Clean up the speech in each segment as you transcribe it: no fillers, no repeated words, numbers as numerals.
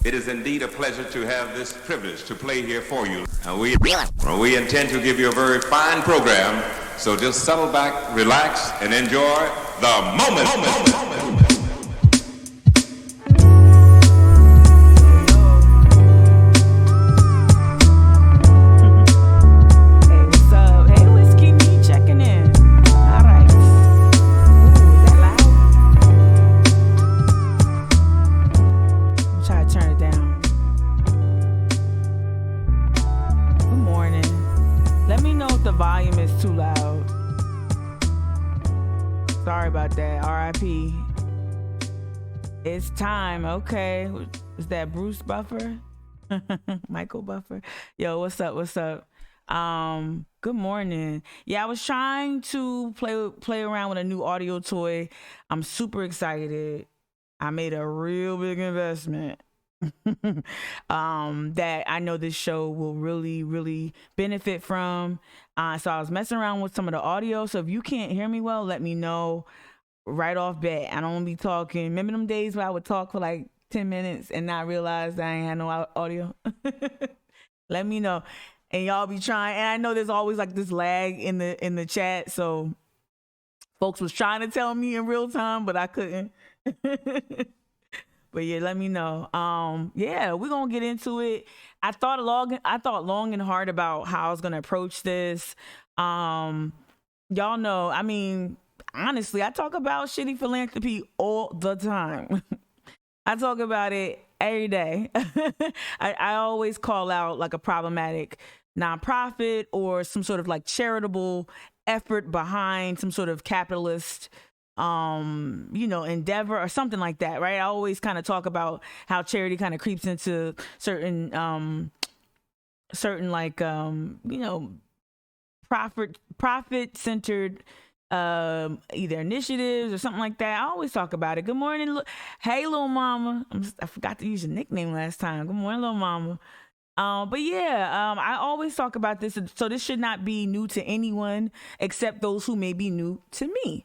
It is indeed a pleasure to have this privilege to play here for you. And we intend to give you a very fine program, so just settle back, relax, and enjoy the moment. It's time. Okay. Is that Bruce Buffer? Michael Buffer? Yo, what's up? Good morning. Yeah, I was trying to play around with a new audio toy. I'm super excited. I made a real big investment that I know this show will really benefit from. So I was messing around with some of the audio. So if you can't hear me well, let me know right off bat. I don't be talking. Remember them days where I would talk for like 10 minutes and not realize that I ain't had no audio? Let me know. And y'all be trying. And I know there's always like this lag in the chat. So folks was trying to tell me in real time, but I couldn't. But yeah, let me know. Yeah, we're gonna get into it. I thought long and hard about how I was gonna approach this. Y'all know, I mean, honestly, I talk about shitty philanthropy all the time. I talk about it every day. I always call out like a problematic nonprofit or some sort of like charitable effort behind some sort of capitalist endeavor or something like that, right? I always kind of talk about how charity kind of creeps into certain like profit centered either initiatives or something like that. I always talk about it. Good morning. Hey, little mama. I forgot to use your nickname last time. Good morning, little mama. But yeah, I always talk about this. So this should not be new to anyone except those who may be new to me.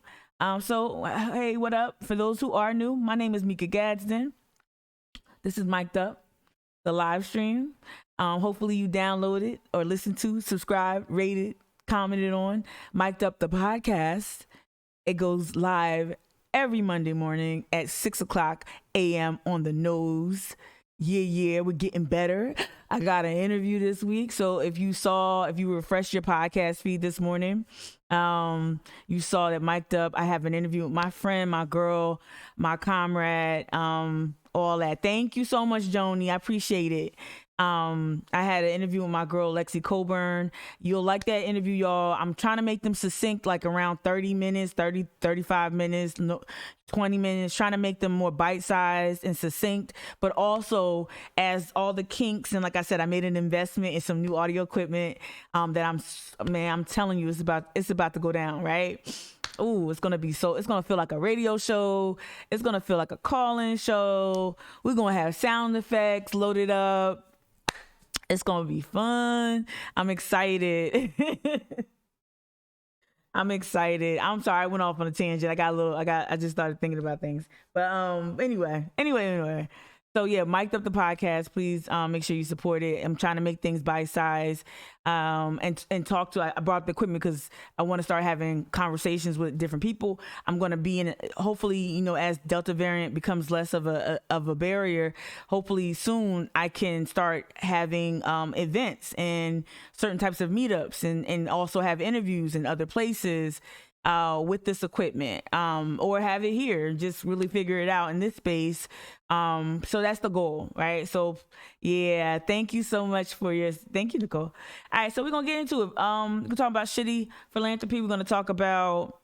So hey, what up? For those who are new, my name is mikagadsden. This is Mic'd Up, the live stream. Hopefully you download it or listen to, subscribe, rate it, commented on. Mic'd Up the podcast. It goes live every Monday morning at 6:00 a.m. on the nose. Yeah, we're getting better. I got an interview this week. So if you refreshed your podcast feed this morning, you saw that Mic'd Up. I have an interview with my friend, my girl, my comrade, all that. Thank you so much, Joni. I appreciate it. I had an interview with my girl, Lexi Coburn. You'll like that interview, y'all. I'm trying to make them succinct, like around 30 minutes, 35 minutes, 20 minutes, trying to make them more bite-sized and succinct, but also as all the kinks. And like I said, I made an investment in some new audio equipment, that I'm telling you, it's about to go down, right? Ooh, it's gonna feel like a radio show. It's gonna feel like a call-in show. We're gonna have sound effects loaded up. It's gonna be fun. I'm excited. I'm excited. I'm sorry, I went off on a tangent. I just started thinking about things. But anyway. So yeah, Mic'd Up the podcast. Please make sure you support it. I'm trying to make things bite-sized, and talk to. I brought the equipment because I want to start having conversations with different people. I'm going to be in. Hopefully, as Delta variant becomes less of a barrier, hopefully soon I can start having events and certain types of meetups, and also have interviews in other places with this equipment, or have it here, just really figure it out in this space. So that's the goal, right? So yeah, thank you so much thank you, Nicole. All right, so we're gonna get into it. We're gonna talk about shitty philanthropy. We're gonna talk about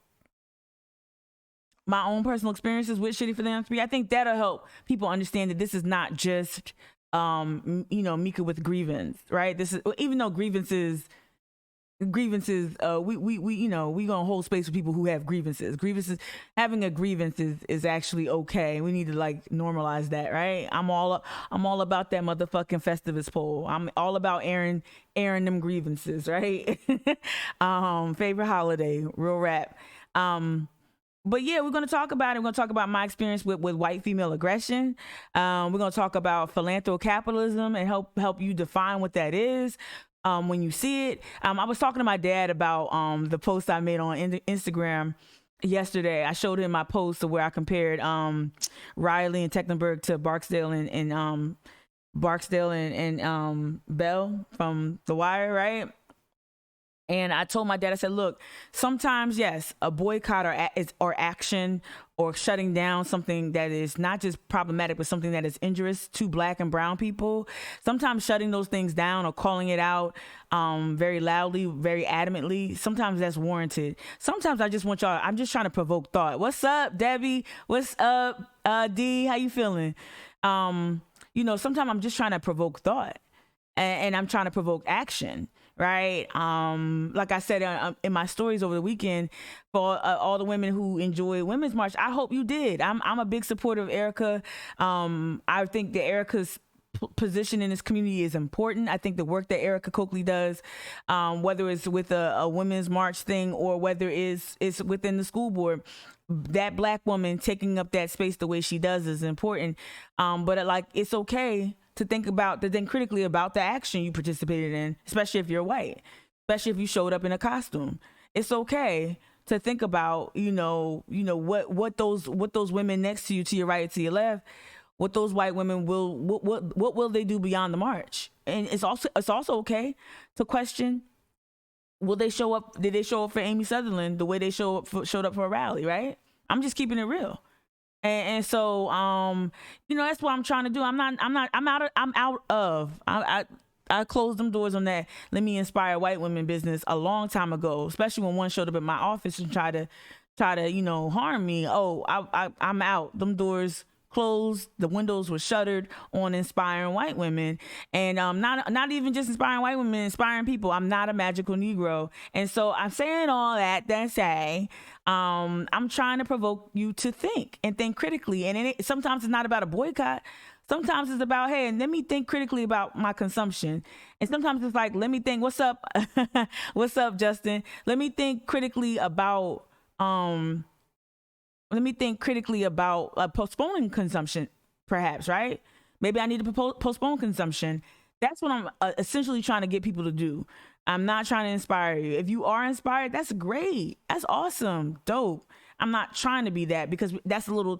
my own personal experiences with shitty philanthropy. I think that'll help people understand that this is not just Mika with grievance, right? This is, even though grievances we gonna hold space for people who have grievances. Having a grievance is actually okay. We need to like normalize that, right? I'm all about that motherfucking Festivus poll. I'm all about airing them grievances, right? Favorite holiday, real rap. but yeah, we're going to talk about it. We're going to talk about my experience with white female aggression. We're going to talk about philanthrocapitalism and help you define what that is. When you see it, I was talking to my dad about the post I made on Instagram yesterday. I showed him my post of where I compared Riley and Tecklenburg to Barksdale and Bell from The Wire, right? And I told my dad, I said, look, sometimes, yes, a boycott or action or shutting down something that is not just problematic, but something that is injurious to Black and brown people. Sometimes shutting those things down or calling it out very loudly, very adamantly, sometimes that's warranted. Sometimes I just want y'all, I'm just trying to provoke thought. What's up, Debbie? What's up, D? How you feeling? Sometimes I'm just trying to provoke thought and I'm trying to provoke action. Right. Like I said in my stories over the weekend, for all the women who enjoyed Women's March, I hope you did. I'm a big supporter of Erica. I think that Erica's position in this community is important. I think the work that Erica Coakley does, whether it's with a Women's March thing or whether it's within the school board, that Black woman taking up that space the way she does is important. But it's okay to think critically about the action you participated in, especially if you're white, especially if you showed up in a costume. It's okay to think about, what those women next to you, to your right, to your left, what those white women what will they do beyond the march? And it's also okay to question, did they show up for Amy Sutherland the way they showed up for a rally, right? I'm just keeping it real. And so, that's what I'm trying to do. I closed them doors on that let me inspire white women business a long time ago, especially when one showed up at my office and try to harm me. I'm out. Them doors closed, the windows were shuttered on inspiring white women, and not even just inspiring white women, inspiring people. I'm not a magical Negro, and so I'm saying all that to say, I'm trying to provoke you to think and think critically. And sometimes it's not about a boycott. Sometimes it's about, hey, let me think critically about my consumption. And sometimes it's like, let me think, what's up? What's up, Justin? Let me think critically about postponing consumption, perhaps, right? Maybe I need to postpone consumption. That's what I'm essentially trying to get people to do. I'm not trying to inspire you. If you are inspired, that's great. That's awesome. Dope. I'm not trying to be that, because that's a little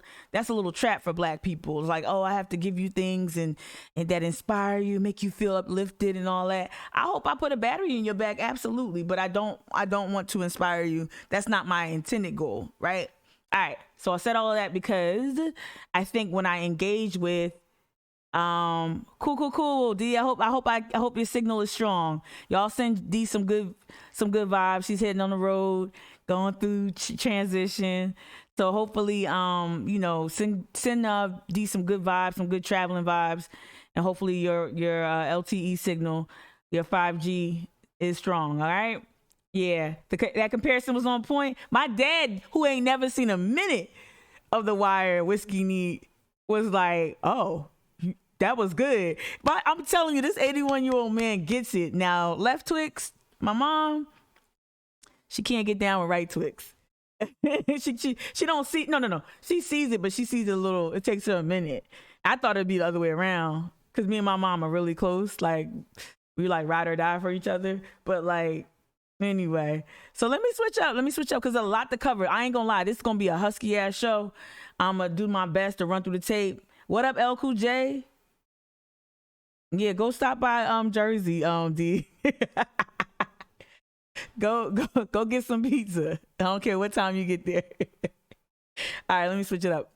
trap for Black people. It's like, I have to give you things and that inspire you, make you feel uplifted and all that. I hope I put a battery in your back. Absolutely. But I don't want to inspire you. That's not my intended goal. Right. All right. So I said all of that because I think when I engage with cool D, I hope your signal is strong. Y'all send D some good vibes. She's heading on the road, going through transition. So hopefully send D some good vibes, some good traveling vibes, and hopefully your LTE signal, your 5G is strong. All right. Yeah, that comparison was on point. My dad, who ain't never seen a minute of The Wire, Whiskey Neat, was like, oh, that was good. But I'm telling you, this 81-year-old man gets it. Now, left Twix, my mom, she can't get down with right Twix. she don't see, no. She sees it, but she sees it it takes her a minute. I thought it'd be the other way around, because me and my mom are really close. Like, we like ride or die for each other. But like, anyway, so let me switch up because there's a lot to cover. I ain't gonna lie, this is gonna be a husky ass show. I'm gonna do my best to run through the tape. What up, El Cool J? Yeah, go stop by Jersey, D. go get some pizza. I don't care what time you get there. All right, let me switch it up.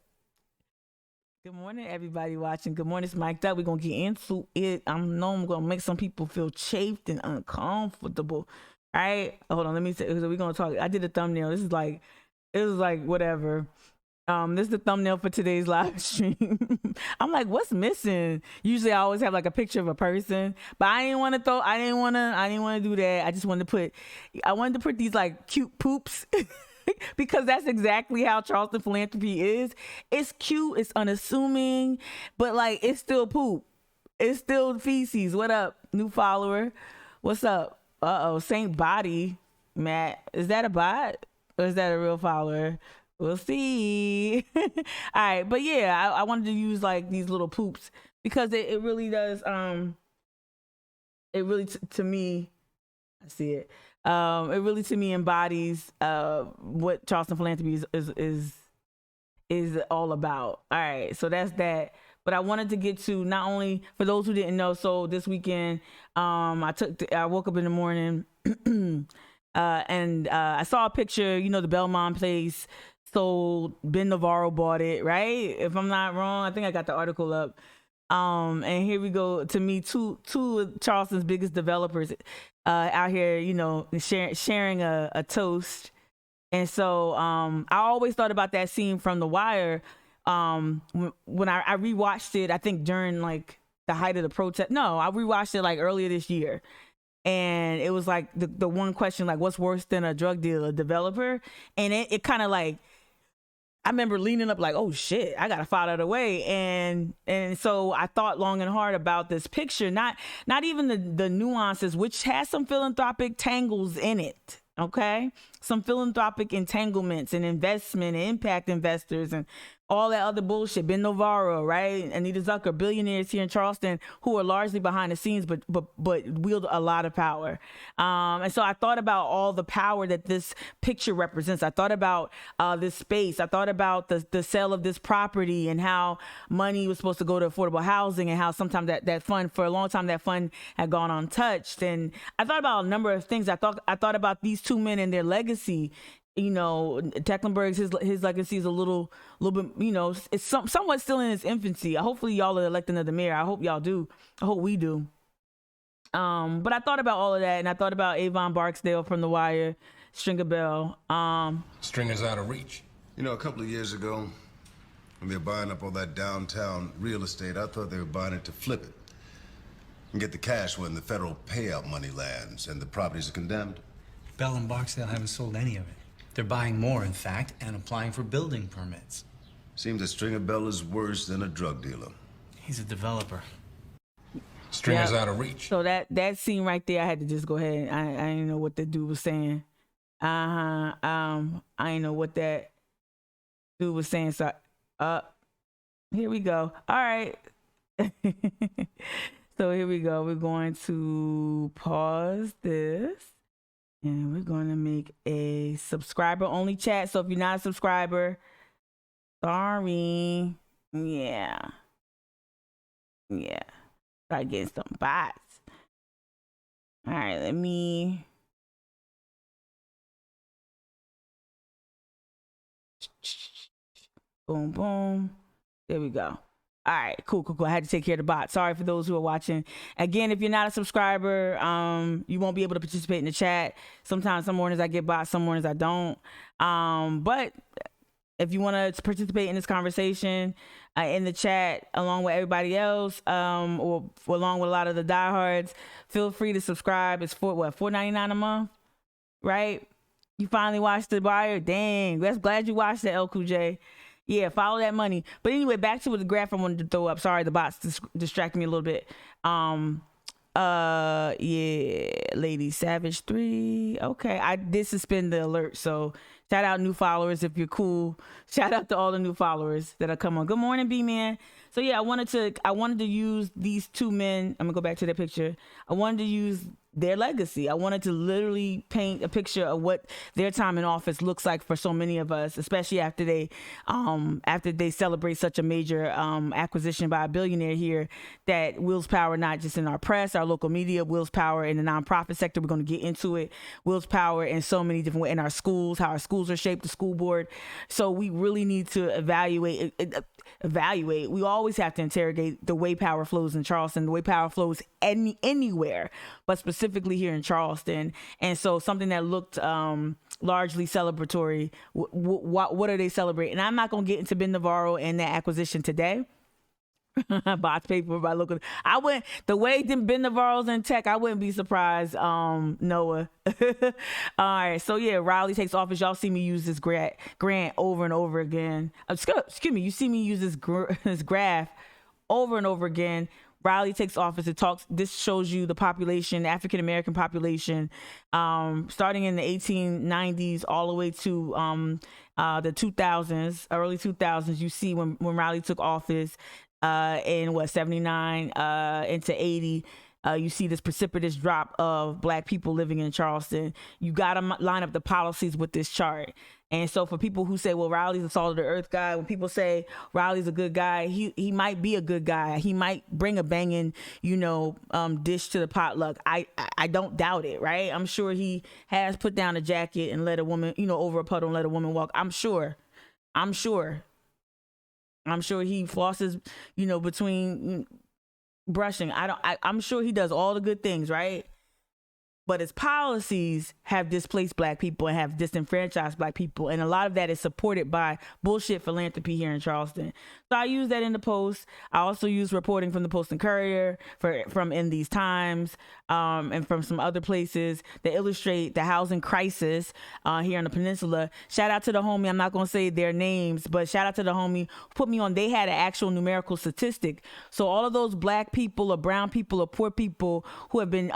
Good morning, everybody watching. Good morning, it's Mic'd Up. We're gonna get into it. I know I'm gonna make some people feel chafed and uncomfortable. All right, hold on. Let me say. So we're gonna talk. I did a thumbnail. This is like whatever. This is the thumbnail for today's live stream. I'm like, what's missing? Usually, I always have like a picture of a person, but I didn't want to do that. I wanted to put these like cute poops. Because that's exactly how Charleston Philanthropy is. It's cute, it's unassuming, but like it's still poop. It's still feces. What up, new follower? What's up? Saint Body, Matt. Is that a bot or is that a real follower? We'll see. All right, but yeah, I wanted to use like these little poops because it really does. It really to me, I see it. It really to me embodies what Charleston Philanthropy is all about. All right, so that's that. But I wanted to get to not only for those who didn't know. So this weekend, I woke up in the morning, and I saw a picture. You know, the Belmont place sold. Ben Navarro bought it, right? If I'm not wrong, I think I got the article up. And here we go. To me, two of Charleston's biggest developers out here, you know, sharing a toast. And so I always thought about that scene from The Wire. When I rewatched it, I think during like the height of the protest. No, I rewatched it like earlier this year. And it was like the one question, like, what's worse than a drug dealer, a developer? And it kind of like, I remember leaning up like, oh shit, I gotta file that away. And so I thought long and hard about this picture, not even the nuances, which has some philanthropic tangles in it. Okay, some philanthropic entanglements and investment and impact investors and all that other bullshit. Ben Navarro, right? Anita Zucker, billionaires here in Charleston who are largely behind the scenes, but wield a lot of power. And so I thought about all the power that this picture represents. I thought about this space. I thought about the sale of this property and how money was supposed to go to affordable housing and how sometimes that fund, for a long time, that fund had gone untouched. And I thought about a number of things. I thought about these two men and their legacy. You know, Tecklenburg's his legacy is a little bit, you know, it's somewhat still in its infancy. Hopefully y'all are electing the mayor. I hope y'all do. I hope we do. But I thought about all of that, and I thought about Avon Barksdale from The Wire, Stringer Bell. Stringer's out of reach. You know, a couple of years ago, when they were buying up all that downtown real estate, I thought they were buying it to flip it and get the cash when the federal payout money lands and the properties are condemned. Bell and Barksdale haven't sold any of it. They're buying more, in fact, and applying for building permits. Seems that Stringer Bell is worse than a drug dealer. He's a developer. Stringer's out of reach. So that scene right there, I had to just go ahead. I didn't know what the dude was saying. I didn't know what that dude was saying. So, here we go. All right. So here we go. We're going to pause this. And we're going to make a subscriber-only chat. So if you're not a subscriber, sorry. Yeah. Try getting some bots. All right, let me... Boom, boom. There we go. All right, cool. I had to take care of the bot. Sorry for those who are watching. Again, if you're not a subscriber, you won't be able to participate in the chat. Sometimes, some mornings I get bots, some mornings I don't. But if you want to participate in this conversation in the chat, along with everybody else, or along with a lot of the diehards, feel free to subscribe. It's $4.99 a month, right? You finally watched The Wire? Dang, that's glad you watched it, El Cool J. Yeah, follow that money. But anyway, back to the graph I wanted to throw up. Sorry, the bots distracted me a little bit. Yeah, Lady Savage 3. Okay, I did suspend the alert, so shout out new followers if you're cool. Shout out to all the new followers that are coming on. Good morning, B-Man. So yeah, I wanted to use these two men. I'm gonna go back to their picture. I wanted to use their legacy. I wanted to literally paint a picture of what their time in office looks like for so many of us, especially after they celebrate such a major acquisition by a billionaire here that wields power not just in our press, our local media, wields power in the nonprofit sector. We're going to get into it. Wields power in so many different ways in our schools, how our schools are shaped, the school board. So we really need to evaluate. We always have to interrogate the way power flows in Charleston, the way power flows anywhere, but specifically here in Charleston. And so something that looked largely celebratory, what are they celebrating? And I'm not going to get into Ben Navarro and that acquisition today. Bots paper by looking. The way Ben Navarro's in tech, I wouldn't be surprised. Noah. All right. So yeah, Riley takes office. Y'all see me use this grant over and over again. Excuse me. You see me use this graph over and over again. Riley takes office, this shows you the population, African American population, starting in the 1890s all the way to the 2000s, early 2000s. You see when Riley took office in 79 into 80. You see this precipitous drop of Black people living in Charleston. You got to line up the policies with this chart. And so for people who say, well, Riley's a salt of the earth guy, when people say Riley's a good guy, he might be a good guy. He might bring a banging, dish to the potluck. I don't doubt it, right? I'm sure he has put down a jacket and let a woman, over a puddle and let a woman walk. I'm sure he flosses, between brushing. I'm sure he does all the good things, right? But his policies have displaced Black people and have disenfranchised Black people. And a lot of that is supported by bullshit philanthropy here in Charleston. So I use that in the Post. I also use reporting from the Post and Courier, from In These Times, and from some other places that illustrate the housing crisis here on the peninsula. Shout out to the homie, I'm not going to say their names, but shout out to the homie who put me on. They had an actual numerical statistic. So all of those Black people or brown people or poor people who have been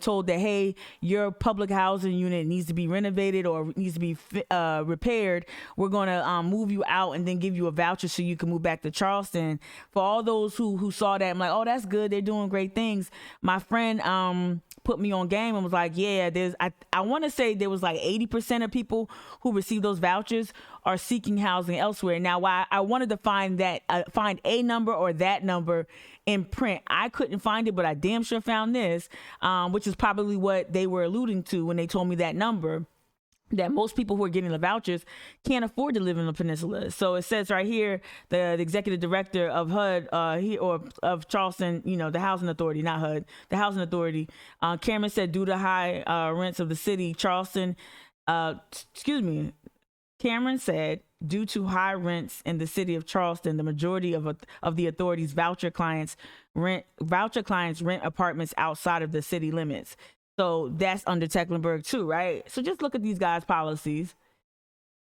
told that, hey, your public housing unit needs to be renovated or needs to be repaired, we're going to move you out and then give you a voucher so you can move back to Charleston. For all those who saw that, I'm like, oh, that's good, they're doing great things. My friend put me on game and was like, yeah, I want to say there was like 80% of people who received those vouchers are seeking housing elsewhere. Now, why I wanted to find a number or that number in print, I couldn't find it, but I damn sure found this, which is probably what they were alluding to when they told me that number, that most people who are getting the vouchers can't afford to live in the peninsula. So it says right here, the executive director of HUD, of Charleston, the housing authority, not HUD, the housing authority, Cameron said, due to high rents of the city, Cameron said, due to high rents in the city of Charleston, the majority of the authority's voucher clients rent apartments outside of the city limits. So that's under Tecklenburg too, right? So just look at these guys' policies.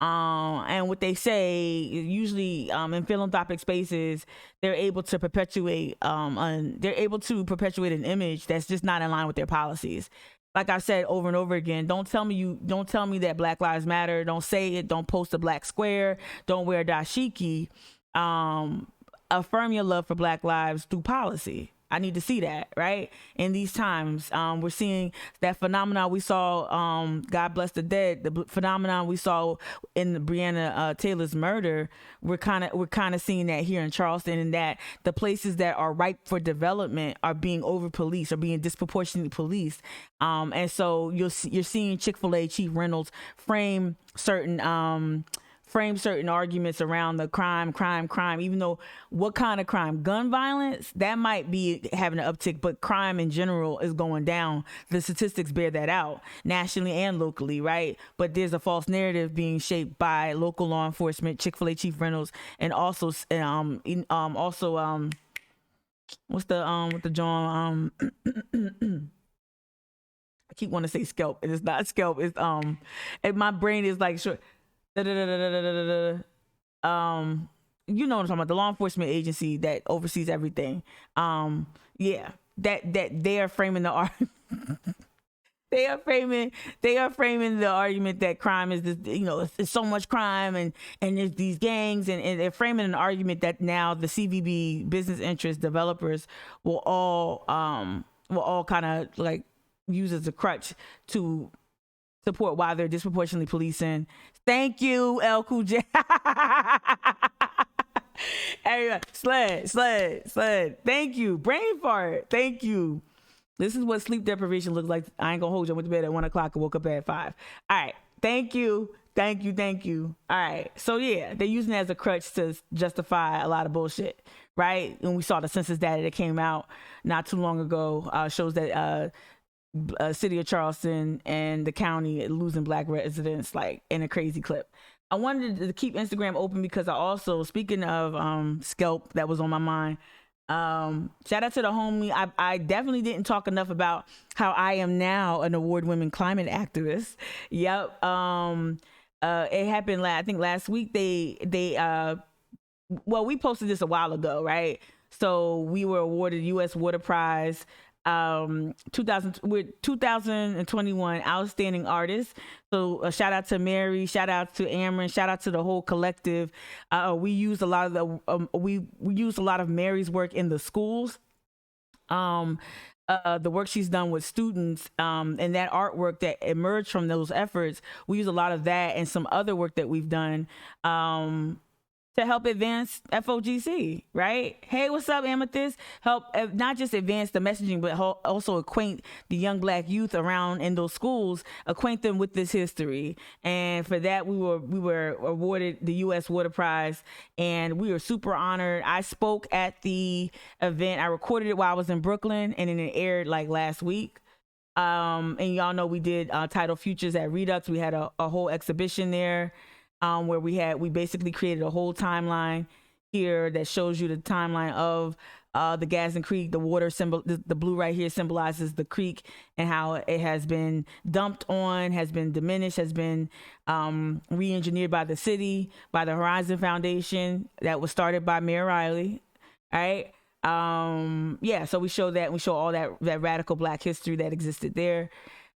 And what they say, usually in philanthropic spaces, they're able to perpetuate an image that's just not in line with their policies. Like I said over and over again, don't tell me that Black Lives Matter. Don't say it. Don't post a black square. Don't wear dashiki. Affirm your love for Black lives through policy. I need to see that, right? In these times, we're seeing that phenomenon we saw, God bless the dead, the phenomenon we saw in the Breonna Taylor's murder. We're kind of seeing that here in Charleston, and that the places that are ripe for development are being over-policed, are being disproportionately policed. And so you're seeing Chick-fil-A Chief Reynolds frame certain arguments around the crime, even though what kind of crime? Gun violence, that might be having an uptick, but crime in general is going down. The statistics bear that out nationally and locally, right? But there's a false narrative being shaped by local law enforcement, Chick-fil-A Chief Reynolds, and also what's the John, I keep wanting to say scalp, and it's not scalp, it's and my brain is like sure. You know what I'm talking about, the law enforcement agency that oversees everything. That they are framing the argument. They are framing the argument that crime is this, it's so much crime and there's these gangs, and they're framing an argument that now the CVB business interest developers will all kind of like use as a crutch to support why they're disproportionately policing. Thank you, El Cool J. Everyone, sled. Thank you. Brain fart. Thank you. This is what sleep deprivation looks like. I ain't gonna hold you. I went to bed at 1 o'clock and woke up at 5. All right. Thank you. All right. So yeah, they're using it as a crutch to justify a lot of bullshit, right? And we saw the census data that came out not too long ago, shows that city of Charleston and the county losing Black residents like in a crazy clip. I wanted to keep Instagram open because I also, speaking of scalp, that was on my mind. Shout out to the homie. I definitely didn't talk enough about how I am now an award-winning climate activist. Yep. It happened I think last week. We posted this a while ago, right? So we were awarded U.S. Water Prize 2021 Outstanding Artist. So a shout out to Mary, shout out to Amron, shout out to the whole collective. We used a lot of we used a lot of Mary's work in the schools. The work she's done with students, and that artwork that emerged from those efforts, we use a lot of that and some other work that we've done to help advance FOGC, right? Hey, what's up, Amethyst? Help not just advance the messaging, but also acquaint the young Black youth around in those schools, acquaint them with this history. And for that, we were awarded the U.S. Water Prize, and we were super honored. I spoke at the event. I recorded it while I was in Brooklyn, and then it aired like last week. And y'all know we did Tidal Futures at Redux. We had a whole exhibition there. Where we basically created a whole timeline here that shows you the timeline of the Gadsden Creek. The water symbol, the blue right here symbolizes the creek and how it has been dumped on, has been diminished, has been re-engineered by the city, by the Horizon Foundation that was started by Mayor Riley. All right. So we show that, we show all that radical Black history that existed there.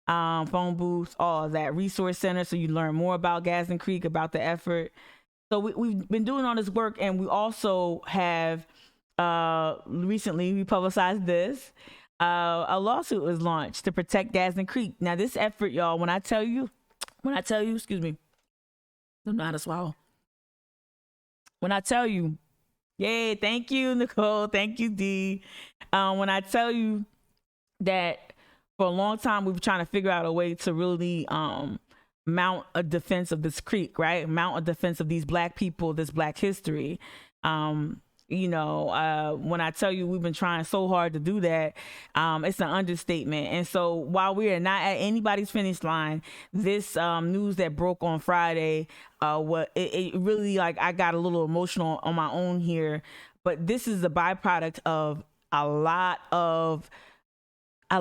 Phone booths, all of that, resource center, so you learn more about Gadsden Creek, about the effort. So we've been doing all this work, and we also have recently we publicized this. A lawsuit was launched to protect Gadsden Creek. Now this effort, y'all, when I tell you, excuse me, don't know how to swallow. When I tell you, yay, thank you, Nicole, thank you, D. When I tell you that for a long time, we've been trying to figure out a way to really mount a defense of this creek, right? Mount a defense of these Black people, this Black history. When I tell you we've been trying so hard to do that, it's an understatement. And so while we are not at anybody's finish line, this news that broke on Friday, it really, like, I got a little emotional on my own here. But this is the byproduct of a lot of I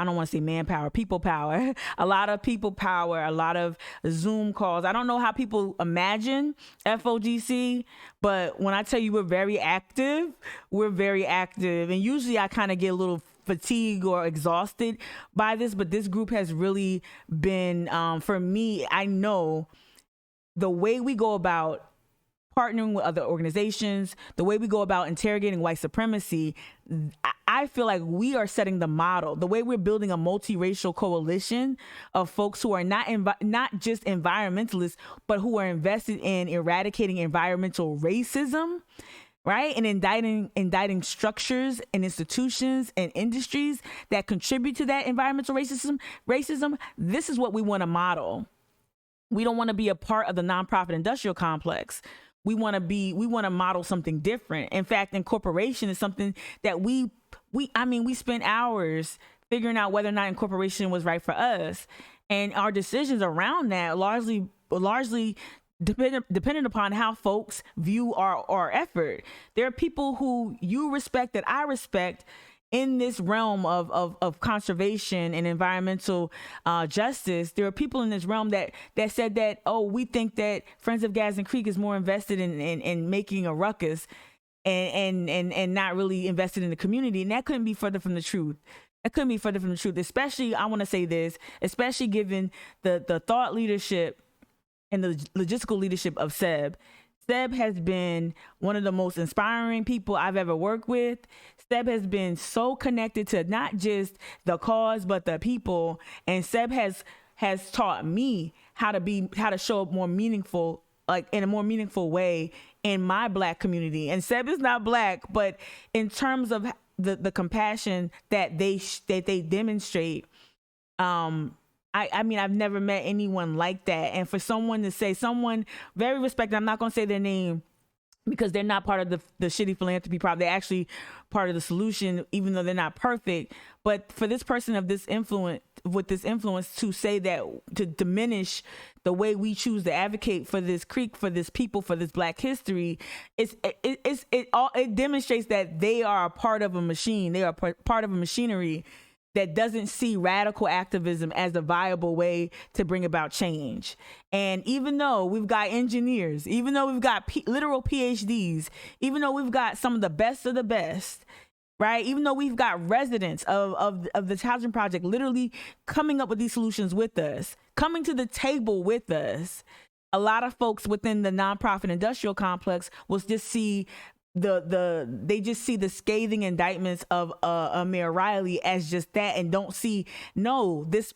don't want to say manpower, people power, a lot of people power, a lot of Zoom calls. I don't know how people imagine FOGC, but when I tell you we're very active. And usually I kind of get a little fatigued or exhausted by this, but this group has really been, for me, I know the way we go about partnering with other organizations, the way we go about interrogating white supremacy, I feel like we are setting the model. The way we're building a multiracial coalition of folks who are not just environmentalists, but who are invested in eradicating environmental racism, right? And indicting structures and institutions and industries that contribute to that environmental racism. This is what we want to model. We don't want to be a part of the nonprofit industrial complex. We want to model something different. In fact, incorporation is something that we spent hours figuring out whether or not incorporation was right for us. And our decisions around that largely dependent upon how folks view our effort. There are people who you respect that I respect in this realm of conservation and environmental justice. There are people in this realm that said that, we think that Friends of Gadsden Creek is more invested in making a ruckus and not really invested in the community. And that couldn't be further from the truth. Especially, I want to say this, especially given the thought leadership and the logistical leadership of Seb. Seb has been one of the most inspiring people I've ever worked with. Seb has been so connected to not just the cause, but the people. And Seb has taught me how to show up more meaningful, like in a more meaningful way in my Black community. And Seb is not Black, but in terms of the compassion that they demonstrate, I mean, I've never met anyone like that. And for someone to say, someone very respected, I'm not going to say their name because they're not part of the shitty philanthropy problem. They're actually part of the solution, even though they're not perfect. But for this person with this influence to say that, to diminish the way we choose to advocate for this creek, for this people, for this Black history, it demonstrates that they are a part of a machine. They are part of a machinery that doesn't see radical activism as a viable way to bring about change. And even though we've got engineers, even though we've got literal PhDs, even though we've got some of the best, right? Even though we've got residents of the Housing Project literally coming up with these solutions with us, coming to the table with us, a lot of folks within the nonprofit industrial complex will just see they just see the scathing indictments of Mayor Riley as just that, and don't see this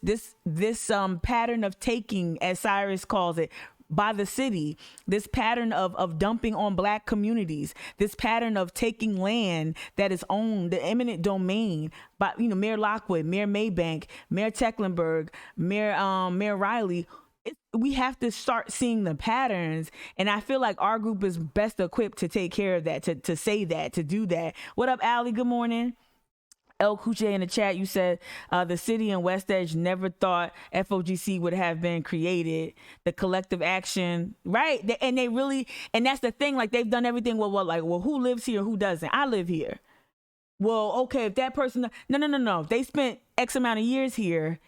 pattern of taking, as Cyrus calls it, by the city, this pattern of dumping on Black communities, this pattern of taking land that is owned, the eminent domain by Mayor Lockwood, Mayor Maybank, Mayor Tecklenburg, Mayor Riley. We have to start seeing the patterns, and I feel like our group is best equipped to take care of that, to say that, to do that. What up, Allie? Good morning. El Kuche in the chat, you said the city and West Edge never thought FOGC would have been created. The collective action, right? And they really, and that's the thing, like they've done everything. Well, who lives here? Who doesn't? I live here. Well, okay, if that person, no. They spent X amount of years here,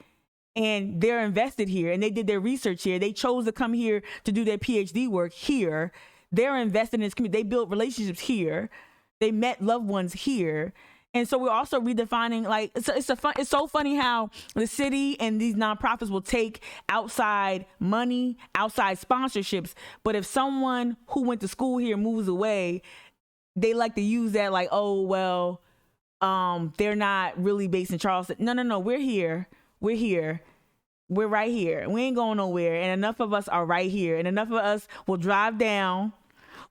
and they're invested here, and they did their research here. They chose to come here to do their PhD work here. They're invested in this community. They built relationships here. They met loved ones here. And so we're also redefining, like, it's so funny how the city and these nonprofits will take outside money, outside sponsorships. But if someone who went to school here moves away, they like to use that like, oh, well, they're not really based in Charleston. No, we're here. We're here. We're right here. We ain't going nowhere. And enough of us are right here. And enough of us will drive down,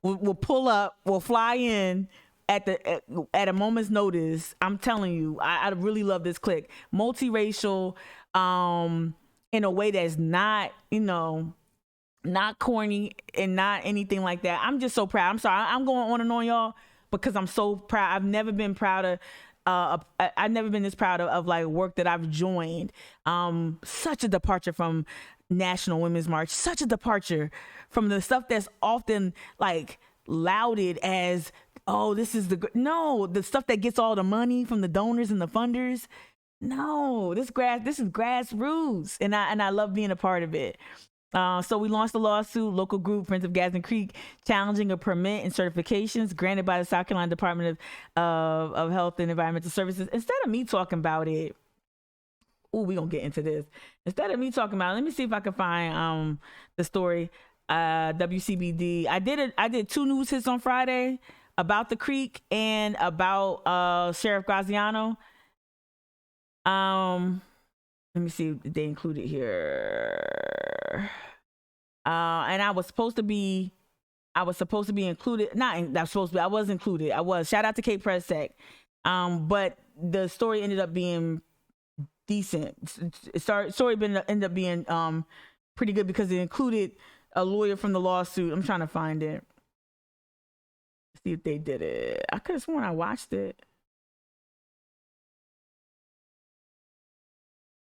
we'll pull up, we'll fly in at a moment's notice. I'm telling you, I really love this clique. Multiracial, in a way that's not, not corny and not anything like that. I'm just so proud. I'm sorry. I'm going on and on, y'all, because I'm so proud. I've never been prouder. I've never been this proud of like work that I've joined. Such a departure from National Women's March, such a departure from the stuff that's often like lauded as, oh, this is the stuff that gets all the money from the donors and the funders. No, this is grassroots, and I love being a part of it. So we launched a lawsuit, local group, Friends of Gadsden Creek, challenging a permit and certifications granted by the South Carolina Department of Health and Environmental Services. Instead of me talking about it, we're going to get into this. Instead of me talking about it, let me see if I can find the story, WCBD. I did 2 news hits on Friday about the creek and about Sheriff Graziano. Let me see if they included here. And I was supposed to be included. I was included. Shout out to Cape Press Sec. But the story ended up being decent. Story ended up being pretty good because it included a lawyer from the lawsuit. I'm trying to find it. See if they did it. I could have sworn I watched it.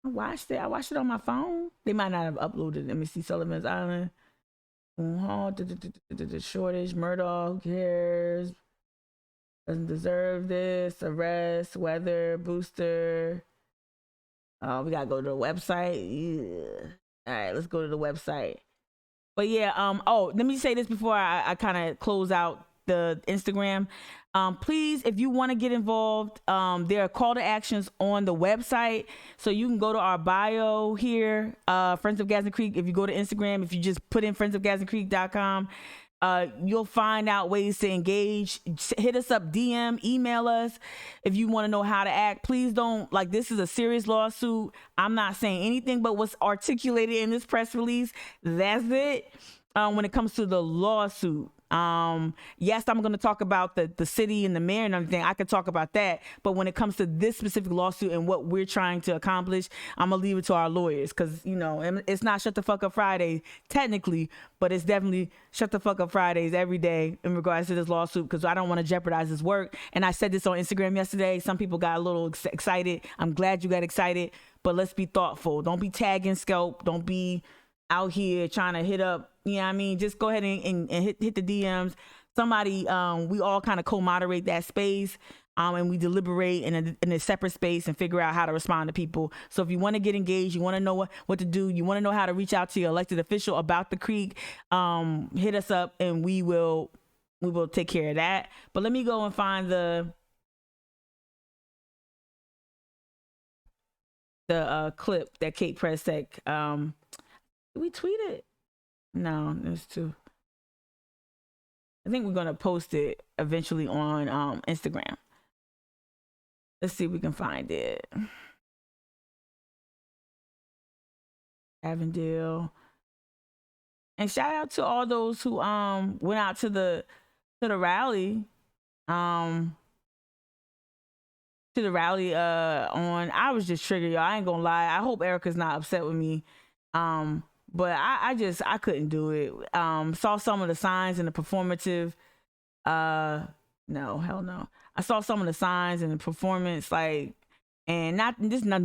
I watched it on my phone. They might not have uploaded it. Let me see. Sullivan's Island. The shortage. Murdoch. Who cares? Doesn't deserve this. Arrest. Weather. Booster. We gotta go to the website. Yeah. All right, let's go to the website. But yeah. Let me say this before I kind of close out the Instagram. Please, if you want to get involved, there are call to actions on the website. So you can go to our bio here, Friends of Gadsden Creek. If you go to Instagram, if you just put in friendsofgadsdencreek.com, you'll find out ways to engage. Hit us up, DM, email us if you want to know how to act. Please don't, this is a serious lawsuit. I'm not saying anything but what's articulated in this press release. That's it. When it comes to the lawsuit. Yes, I'm going to talk about the city and the mayor and everything. I could talk about that. But when it comes to this specific lawsuit and what we're trying to accomplish, I'm going to leave it to our lawyers because, it's not Shut the Fuck Up Friday technically, but it's definitely Shut the Fuck Up Fridays every day in regards to this lawsuit because I don't want to jeopardize this work. And I said this on Instagram yesterday. Some people got a little excited. I'm glad you got excited, but let's be thoughtful. Don't be tagging Scalp. Don't be out here trying to hit up. Just go ahead and hit the DMs. Somebody, we all kind of co-moderate that space. and we deliberate in a separate space and figure out how to respond to people. So if you want to get engaged, you want to know what to do, you want to know how to reach out to your elected official about the creek, hit us up and we will take care of that. But let me go and find the clip that Kate Prestek, did we tweet it? No, there's two. I think we're gonna post it eventually on Instagram. Let's see if we can find it. Avondale. And shout out to all those who went out to the rally. On I was just triggered, y'all. I ain't gonna lie. I hope Erica's not upset with me. But I couldn't do it. Saw some of the signs and the performative. No, hell no. I saw some of the signs and the performance, like, and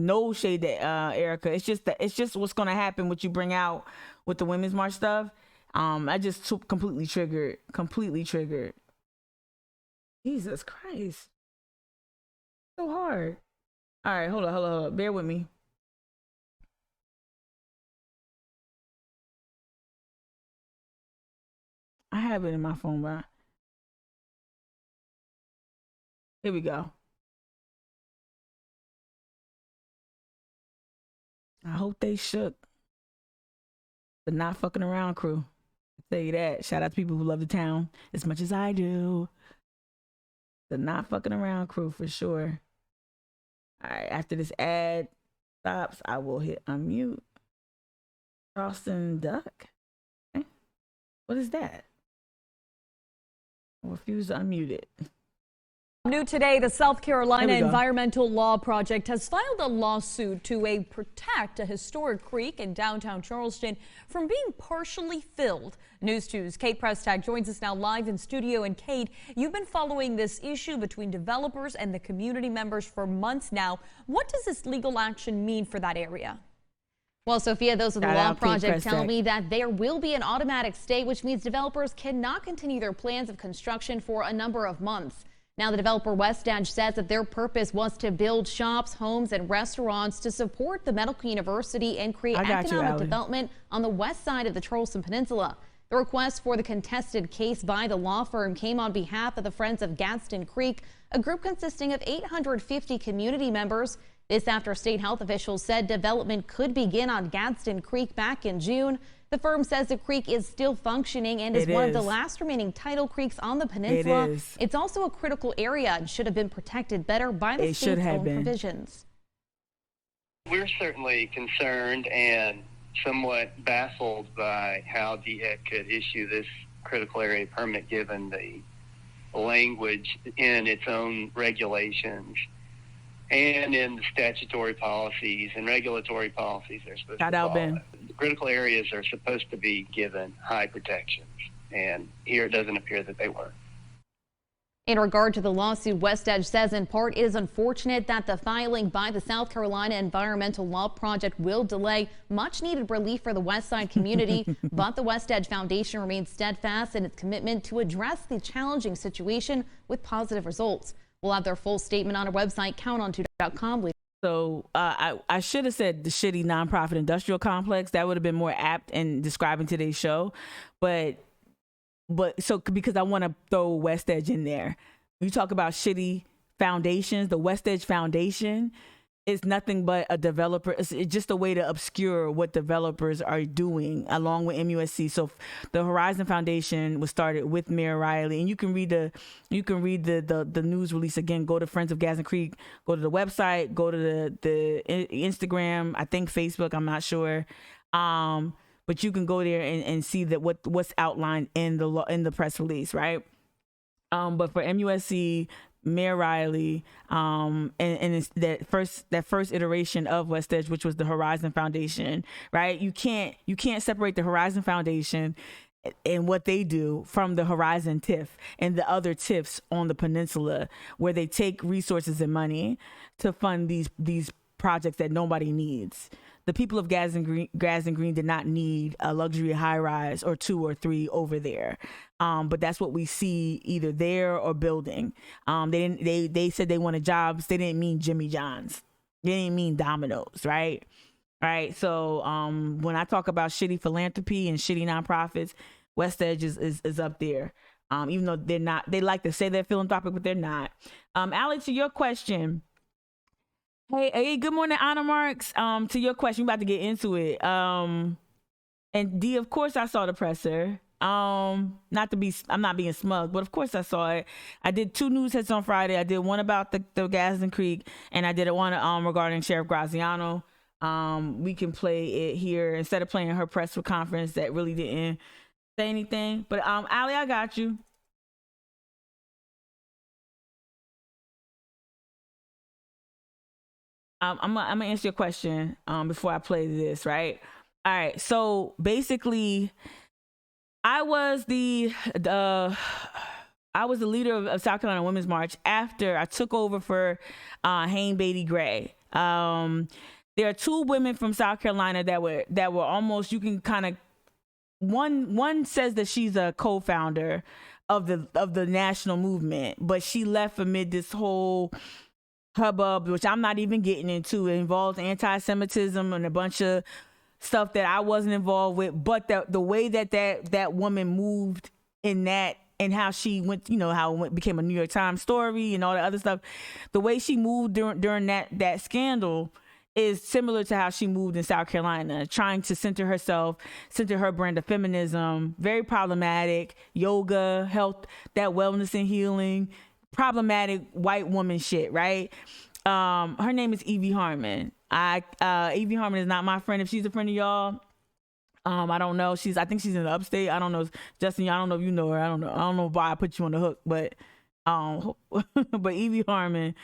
no shade to Erica. It's just what's gonna happen, what you bring out with the Women's March stuff. I just completely triggered. Jesus Christ. So hard. All right, hold on. Bear with me. I have it in my phone, but here we go. I hope they shook. The not fucking around crew. I'll tell you that. Shout out to people who love the town as much as I do. The not fucking around crew for sure. All right, after this ad stops, I will hit unmute. Charleston duck. Okay. What is that? I refuse to unmute it. New today, the South Carolina Environmental Law Project has filed a lawsuit to protect a historic creek in downtown Charleston from being partially filled. News 2's Kate Prestek joins us now live in studio. And Kate, you've been following this issue between developers and the community members for months now. What does this legal action mean for that area? Well, Sophia, those of the law project tell me that there will be an automatic stay, which means developers cannot continue their plans of construction for a number of months. Now, the developer West Edge says that their purpose was to build shops, homes, and restaurants to support the Medical University and create economic development on the west side of the Charleston Peninsula. The request for the contested case by the law firm came on behalf of the Friends of Gadsden Creek, a group consisting of 850 community members. This after state health officials said development could begin on Gadsden Creek back in June. The firm says the creek is still functioning and is one of the last remaining tidal creeks on the peninsula. It's also a critical area and should have been protected better by the state's own provisions. We're certainly concerned and somewhat baffled by how DHEC could issue this critical area permit given the language in its own regulations and in the statutory policies and regulatory policies they're supposed to follow. Critical areas are supposed to be given high protections, and here it doesn't appear that they were. In regard to the lawsuit, West Edge says in part it is unfortunate that the filing by the South Carolina Environmental Law Project will delay much needed relief for the West Side community, but the West Edge Foundation remains steadfast in its commitment to address the challenging situation with positive results. We'll have their full statement on our website, counton2.com. So I should have said the shitty nonprofit industrial complex. That would have been more apt in describing today's show. But so because I want to throw West Edge in there. You talk about shitty foundations. The West Edge Foundation is nothing but a developer. It's just a way to obscure what developers are doing along with MUSC. So the Horizon Foundation was started with Mayor Riley, and you can read the news release again. Go to Friends of Gadsden Creek, go to the website, go to the Instagram, I think Facebook, I'm not sure. But you can go there and see that what's outlined in the press release, right? But for MUSC, Mayor Riley, and it's that first iteration of West Edge, which was the Horizon Foundation, right? You can't separate the Horizon Foundation and what they do from the Horizon TIF and the other TIFs on the peninsula, where they take resources and money to fund these projects that nobody needs. the people of Gadsden Green did not need a luxury high rise or 2 or 3 over there. But that's what we see either there or building. They said they wanted jobs. They didn't mean Jimmy John's. They didn't mean Domino's, right? Right. So when I talk about shitty philanthropy and shitty nonprofits, West Edge is up there. Even though they're not, they like to say they're philanthropic, but they're not. Alex, to your question. Hey, good morning, Honor Marks. To your question, we're about to get into it. And D, of course I saw the presser. I'm not being smug, but of course I saw it. I did 2 news hits on Friday. I did one about the Gadsden Creek, and I did one regarding Sheriff Graziano. We can play it here instead of playing her press conference that really didn't say anything. But Ali, I got you. I'm gonna answer your question before I play this, right? All right. So basically, I was the leader of South Carolina Women's March after I took over for Hayne Beatty Gray. There are 2 women from South Carolina that were almost, you can kind of, one says that she's a co-founder of the national movement, but she left amid this whole hubbub, which I'm not even getting into. It involves anti-Semitism and a bunch of stuff that I wasn't involved with. But the way that woman moved in that, and how she went, how it became a New York Times story and all that other stuff, the way she moved during that scandal is similar to how she moved in South Carolina, trying to center her brand of feminism. Very problematic. Yoga, health, that wellness and healing, problematic white woman shit, right? Her name is Evie Harmon. Evie Harmon is not my friend. If she's a friend of y'all, I don't know. I think she's in the upstate. I don't know. Justin, I don't know if you know her. I don't know why I put you on the hook, but but Evie Harmon,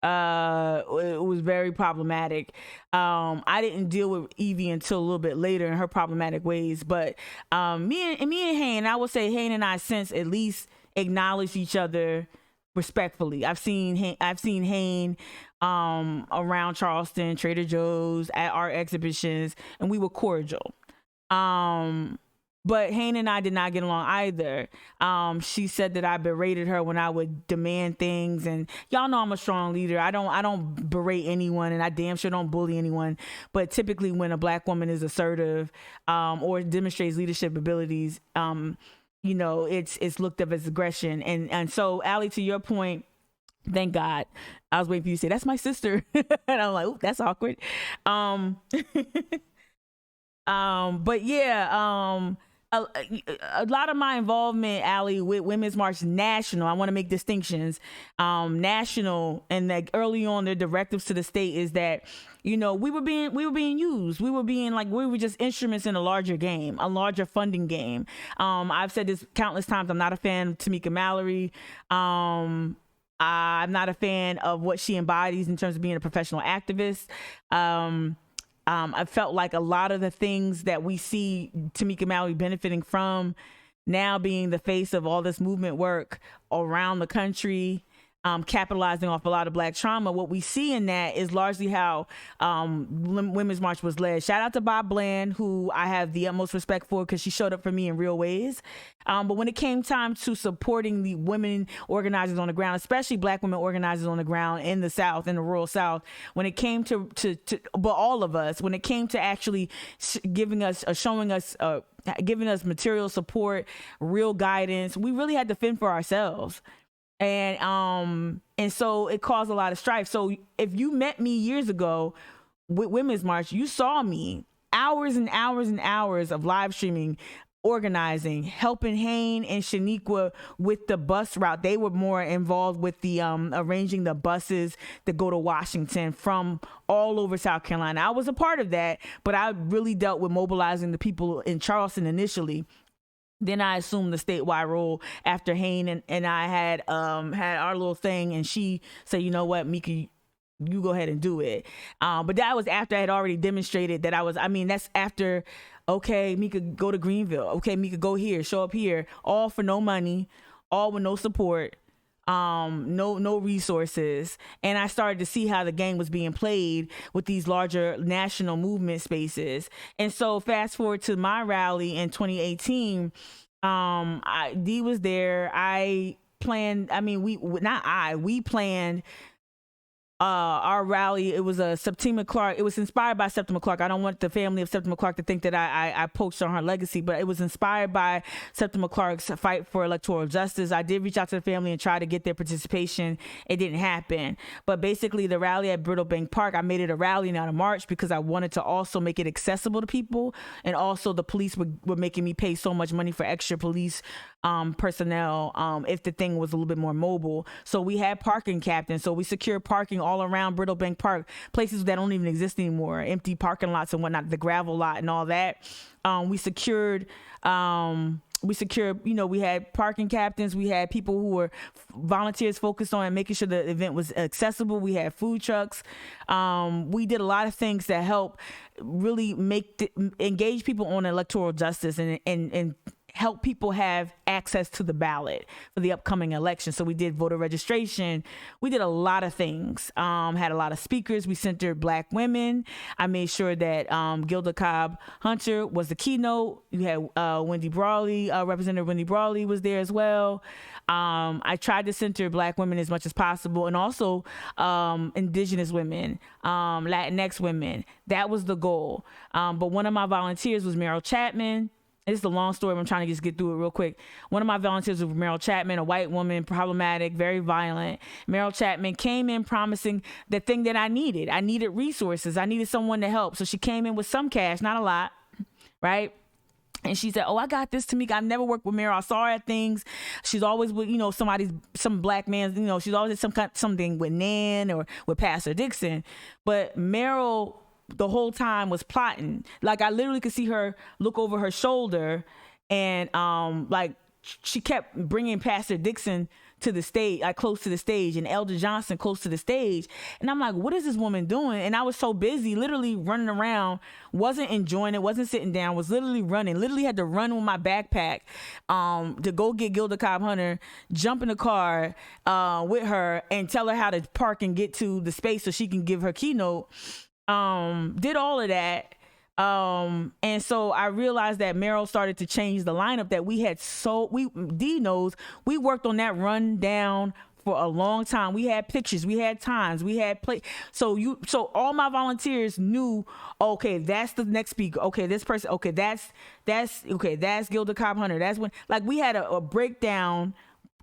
it was very problematic. I didn't deal with Evie until a little bit later in her problematic ways, but me and Hayne, I would say Hayne and I since at least acknowledge each other respectfully. I've seen Hayne around Charleston, Trader Joe's, at art exhibitions, and we were cordial. But Hayne and I did not get along either. She said that I berated her when I would demand things, and y'all know I'm a strong leader. I don't berate anyone, and I damn sure don't bully anyone. But typically, when a Black woman is assertive or demonstrates leadership abilities, it's looked up as aggression. And so, Allie, to your point, thank God. I was waiting for you to say, that's my sister. And I'm like, ooh, that's awkward. But yeah, a lot of my involvement, Allie, with Women's March National, I want to make distinctions. National, and like early on, their directives to the state is that, we were being used. We were just instruments in a larger game, a larger funding game. I've said this countless times. I'm not a fan of Tamika Mallory. I'm not a fan of what she embodies in terms of being a professional activist. I felt like a lot of the things that we see Tamika Mallory benefiting from, now being the face of all this movement work around the country, capitalizing off a lot of Black trauma, what we see in that is largely how Women's March was led. Shout out to Bob Bland, who I have the utmost respect for because she showed up for me in real ways. But when it came time to supporting the women organizers on the ground, especially Black women organizers on the ground in the South, in the rural South, when it came but all of us, when it came to actually giving us material support, real guidance, we really had to fend for ourselves. And so it caused a lot of strife. So if you met me years ago with Women's March, you saw me hours and hours and hours of live streaming, organizing, helping Hayne and Shaniqua with the bus route. They were more involved with the arranging the buses that go to Washington from all over South Carolina. I was a part of that, but I really dealt with mobilizing the people in Charleston initially. Then I assumed the statewide role after Hayne and I had our little thing, and she said, you know what, Mika, you go ahead and do it. But that was after I had already demonstrated that that's after, okay, Mika, go to Greenville. Okay, Mika, go here, show up here, all for no money, all with no support. no resources. And I started to see how the game was being played with these larger national movement spaces. And so fast forward to my rally in 2018, Dee was there. We planned our rally. It was a Septima Clark. It was inspired by Septima Clark. I don't want the family of Septima Clark to think that I poached on her legacy, but it was inspired by Septima Clark's fight for electoral justice. I did reach out to the family and try to get their participation. It didn't happen. But basically, the rally at Brittle Bank Park, I made it a rally, not a march, because I wanted to also make it accessible to people. And also, the police were making me pay so much money for extra police personnel if the thing was a little bit more mobile. So we had parking captains. So we secured parking all around Brittle Bank Park, places that don't even exist anymore, empty parking lots and whatnot, the gravel lot and all that. We secured, we had parking captains. We had people who were volunteers focused on making sure the event was accessible. We had food trucks. We did a lot of things that help really engage people on electoral justice and help people have access to the ballot for the upcoming election. So we did voter registration. We did a lot of things. Had a lot of speakers. We centered Black women. I made sure that Gilda Cobb Hunter was the keynote. You had Wendy Brawley, Representative Wendy Brawley was there as well. I tried to center Black women as much as possible, and also Indigenous women, Latinx women. That was the goal. But one of my volunteers was Meryl Chapman. It's a long story, but I'm trying to just get through it real quick. One of my volunteers was Meryl Chapman, a white woman, problematic, very violent. Meryl Chapman came in promising the thing that I needed. I needed resources. I needed someone to help. So she came in with some cash, not a lot, right? And she said, "Oh, I got this, Tamika. I've never worked with Meryl. I saw her at things. She's always with, some Black man, she's always at something with Nan or with Pastor Dixon." But Meryl, the whole time, was plotting. Like, I literally could see her look over her shoulder, and she kept bringing Pastor Dixon to the stage, like close to the stage, and Elder Johnson close to the stage. And I'm like, what is this woman doing? And I was so busy, literally running around, wasn't enjoying it, wasn't sitting down, was literally running, literally had to run with my backpack to go get Gilda Cobb Hunter, jump in the car with her, and tell her how to park and get to the space so she can give her keynote. Did all of that. And so I realized that Meryl started to change the lineup that we had. Dee knows, we worked on that rundown for a long time. We had pictures, we had times, we had so all my volunteers knew, okay, that's the next speaker. Okay, this person, okay, that's Gilda Cobb Hunter. That's when, like, we had a breakdown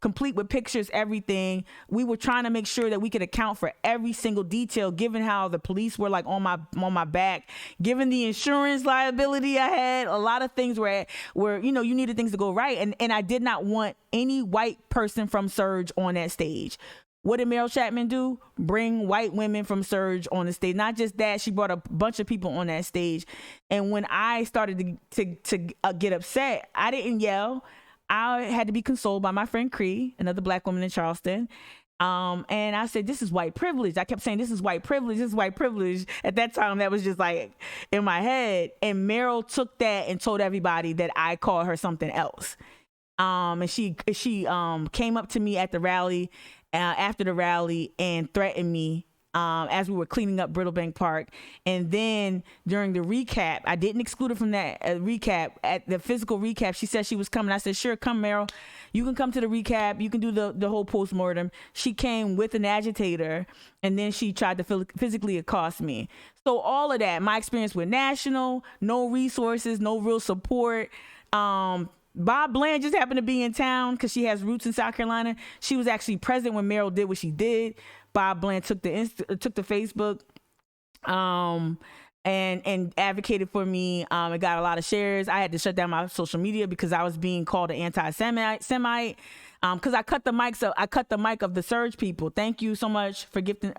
complete with pictures, everything. We were trying to make sure that we could account for every single detail, given how the police were like on my back, given the insurance liability I had. A lot of things where you needed things to go right. And I did not want any white person from Surge on that stage. What did Meryl Chapman do? Bring white women from Surge on the stage. Not just that, she brought a bunch of people on that stage. And when I started to get upset, I didn't yell. I had to be consoled by my friend Cree, another Black woman in Charleston. And I said, this is white privilege. I kept saying, this is white privilege. This is white privilege. At that time, that was just like in my head. And Meryl took that and told everybody that I called her something else. And she came up to me at the rally, after the rally, and threatened me as we were cleaning up Brittle Bank Park. And then during the recap, I didn't exclude her from that recap. At the physical recap, she said she was coming. I said, sure, come, Meryl. You can come to the recap. You can do the whole postmortem. She came with an agitator, and then she tried to physically accost me. So all of that, my experience with National, no resources, no real support. Bob Bland just happened to be in town because she has roots in South Carolina. She was actually present when Meryl did what she did. Bob Bland took the Facebook and advocated for me. It got a lot of shares. I had to shut down my social media because I was being called an anti-Semite. Because I cut the mic of the Surge people. Thank you so much for gifting.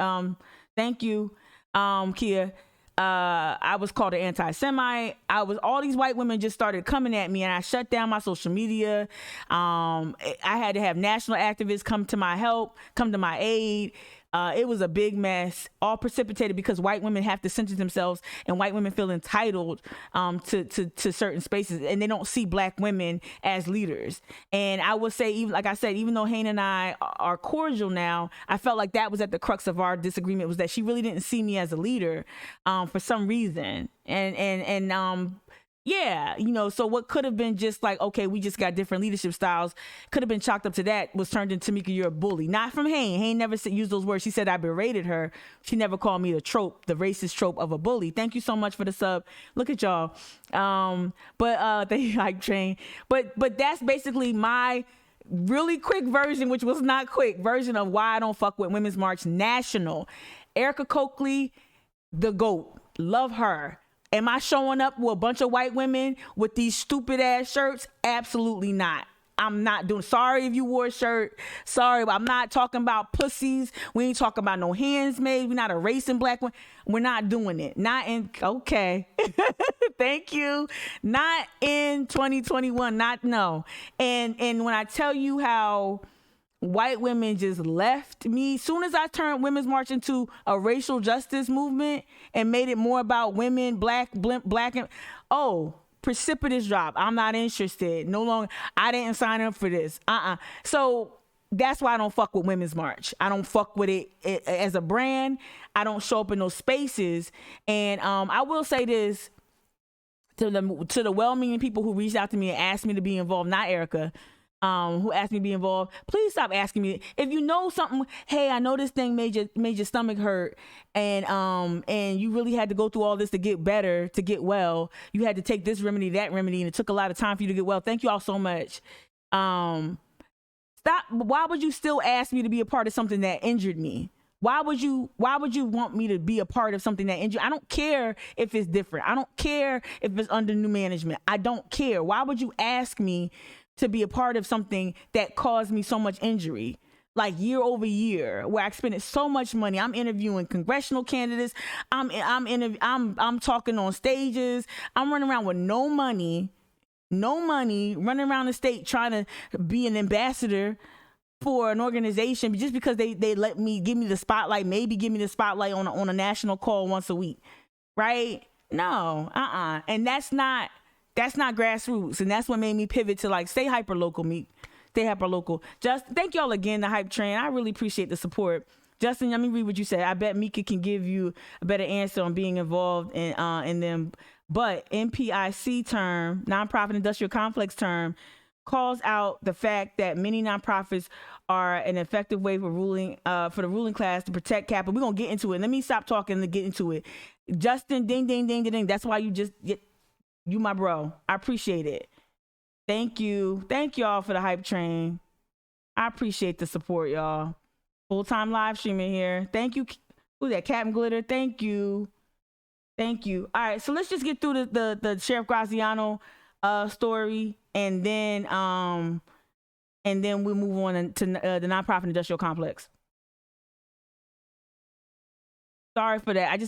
Thank you, Kia. I was called an anti-Semite. All these white women just started coming at me, and I shut down my social media. I had to have national activists come to my aid. It was a big mess, all precipitated because white women have to censor themselves, and white women feel entitled to certain spaces, and they don't see black women as leaders. And I would say, even like I said, even though Hayne and I are cordial now, I felt like that was at the crux of our disagreement, was that she really didn't see me as a leader for some reason. Yeah, you know, so what could have been just like, okay, we just got different leadership styles, could have been chalked up to that, was turned into Tamika, you're a bully. Not from Hayne. Hayne never used those words. She said I berated her. She never called me the racist trope of a bully. Thank you so much for the sub. Look at y'all. Thank you, Hype Train. But that's basically my really quick version, which was not quick, version of why I don't fuck with Women's March National. Erica Coakley, the GOAT. Love her. Am I showing up with a bunch of white women with these stupid ass shirts? Absolutely not. I'm not doing. Sorry if you wore a shirt. Sorry, but I'm not talking about pussies. We ain't talking about no hands made. We're not erasing black women. We're not doing it. Not in. Okay. Thank you. Not in 2021. No. And when I tell you how white women just left me, soon as I turned Women's March into a racial justice movement and made it more about women, black, and precipitous drop. I'm not interested. No longer. I didn't sign up for this. So that's why I don't fuck with Women's March. I don't fuck with it as a brand. I don't show up in those spaces. And I will say this to the well-meaning people who reached out to me and asked me to be involved, not Erica, who asked me to be involved. Please stop asking me. If you know something, hey, I know this thing made your stomach hurt, and you really had to go through all this to get better, to get well. You had to take this remedy, that remedy, and it took a lot of time for you to get well. Thank you all so much. Stop. Why would you still ask me to be a part of something that injured me? Why would you want me to be a part of something that injured? I don't care if it's different. I don't care if it's under new management. I don't care. Why would you ask me to be a part of something that caused me so much injury, like year over year, where I spent so much money? I'm interviewing congressional candidates. I'm talking on stages. I'm running around with no money, running around the state trying to be an ambassador for an organization just because they let me give me the spotlight, maybe give me the spotlight on a national call once a week, right? No, and that's not grassroots, and that's what made me pivot to like stay hyper local, Meek. Stay hyper local. Just thank y'all again, the Hype Train. I really appreciate the support. Justin, let me read what you said. I bet Mika can give you a better answer on being involved in them. But NPIC term, nonprofit industrial complex term, calls out the fact that many nonprofits are an effective way for the ruling class to protect capital. We're gonna get into it. Let me stop talking and get into it. Justin, ding, ding, ding, ding, ding. That's why you my bro. I appreciate it. Thank you. Thank y'all for the Hype Train. I appreciate the support, y'all. Full-time live streaming here. Thank you. Who's that? Captain Glitter. Thank you. Thank you. All right, so let's just get through the Sheriff Graziano story, and then we'll move on to the nonprofit industrial complex. Sorry for that.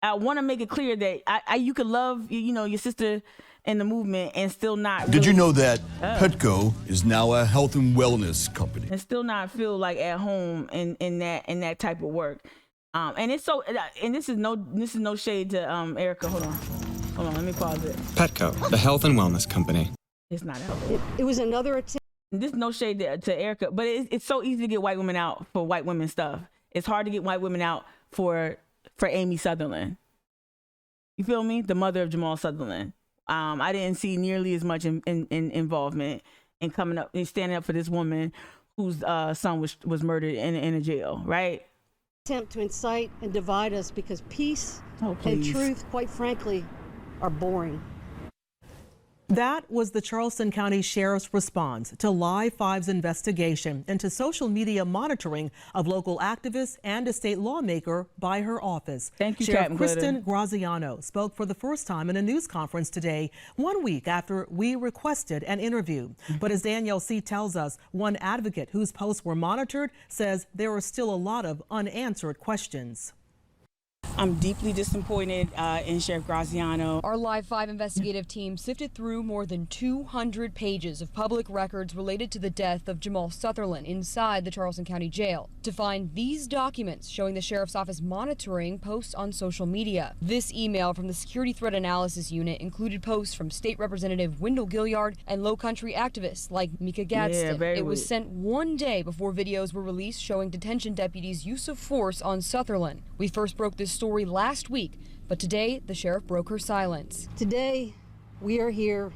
I want to make it clear that you could love, your sister in the movement and still not. Did you know that Petco is now a health and wellness company? And still not feel like at home in that type of work. And it's so. And this is no shade to Erica. Hold on. Let me pause it. Petco, the health and wellness company. It's not out. It was another attempt. This is no shade to Erica, but it's so easy to get white women out for white women stuff. It's hard to get white women out for Amy Sutherland. You feel me? The mother of Jamal Sutherland. I didn't see nearly as much in involvement in coming up and standing up for this woman whose son was murdered in a jail, right? Attempt to incite and divide us because peace and truth, quite frankly, are boring. That was the Charleston County Sheriff's response to Live 5's investigation into social media monitoring of local activists and a state lawmaker by her office. Thank you, Sheriff Kristen Graziano spoke for the first time in a news conference today, 1 week after we requested an interview. But as Danielle C. tells us, one advocate whose posts were monitored says there are still a lot of unanswered questions. I'm deeply disappointed in Sheriff Graziano. Our Live 5 investigative team sifted through more than 200 pages of public records related to the death of Jamal Sutherland inside the Charleston County Jail to find these documents showing the Sheriff's Office monitoring posts on social media. This email from the Security Threat Analysis Unit included posts from State Representative Wendell Gilliard and Low Country activists like mikagadsden. It was sent one day before videos were released showing detention deputies' use of force on Sutherland. We first broke this story last week, but today the sheriff broke her silence. Today we are here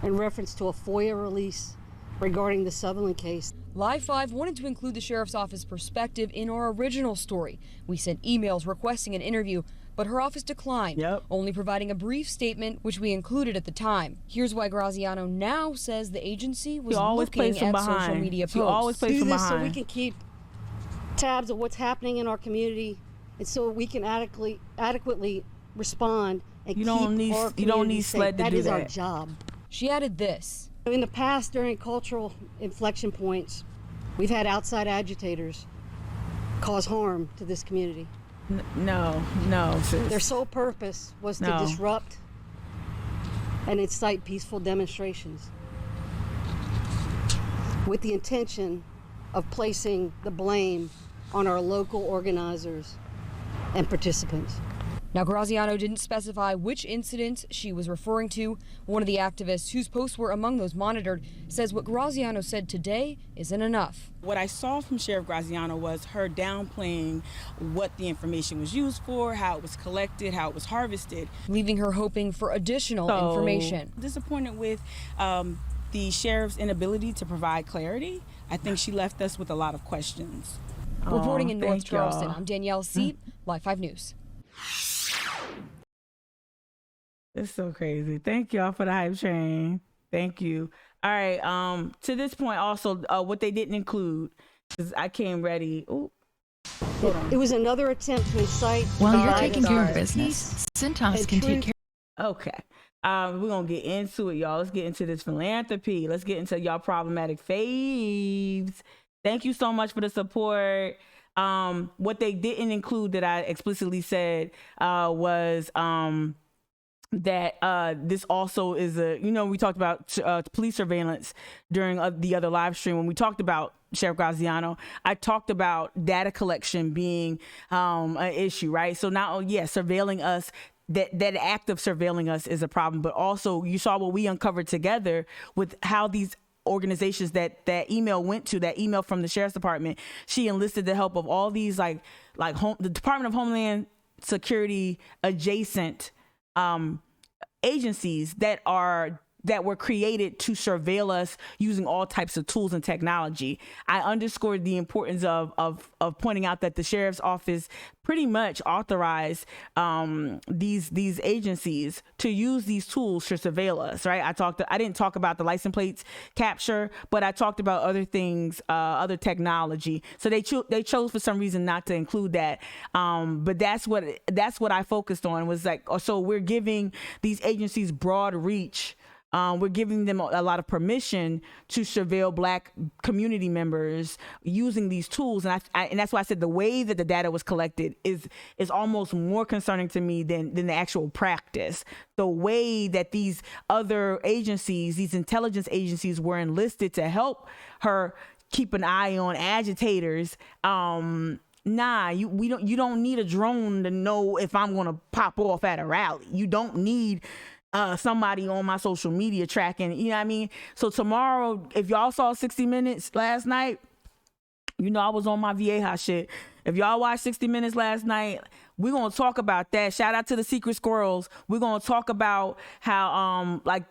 in reference to a FOIA release regarding the Sutherland case. Live 5 wanted to include the sheriff's office perspective in our original story. We sent emails requesting an interview, but her office declined, only providing a brief statement, which we included at the time. Here's why Graziano now says the agency was looking at social media posts. Do this so we can keep tabs of what's happening in our community, and so we can adequately respond and keep our community safe. That is our job. She added this. In the past, during cultural inflection points, we've had outside agitators cause harm to this community. No, sis. Their sole purpose was to disrupt and incite peaceful demonstrations with the intention of placing the blame on our local organizers and participants. Now, Graziano didn't specify which incidents she was referring to. One of the activists, whose posts were among those monitored, says what Graziano said today isn't enough. What I saw from Sheriff Graziano was her downplaying what the information was used for, how it was collected, how it was harvested, leaving her hoping for additional information. Disappointed with the sheriff's inability to provide clarity. I think she left us with a lot of questions. Reporting in North Charleston, I'm Danielle Seep, Live 5 News. It's so crazy. Thank y'all for the hype train. Thank you. All right. To this point, also, what they didn't include, because I came ready. Ooh. It was another attempt to incite. While you're taking care of business, Cintas can take care. Okay. We're going to get into it, y'all. Let's get into this philanthropy. Let's get into y'all problematic faves. Thank you so much for the support. What they didn't include that I explicitly said was that this also is we talked about police surveillance during the other live stream. When we talked about Sheriff Graziano, I talked about data collection being an issue, right? So not surveilling us, that act of surveilling us is a problem, but also you saw what we uncovered together with how these organizations that email went to, that email from the sheriff's department. She enlisted the help of all these the Department of Homeland Security adjacent agencies that were created to surveil us using all types of tools and technology. I underscored the importance of pointing out that the sheriff's office pretty much authorized these agencies to use these tools to surveil us, right? I didn't talk about the license plates capture, but I talked about other things, other technology. So they chose for some reason not to include that. But that's what I focused on, was so we're giving these agencies broad reach. We're giving them a lot of permission to surveil Black community members using these tools, and that's why I said the way that the data was collected is almost more concerning to me than the actual practice. The way that these other agencies, these intelligence agencies, were enlisted to help her keep an eye on agitators. You don't need a drone to know if I'm gonna pop off at a rally. You don't need somebody on my social media tracking, you know what I mean? So tomorrow, if y'all saw 60 Minutes last night, I was on my Vieja shit. If y'all watched 60 Minutes last night, we're going to talk about that. Shout out to the Secret Squirrels. We're going to talk about how, like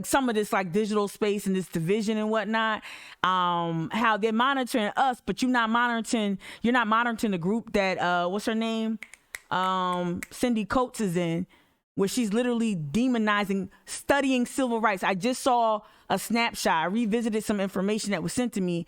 some of this digital space and this division and whatnot, how they're monitoring us, but you're not monitoring the group that, what's her name? Cindy Coates is in, where she's literally demonizing, studying civil rights. I just saw a snapshot. I revisited some information that was sent to me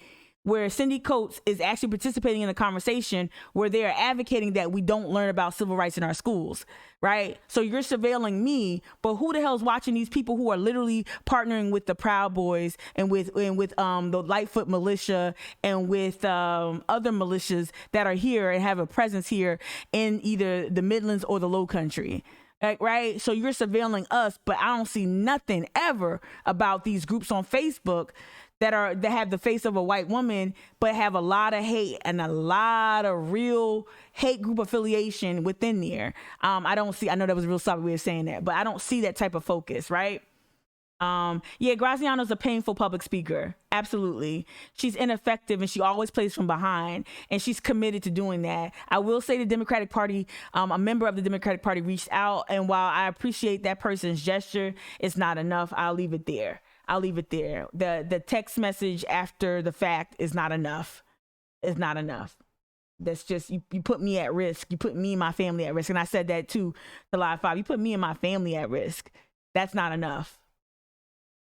where Cindy Coates is actually participating in a conversation where they are advocating that we don't learn about civil rights in our schools, right? So you're surveilling me, but who the hell's watching these people who are literally partnering with the Proud Boys and with the Lightfoot militia and with other militias that are here and have a presence here in either the Midlands or the Low Country? Right? So you're surveilling us, but I don't see nothing ever about these groups on Facebook that have the face of a white woman, but have a lot of hate and a lot of real hate group affiliation within there. I know that was a real sloppy way of saying that, but I don't see that type of focus, right? Graziano's a painful public speaker. Absolutely. She's ineffective and she always plays from behind, and she's committed to doing that. I will say the Democratic Party, a member of the Democratic Party reached out, and while I appreciate that person's gesture, it's not enough. I'll leave it there. The text message after the fact is not enough. It's not enough. That's just, you put me at risk. You put me and my family at risk. And I said that too to Live 5. You put me and my family at risk. That's not enough.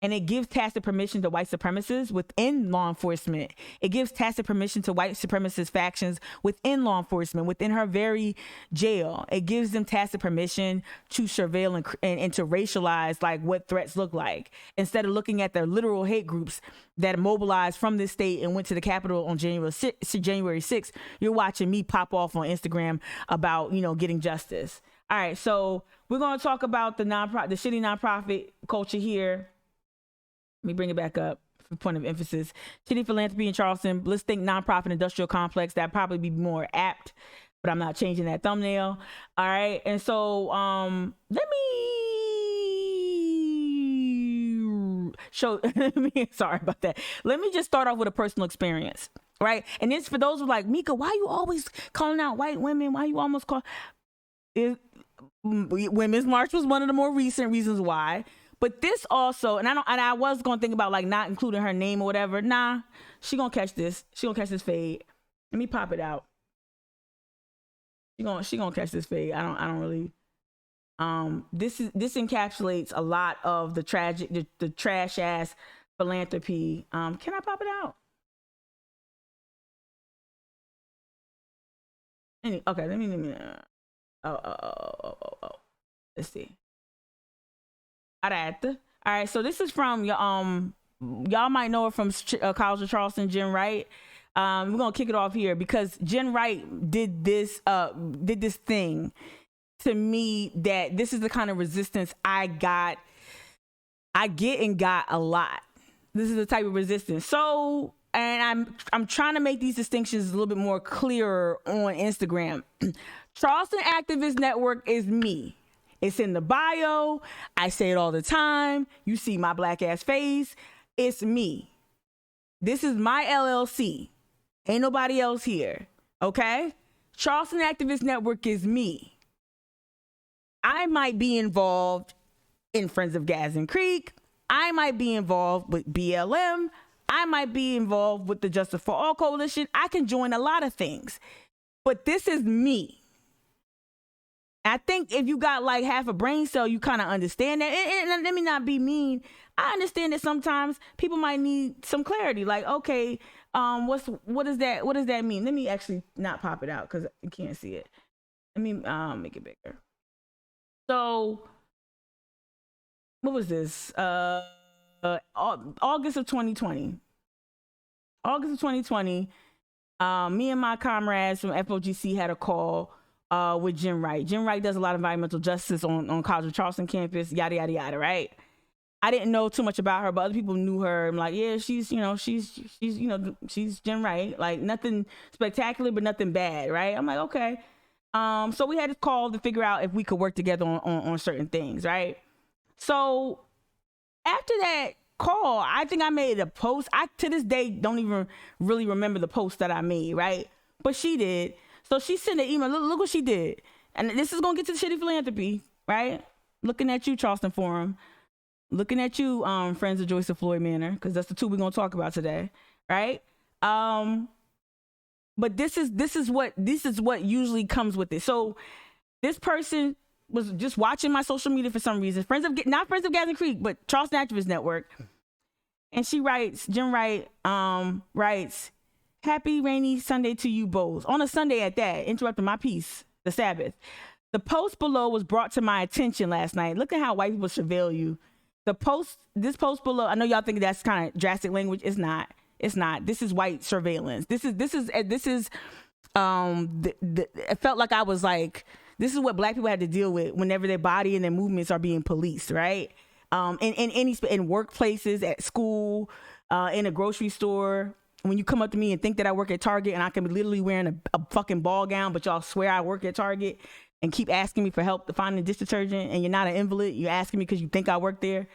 And it gives tacit permission to white supremacists within law enforcement. It gives tacit permission to white supremacist factions within law enforcement, within her very jail. It gives them tacit permission to surveil and to racialize like what threats look like. Instead of looking at their literal hate groups that mobilized from this state and went to the Capitol on January 6th, you're watching me pop off on Instagram about, getting justice. All right, so we're going to talk about the shitty nonprofit culture here. Let me bring it back up for point of emphasis. Shitty philanthropy in Charleston. Let's think nonprofit industrial complex. That'd probably be more apt, but I'm not changing that thumbnail. All right. And so let me show, sorry about that. Let me just start off with a personal experience, right? And it's for those who are like, Mika, why you always calling out white women? Why you almost call Women's March was one of the more recent reasons why. But this also, and I was gonna think about like not including her name or whatever. Nah, she gonna catch this. She gonna catch this fade. Let me pop it out. She gonna catch this fade. I don't really. This encapsulates a lot of the trash ass philanthropy. Can I pop it out? Okay, let me. Let's see. All right, so this is from y'all might know her from College of Charleston, Jen Wright. We're gonna kick it off here because Jen Wright did this thing to me that this is the kind of resistance I get and got a lot. This is the type of resistance. So, and I'm trying to make these distinctions a little bit more clearer on Instagram. Charleston Activist Network is me. It's in the bio. I say it all the time. You see my black ass face. It's me. This is my LLC. Ain't nobody else here. Okay? Charleston Activist Network is me. I might be involved in Friends of Gadsden Creek. I might be involved with BLM. I might be involved with the Justice for All Coalition. I can join a lot of things. But this is me. I think if you got like half a brain cell, you kind of understand that. And let me not be mean. I understand that sometimes people might need some clarity. Like, okay, what does that mean? Let me actually not pop it out because you can't see it. Let me make it bigger. So, what was this? August of 2020. August of 2020. Me and my comrades from FOGC had a call with Jen Wright. Jen Wright does a lot of environmental justice on College of Charleston campus, yada, yada, yada, right? I didn't know too much about her, but other people knew her. I'm like, yeah, she's Jen Wright. Like nothing spectacular, but nothing bad, right? I'm like, okay. So we had a call to figure out if we could work together on certain things, right? So after that call, I think I made a post. I, to this day, don't even really remember the post that I made, right? But she did. So she sent an email. Look what she did. And this is going to get to the shitty philanthropy, right? Looking at you, Charleston Forum. Looking at you, Friends of Joyce of Floyd Manor, because that's the two we're going to talk about today, right? But this is what usually comes with it. So this person was just watching my social media for some reason. Not Friends of Gadsden Creek, but Charleston Activist Network. And she writes, Jen Wright writes, Happy rainy Sunday to you both. On a Sunday at that, interrupting my peace, the Sabbath. The post below was brought to my attention last night. Look at how white people surveil you. This post below, I know y'all think that's kind of drastic language. It's not. It's not. This is white surveillance. It felt like I was like, this is what black people had to deal with whenever their body and their movements are being policed, right? In workplaces, at school, in a grocery store. When you come up to me and think that I work at Target and I can be literally wearing a fucking ball gown, but y'all swear I work at Target and keep asking me for help to find the dish detergent, and you're not an invalid, you're asking me because you think I work there,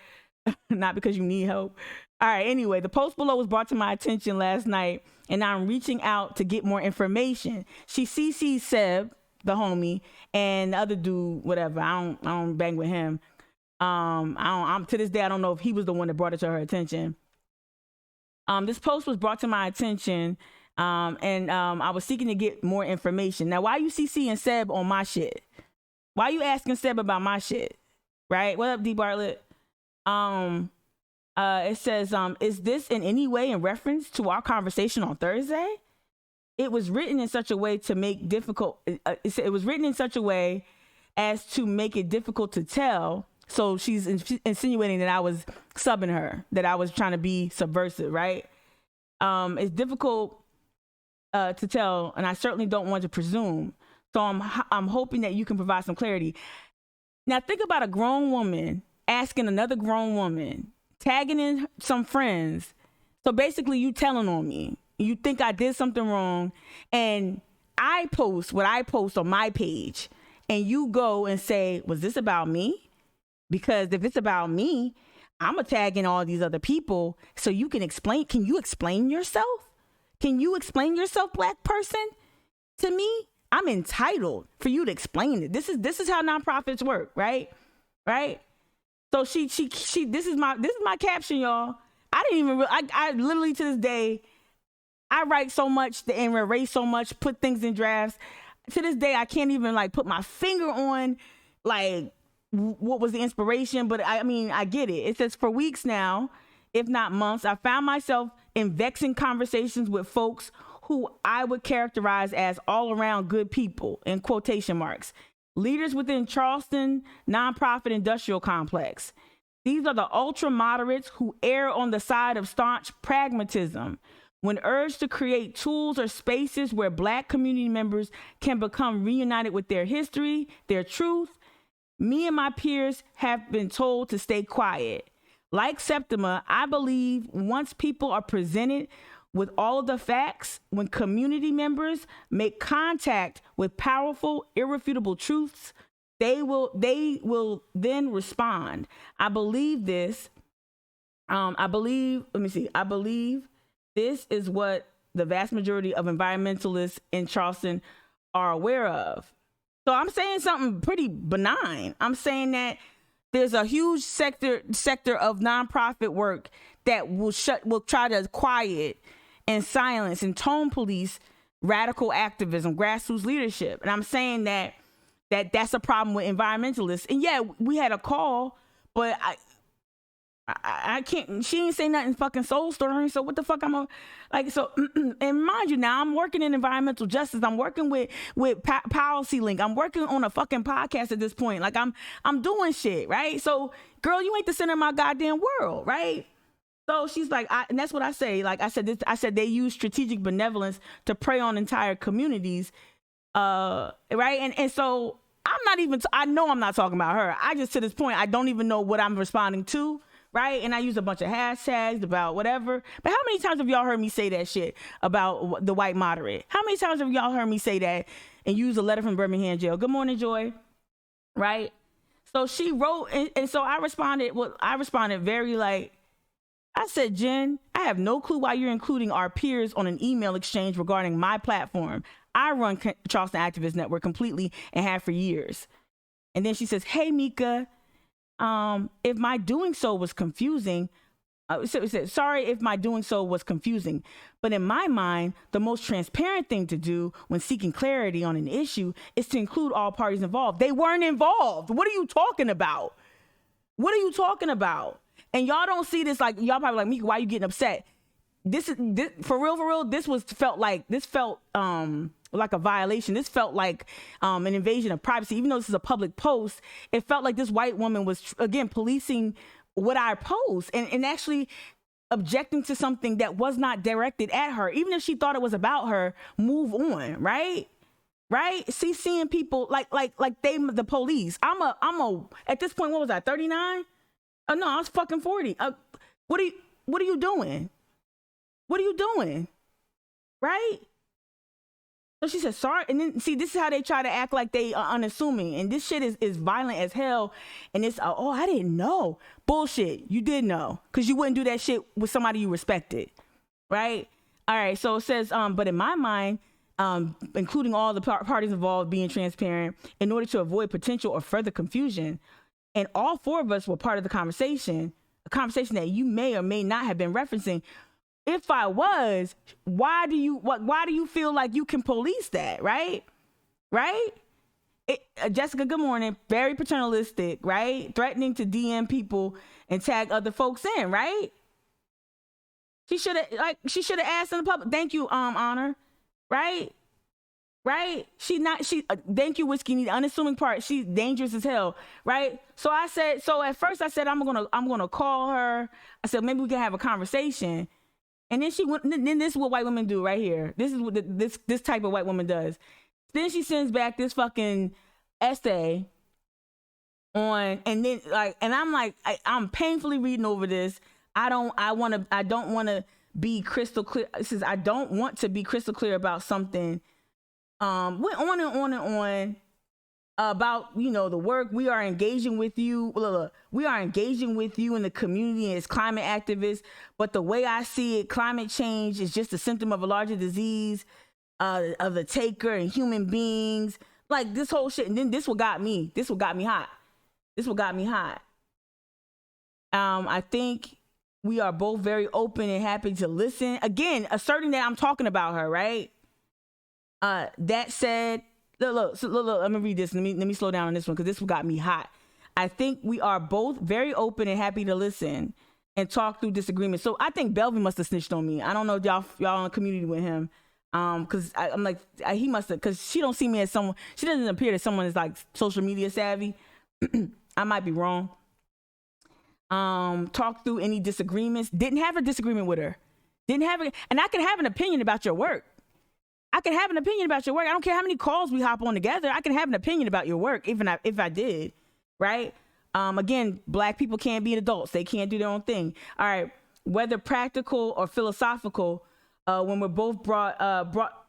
not because you need help. All right, anyway, the post below was brought to my attention last night, and I'm reaching out to get more information. She CC'd Seb, the homie, and the other dude, whatever. I don't bang with him. I'm to this day, I don't know if he was the one that brought it to her attention. This post was brought to my attention, and I was seeking to get more information. Now, why you CCing Seb on my shit? Why you asking Seb about my shit? Right? What up, D Bartlett? It says, is this in any way in reference to our conversation on Thursday? It was written in such a way to make difficult. It was written in such a way as to make it difficult to tell. So she's insinuating that I was subbing her, that I was trying to be subversive, right? It's difficult to tell, and I certainly don't want to presume. So I'm hoping that you can provide some clarity. Now think about a grown woman asking another grown woman, tagging in some friends. So basically you telling on me. You think I did something wrong, and I post what I post on my page, and you go and say, was this about me? Because if it's about me, I'm going to tag in all these other people so you can explain. Can you explain yourself? Can you explain yourself, black person, to me? I'm entitled for you to explain it. This is how nonprofits work, right? Right? So she this is my caption, y'all. I literally to this day, I write so much and erase so much, put things in drafts. To this day, I can't even like put my finger on like what was the inspiration, but I mean, I get it. It says, for weeks now, if not months, I found myself in vexing conversations with folks who I would characterize as all around good people, in quotation marks, leaders within Charleston nonprofit industrial complex. These are the ultra moderates who err on the side of staunch pragmatism when urged to create tools or spaces where black community members can become reunited with their history, their truth. Me and my peers have been told to stay quiet. Like Septima, I believe once people are presented with all of the facts, when community members make contact with powerful, irrefutable truths, they will then respond. I believe this. I believe this is what the vast majority of environmentalists in Charleston are aware of. So I'm saying something pretty benign. I'm saying that there's a huge sector of nonprofit work that will try to quiet and silence and tone police radical activism, grassroots leadership. And I'm saying that's a problem with environmentalists. And yeah, we had a call, but I can't, she ain't say nothing fucking soul stirring. So what the fuck so, and mind you, now I'm working in environmental justice. I'm working with Policy Link. I'm working on a fucking podcast at this point. Like I'm doing shit, right? So girl, you ain't the center of my goddamn world, right? So she's like, and that's what I say. Like I said they use strategic benevolence to prey on entire communities. Right. And so I know I'm not talking about her. I just, to this point, I don't even know what I'm responding to. Right. And I use a bunch of hashtags about whatever. But how many times have y'all heard me say that shit about the white moderate? How many times have y'all heard me say that and use a letter from Birmingham jail? Good morning, Joy. Right. So she wrote. And so I responded very like, I said, Jen, I have no clue why you're including our peers on an email exchange regarding my platform. I run Charleston Activist Network completely and have for years. And then she says, hey, Mika, if my doing so was confusing, sorry if my doing so was confusing, but in my mind, the most transparent thing to do when seeking clarity on an issue is to include all parties involved. They weren't involved. What are you talking about? What are you talking about? And y'all don't see this, like, y'all probably like, Mika, why are you getting upset? this for real. This felt like a violation. This felt like an invasion of privacy. Even though this is a public post, it felt like this white woman was again policing what I post and actually objecting to something that was not directed at her. Even if she thought it was about her, move on, right? Seeing people like they the police. I'm a at this point, what was I, 39? Oh no, I was fucking 40. What are you doing? What are you doing? Right? So she said, sorry. And then, see, this is how they try to act like they are unassuming. And this shit is violent as hell. And it's, oh, I didn't know. Bullshit. You did know. Because you wouldn't do that shit with somebody you respected. Right? All right. So it says, but in my mind, including all the parties involved being transparent in order to avoid potential or further confusion. And all four of us were part of the conversation, a conversation that you may or may not have been referencing. If I was, why do you feel like you can police that, right? Jessica, good morning. Very paternalistic, right? Threatening to DM people and tag other folks in, right? She should have asked in the public. Thank you, Honor, right? Thank you, Whiskey. The unassuming part. She's dangerous as hell, right? So at first I said I'm gonna call her. I said maybe we can have a conversation. And then then this is what white women do right here. This is what this type of white woman does. Then she sends back this fucking essay on, and then I'm painfully reading over this. I don't want to be crystal clear. It says I don't want to be crystal clear about something. Went on and on about, the work we are engaging with you. We are engaging with you in the community as climate activists. But the way I see it, climate change is just a symptom of a larger disease of the taker and human beings. Like this whole shit. And then this what got me hot. I think we are both very open and happy to listen. Again, asserting that I'm talking about her, right? That said, look, let me read this. Let me slow down on this one because this one got me hot. I think we are both very open and happy to listen and talk through disagreements. So I think Belvin must have snitched on me. I don't know if y'all in the community with him. Because I'm like, he must have, because she don't see me as someone, she doesn't appear that someone is like social media savvy. I might be wrong. Talk through any disagreements. Didn't have a disagreement with her. And I can have an opinion about your work. I don't care how many calls we hop on together. I can have an opinion about your work if I did, right? Again, black people can't be adults. They can't do their own thing. All right, whether practical or philosophical, when we're both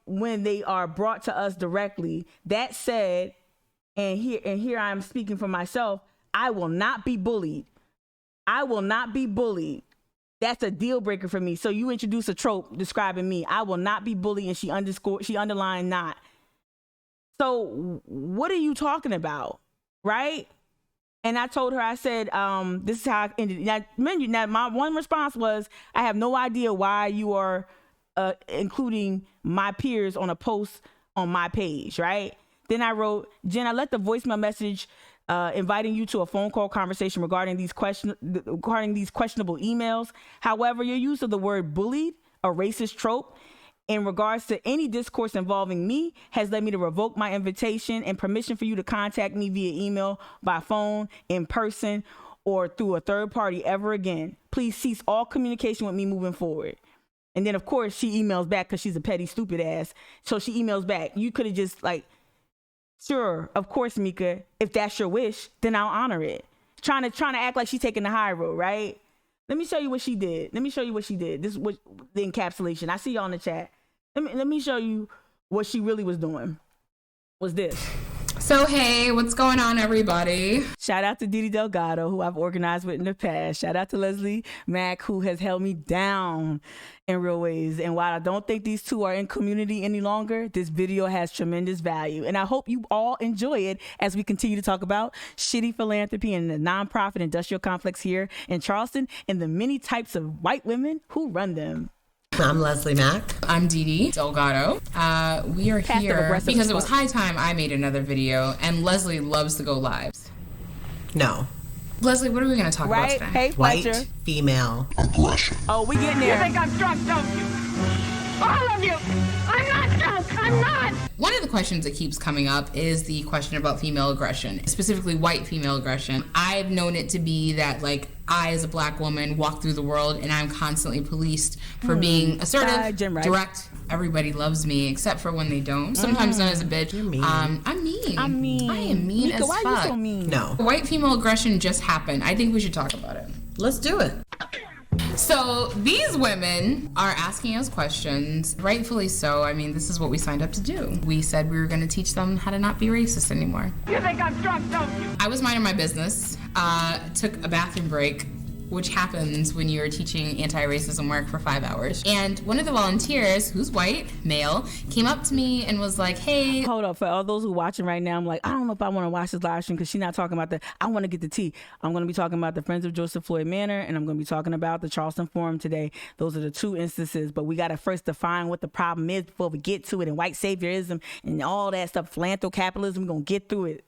when they are brought to us directly. That said, and here I am speaking for myself, I will not be bullied. That's a deal breaker for me. So you introduce a trope describing me. I will not be bullied, and she underlined not. So what are you talking about, right? And I told her, I said, this is how I ended. Now, my one response was, I have no idea why you are including my peers on a post on my page, right? Then I wrote, Jen, I left the voicemail message inviting you to a phone call conversation regarding these questionable emails. However, your use of the word bullied, a racist trope, in regards to any discourse involving me has led me to revoke my invitation and permission for you to contact me via email, by phone, in person, or through a third party ever again. Please cease all communication with me moving forward. And then, of course, she emails back because she's a petty, stupid ass. So she emails back. You could have just sure, of course, Mika, if that's your wish, then I'll honor it. Trying to act like she's taking the high road, right? Let me show you what she did. This is what the encapsulation. I see y'all in the chat. Let me show you what she really was doing. Was this. So, hey, what's going on, everybody? Shout out to Didi Delgado, who I've organized with in the past. Shout out to Leslie Mack, who has held me down in real ways. And while I don't think these two are in community any longer, this video has tremendous value. And I hope you all enjoy it as we continue to talk about shitty philanthropy and the nonprofit industrial complex here in Charleston and the many types of white women who run them. I'm Leslie Mack. I'm Didi Delgado. We are here because it was high time I made another video, and Leslie loves to go lives. No. Leslie, what are we going to talk about today? Hey, Fletcher. White female aggression. Oh, we getting there. You think I'm drunk, don't you? All of you! I'm not drunk! I'm not! One of the questions that keeps coming up is the question about female aggression, specifically white female aggression. I've known it to be that, like, I as a black woman walk through the world and I'm constantly policed for being assertive, direct. Everybody loves me except for when they don't. Sometimes known as a bitch. You're mean. I'm mean. I am mean Nika, as why fuck. you so mean? No. White female aggression just happened. I think we should talk about it. Let's do it. So these women are asking us questions, rightfully so. I mean, this is what we signed up to do. We said we were going to teach them how to not be racist anymore. You think I'm drunk, don't you? I was minding my business, took a bathroom break, which happens when you're teaching anti-racism work for 5 hours. And one of the volunteers, who's white, male, came up to me and was like, hey. Hold up, for all those who are watching right now, I'm like, I don't know if I want to watch this live stream because she's not talking about the, I want to get the tea. I'm going to be talking about the Friends of Joseph Floyd Manor, and I'm going to be talking about the Charleston Forum today. Those are the two instances, but we got to first define what the problem is before we get to it, and white saviorism and all that stuff, philanthrocapitalism, we're going to get through it.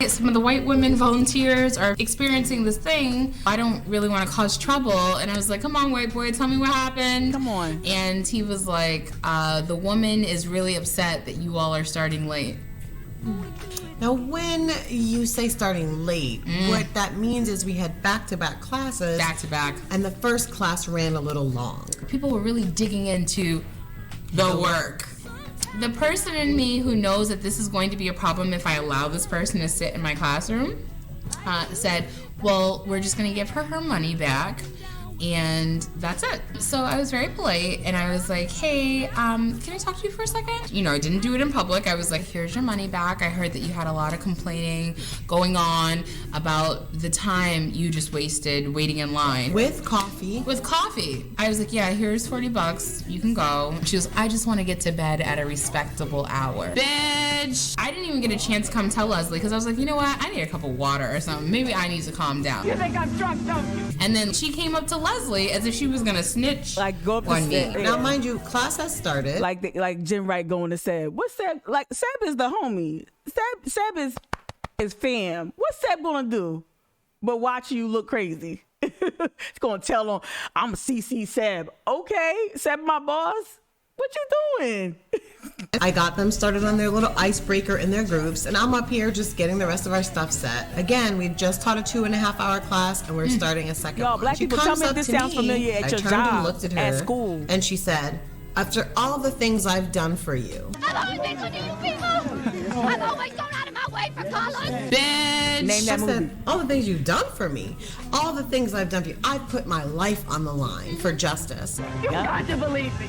Some of the white women volunteers are experiencing this thing. I don't really want to cause trouble. And I was like, come on, white boy, tell me what happened. Come on. And he was like, the woman is really upset that you all are starting late. Now, when you say starting late, what that means is we had back-to-back classes. Back-to-back. And the first class ran a little long. People were really digging into the work. The person in me who knows that this is going to be a problem if I allow this person to sit in my classroom said, well, we're just going to give her her money back, and that's it. So I was very polite, and I was like, hey, can I talk to you for a second? You know, I didn't do it in public. I was like, here's your money back. I heard that you had a lot of complaining going on about the time you just wasted waiting in line. With coffee. With coffee. I was like, yeah, here's $40. You can go. She was, I just want to get to bed at a respectable hour. Bitch! I didn't even get a chance to come tell Leslie, because I was like, you know what? I need a cup of water or something. Maybe I need to calm down. You think I'm drunk, don't you? And then she came up to Leslie as if she was gonna snitch, like go up on me. Now, mind you, class has started. Like Jim Wright going to Seb. What's Seb? Like Seb is the homie. Seb is fam. What's Seb gonna do? But watch you look crazy. It's gonna tell him I'm a CC Seb. Okay, Seb, my boss. What you doing? I got them started on their little icebreaker in their groups, and I'm up here just getting the rest of our stuff set. Again, we just taught a 2.5-hour class, and we're starting a second one. Black people, tell me if this sounds familiar at your job, and looked at her, at school. And she said, after all the things I've done for you. I've always been good to you people. I've always gone out of my way for colors. Bitch! Name that movie. Said, all the things you've done for me, all the things I've done for you, I've put my life on the line for justice. You've got to believe me.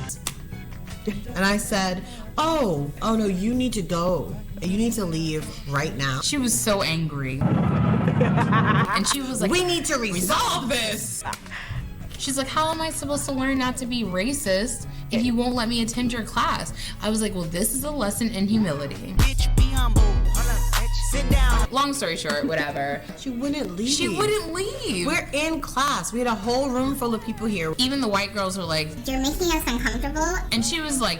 And I said, oh no, you need to go. You need to leave right now. She was so angry. And she was like, we need to resolve this. She's like, how am I supposed to learn not to be racist if you won't let me attend your class? I was like, well, this is a lesson in humility. Bitch, be humble. Sit down. Long story short, whatever. She wouldn't leave. She wouldn't leave. We're in class. We had a whole room full of people here. Even the white girls were like, you're making us uncomfortable. And she was like,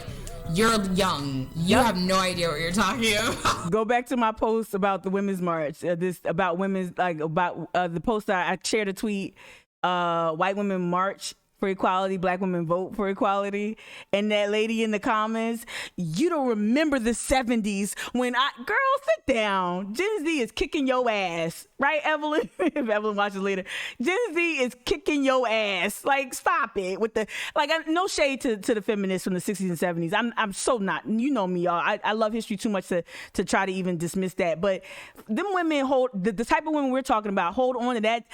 you're young. You have no idea what you're talking about. Go back to my post about the Women's March. The post I shared a tweet. White women march for equality, black women vote for equality. And that lady in the comments, you don't remember the 70s when girl, sit down. Gen Z is kicking your ass. Right, Evelyn? If Evelyn watches later. Gen Z is kicking your ass. Like, stop it. With the, like, no shade to the feminists from the 60s and 70s. I'm so not, you know me, y'all. I love history too much to try to even dismiss that. But them women hold, the type of women we're talking about, hold on to that.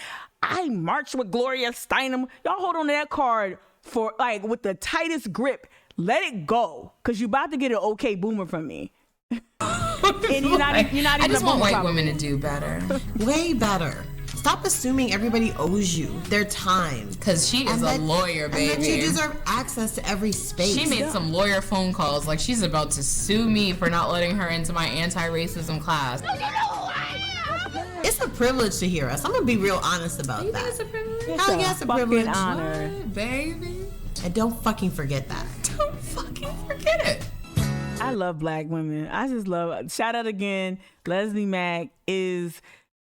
I marched with Gloria Steinem. Y'all hold on to that card for, like, with the tightest grip. Let it go, because you about to get an okay boomer from me. And you're not I just want white women to do better. Way better. Stop assuming everybody owes you their time. Because she is a lawyer, baby. And that you deserve access to every space. She made some lawyer phone calls. Like, she's about to sue me for not letting her into my anti-racism class. It's a privilege to hear us. I'm going to be real honest about that. Think it's a privilege? Hell yeah, it's a privilege. Honor. What, baby? And don't fucking forget that. Don't fucking forget it. I love black women. I just love, shout out again, Leslie Mack is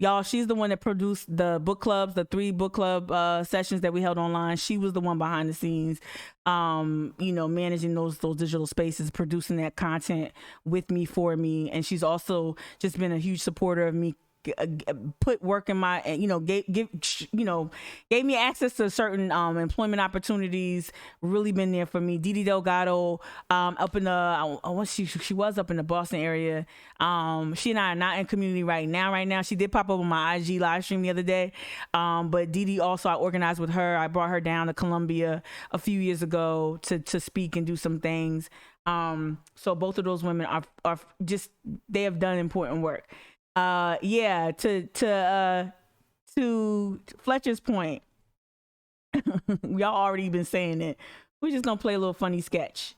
Y'all, she's the one that produced the book clubs, the 3 book club sessions that we held online. She was the one behind the scenes, managing those digital spaces, producing that content with me, for me. And she's also just been a huge supporter of me, put work in my, gave me access to certain employment opportunities. Really been there for me. Didi Delgado, up in she was up in the Boston area. She and I are not in community right now. She did pop up on my IG live stream the other day. But Didi also, I organized with her. I brought her down to Columbia a few years ago to speak and do some things. So both of those women are just, they have done important work. To Fletcher's point, y'all already been saying it. We're just gonna play a little funny sketch.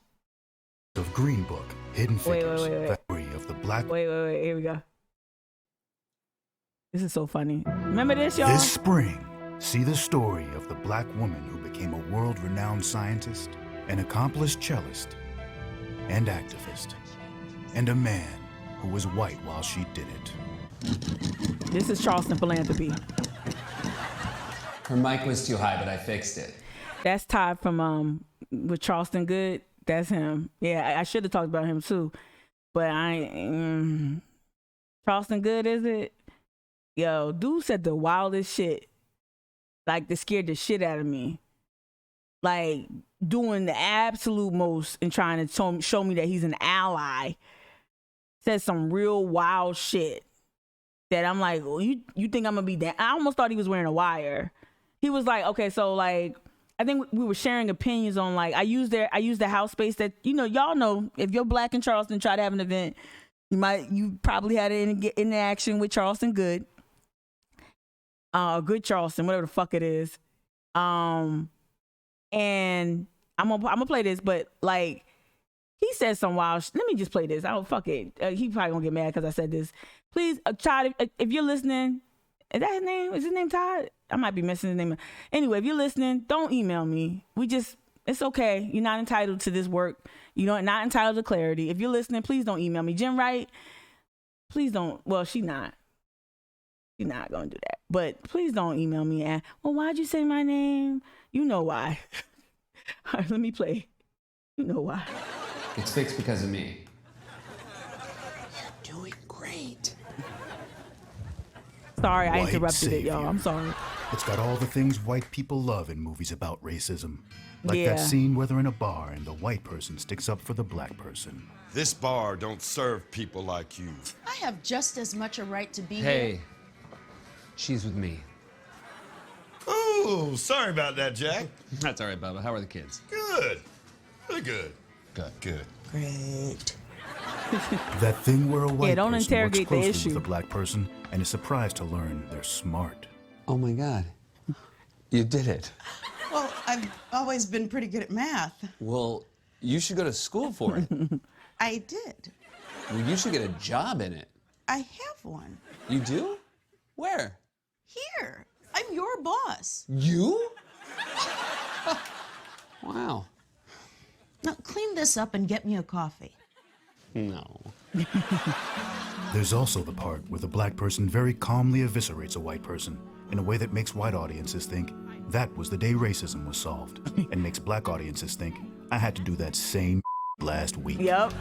Of Green Book, Hidden Figures, the story of the black. Wait, here we go. This is so funny. Remember this, y'all? This spring, see the story of the black woman who became a world-renowned scientist, an accomplished cellist, and activist, and a man who was white while she did it. This is Charleston Philanthropy. Her mic was too high, but I fixed it. That's Todd from with Charleston Good. That's him. Yeah, I should have talked about him too, but Charleston Good, is it? Yo, dude said the wildest shit, like that scared the shit out of me. Like doing the absolute most and trying to show me that he's an ally. Said some real wild shit. That I'm like, well, you think I'm gonna be that? I almost thought he was wearing a wire. He was like, okay, so like, I think we were sharing opinions on like, I used the house space that, y'all know, if you're black in Charleston, try to have an event, you probably had an interaction with Charleston Good, Good Charleston, whatever the fuck it is, and I'm gonna play this, but like, he said some wild let me just play this. I don't fuck it. He probably gonna get mad because I said this. Please, Todd, if you're listening, is that his name? Is his name Todd? I might be missing his name. Anyway, if you're listening, don't email me. It's okay. You're not entitled to this work. You're not entitled to clarity. If you're listening, please don't email me. Jen Wright, please don't. Well, she's not gonna do that. But please don't email me. And, well, why'd you say my name? You know why. All right, let me play. You know why. It's fixed because of me. You're doing great. Sorry, I White interrupted it, y'all. savior. I'm sorry. It's got all the things white people love in movies about racism. Like Yeah. that scene where they're in a bar and the white person sticks up for the black person. This bar don't serve people like you. I have just as much a right to be here. Hey, she's with me. Oh, sorry about that, Jack. That's all right, Bubba. How are the kids? Good. Really good. Good. Great. That thing where a white don't person interrogate the works closely issue. with a black person and is surprised to learn they're smart. Oh my God. You did it. Well, I've always been pretty good at math. Well, you should go to school for it. I did. Well, you should get a job in it. I have one. You do? Where? Here. I'm your boss. You? Wow. Now, clean this up and get me a coffee. No. There's also the part where the black person very calmly eviscerates a white person in a way that makes white audiences think that was the day racism was solved, and makes black audiences think I had to do that same last week. Yep.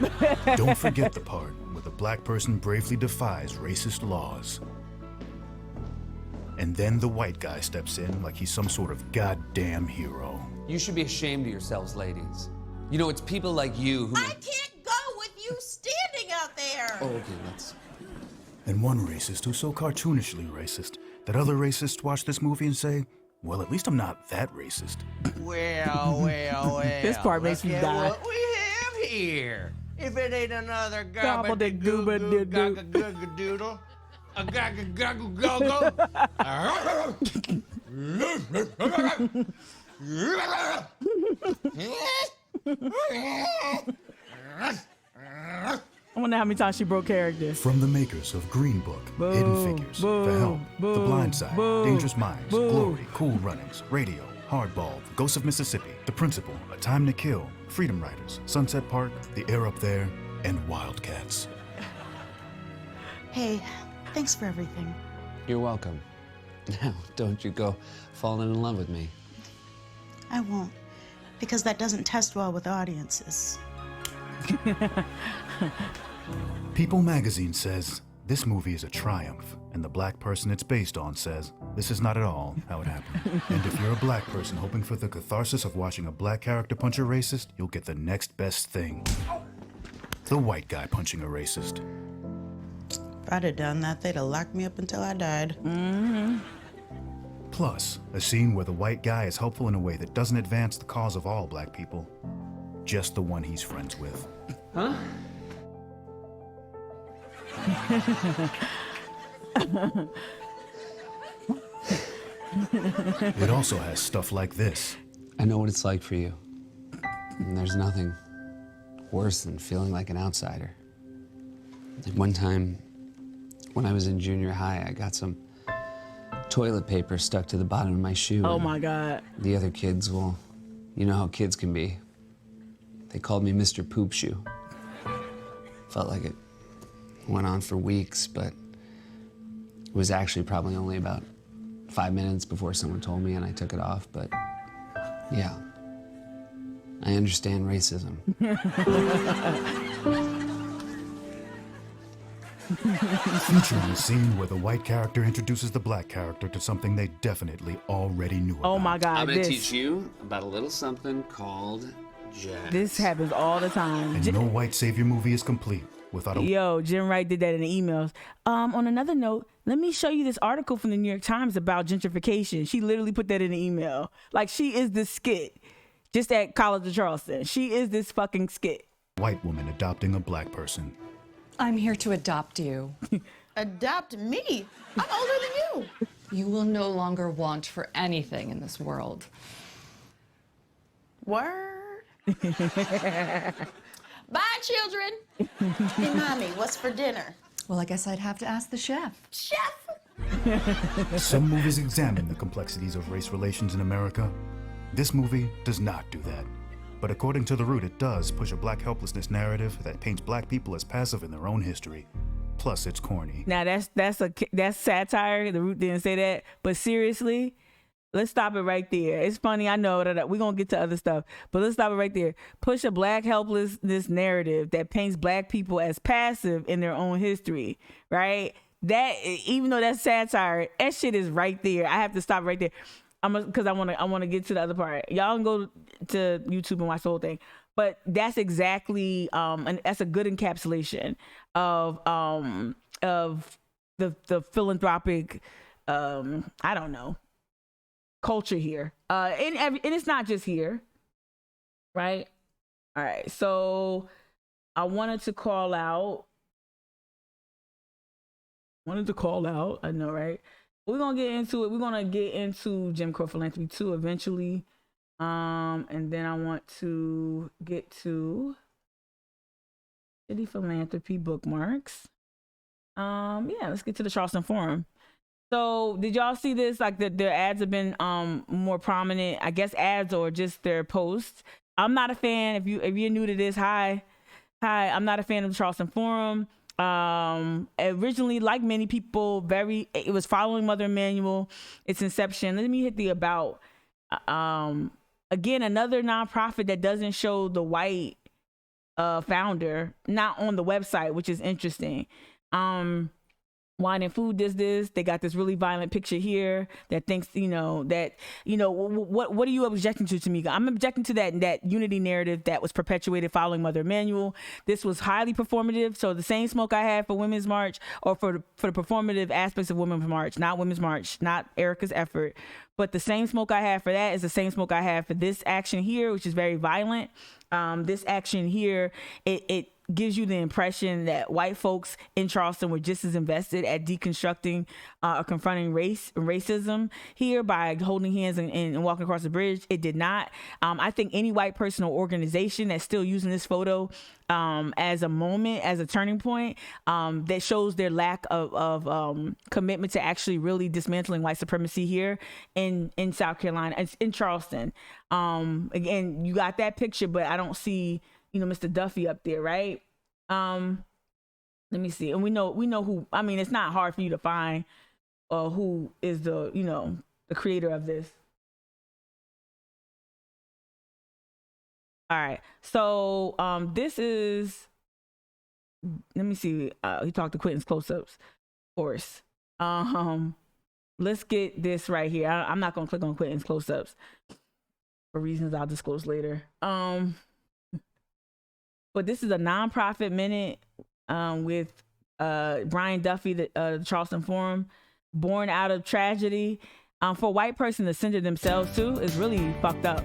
Don't forget the part where the black person bravely defies racist laws. And then the white guy steps in like he's some sort of goddamn hero. You should be ashamed of yourselves, ladies. You know, it's people like you who... I can't go with you standing out there. Oh, okay, let's... And one racist who's so cartoonishly racist that other racists watch this movie and say, well, at least I'm not that racist. Well. This part makes me Look at die. what we have here. If it ain't another Gobble-de-gooba-de-doo. a goggle. I wonder how many times she broke character. From the makers of Green Book, Hidden Figures, The Help, The Blind Side, Dangerous Minds, Glory, Cool Runnings, Radio, Hardball, Ghosts of Mississippi, The Principal, A Time to Kill, Freedom Riders, Sunset Park, The Air Up There, and Wildcats. Hey, thanks for everything. You're welcome. Now, don't you go falling in love with me. I won't, because that doesn't test well with audiences. People magazine says this movie is a triumph, and the black person it's based on says this is not at all how it happened. And if you're a black person hoping for the catharsis of watching a black character punch a racist, you'll get the next best thing. The white guy punching a racist. If I'd have done that, they'd have locked me up until I died. Plus, a scene where the white guy is helpful in a way that doesn't advance the cause of all black people, just the one he's friends with. Huh? It also has stuff like this. I know what it's like for you. And there's nothing worse than feeling like an outsider. Like one time, when I was in junior high, I got some toilet paper stuck to the bottom of my shoe. Oh my God. The other kids, well, you know how kids can be. They called me Mr. Poop Shoe. Felt like it went on for weeks, but it was actually probably only about 5 minutes before someone told me and I took it off, but yeah, I understand racism. Featuring a scene where the white character introduces the black character to something they definitely already knew about. Oh my God, I'm gonna teach you about a little something called jazz. This happens all the time. And no white savior movie is complete without a... Yo, Jim Wright did that in the emails. On another note, let me show you this article from the New York Times about gentrification. She literally put that in the email. Like, she is the skit. Just at College of Charleston. She is this fucking skit. White woman adopting a black person. I'm here to adopt you. Adopt me? I'm older than you. You will no longer want for anything in this world. Word. Bye, children. Hey, Mommy, what's for dinner? Well, I guess I'd have to ask the chef. Chef! Some movies examine the complexities of race relations in America. This movie does not do that. But according to The Root, it does push a black helplessness narrative that paints black people as passive in their own history. Plus, it's corny. Now, that's satire. The Root didn't say that. But seriously, let's stop it right there. It's funny, I know that we're going to get to other stuff, but let's stop it right there. Push a black helplessness narrative that paints black people as passive in their own history, right? That, even though that's satire, that shit is right there. I have to stop right there. Because I want to get to the other part. Y'all can go to YouTube and watch the whole thing. But that's exactly, and that's a good encapsulation of the philanthropic, I don't know, culture here. And it's not just here, right? All right. So I wanted to call out. I know, right? We're going to get into it. We're going to get into Jim Crow Philanthropy 2 eventually. And then I want to get to City Philanthropy bookmarks. Yeah, let's get to the Charleston Forum. So did y'all see this? Like their ads have been more prominent. I guess ads or just their posts. I'm not a fan. If you're new to this, hi. I'm not a fan of the Charleston Forum. Originally, like many people, it was following Mother Emanuel, its inception. Let me hit the about. Again, another nonprofit that doesn't show the white founder, not on the website, which is interesting. Wine and Food does this. They got this really violent picture here that thinks, what are you objecting to, Tamika? I'm objecting to that unity narrative that was perpetuated following Mother Emanuel. This was highly performative. So the same smoke I had for Women's March, or for the performative aspects of Women's March, not Erica's effort, but the same smoke I had for that is the same smoke I have for this action here, which is very violent. This action here, it gives you the impression that white folks in Charleston were just as invested at deconstructing or confronting racism here by holding hands and walking across the bridge. It did not. I think any white person or organization that's still using this photo as a moment, as a turning point, that shows their lack of commitment to actually really dismantling white supremacy here in South Carolina, in Charleston. Again, you got that picture, but I don't see Mr. Duffy up there, right? Let me see. And we know who, I mean, it's not hard for you to find who is the creator of this. All right, so this is, let me see, he talked to Quentin's close-ups, of course. Let's get this right here. I'm not gonna click on Quentin's close-ups for reasons I'll disclose later. But this is a nonprofit minute with Brian Duffy, the Charleston Forum, born out of tragedy. For a white person to center themselves too is really fucked up.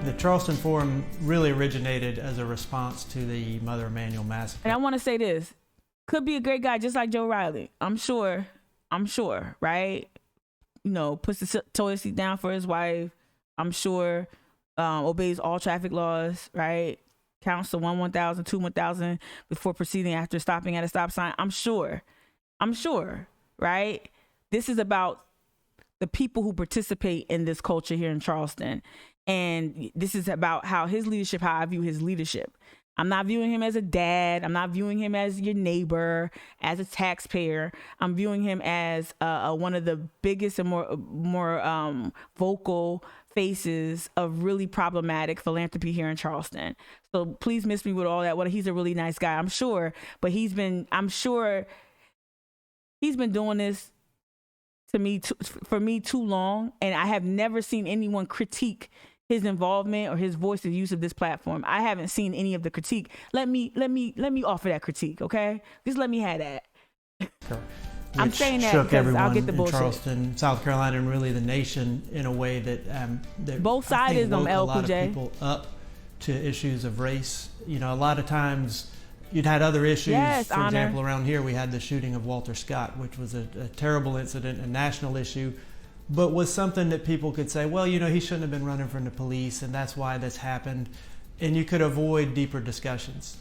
The Charleston Forum really originated as a response to the Mother Emanuel massacre. And I want to say this, could be a great guy just like Joe Riley. I'm sure, right? Puts the toilet seat down for his wife. I'm sure obeys all traffic laws, right? Counts to 1,000, 2, 1,000 before proceeding after stopping at a stop sign. I'm sure, right? This is about the people who participate in this culture here in Charleston. And this is about how his leadership, how I view his leadership. I'm not viewing him as a dad. I'm not viewing him as your neighbor, as a taxpayer. I'm viewing him as one of the biggest and more vocal faces of really problematic philanthropy here in Charleston. So please miss me with all that. Well, he's a really nice guy, I'm sure, but I'm sure he's been doing this for me too long, and I have never seen anyone critique his involvement or his voice or use of this platform. I haven't seen any of the critique. Let me offer that critique, okay? Just let me have that. I'm saying that because I'll get the bullshit. In Charleston, South Carolina, and really the nation in a way that both sides woke a lot of people up to issues of race. A lot of times you'd had other issues. Yes, for example, around here we had the shooting of Walter Scott, which was a terrible incident, a national issue, but was something that people could say, well, he shouldn't have been running from the police, and that's why this happened, and you could avoid deeper discussions.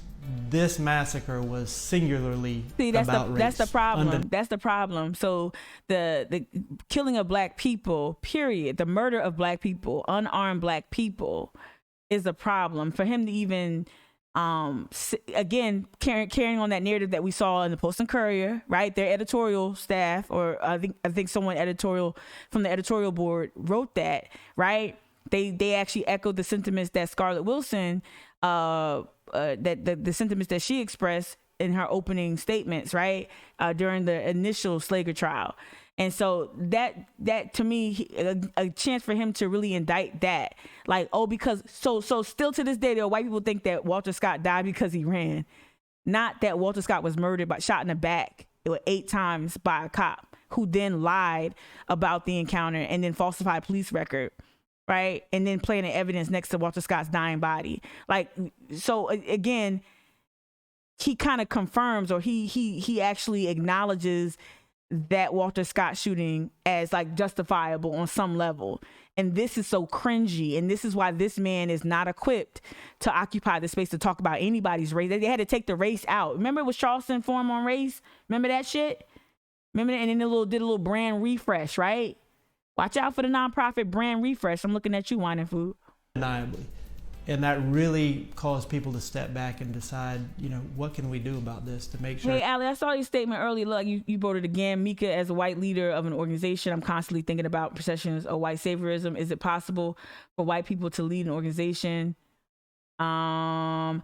This massacre was singularly about race. That's the problem. That's the problem. So the killing of black people, period, the murder of black people, unarmed black people, is a problem. For him to even again carrying on that narrative that we saw in the Post and Courier, right? Their editorial staff, or I think someone from the editorial board wrote that, right? They actually echoed the sentiments that Scarlett Wilson, the sentiments that she expressed in her opening statements, right, during the initial Slager trial. And so that to me, a chance for him to really indict that, like, because so still to this day, there are white people think that Walter Scott died because he ran, not that Walter Scott was shot in the back 8 times by a cop who then lied about the encounter and then falsified police record, right, and then planted evidence next to Walter Scott's dying body. Like, so again, he kind of confirms, or he actually acknowledges that Walter Scott shooting as like justifiable on some level. And this is so cringy, and this is why this man is not equipped to occupy the space to talk about anybody's race. They had to take the race out. Remember it was Charleston Forum on race? Remember that shit? Remember that? And then they did a little brand refresh, right? Watch out for the nonprofit brand refresh. I'm looking at you, Wine and Food. Undeniably. And that really caused people to step back and decide, what can we do about this to make sure. Hey, Allie, I saw your statement earlier. Look, you wrote it again. Mika, as a white leader of an organization, I'm constantly thinking about processions of white saviorism. Is it possible for white people to lead an organization? I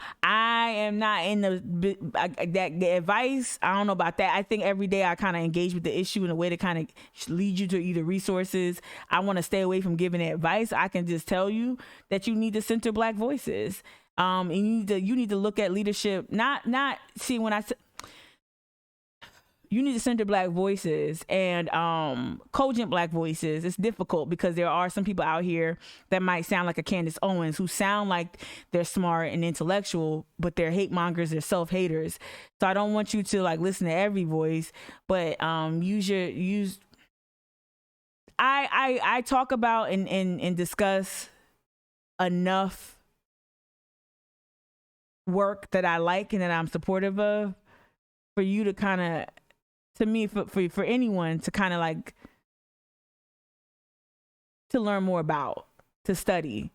am not in the advice. I don't know about that. I think every day I kind of engage with the issue in a way to kind of lead you to either resources. I want to stay away from giving advice. I can just tell you that you need to center black voices. And you need to look at leadership. You need to center black voices and cogent black voices. It's difficult because there are some people out here that might sound like a Candace Owens, who sound like they're smart and intellectual, but they're hate mongers, they're self-haters. So I don't want you to like listen to every voice, but I talk about and discuss enough work that I like and that I'm supportive of for you to kind of, to me, for anyone to kind of like to learn more about, to study.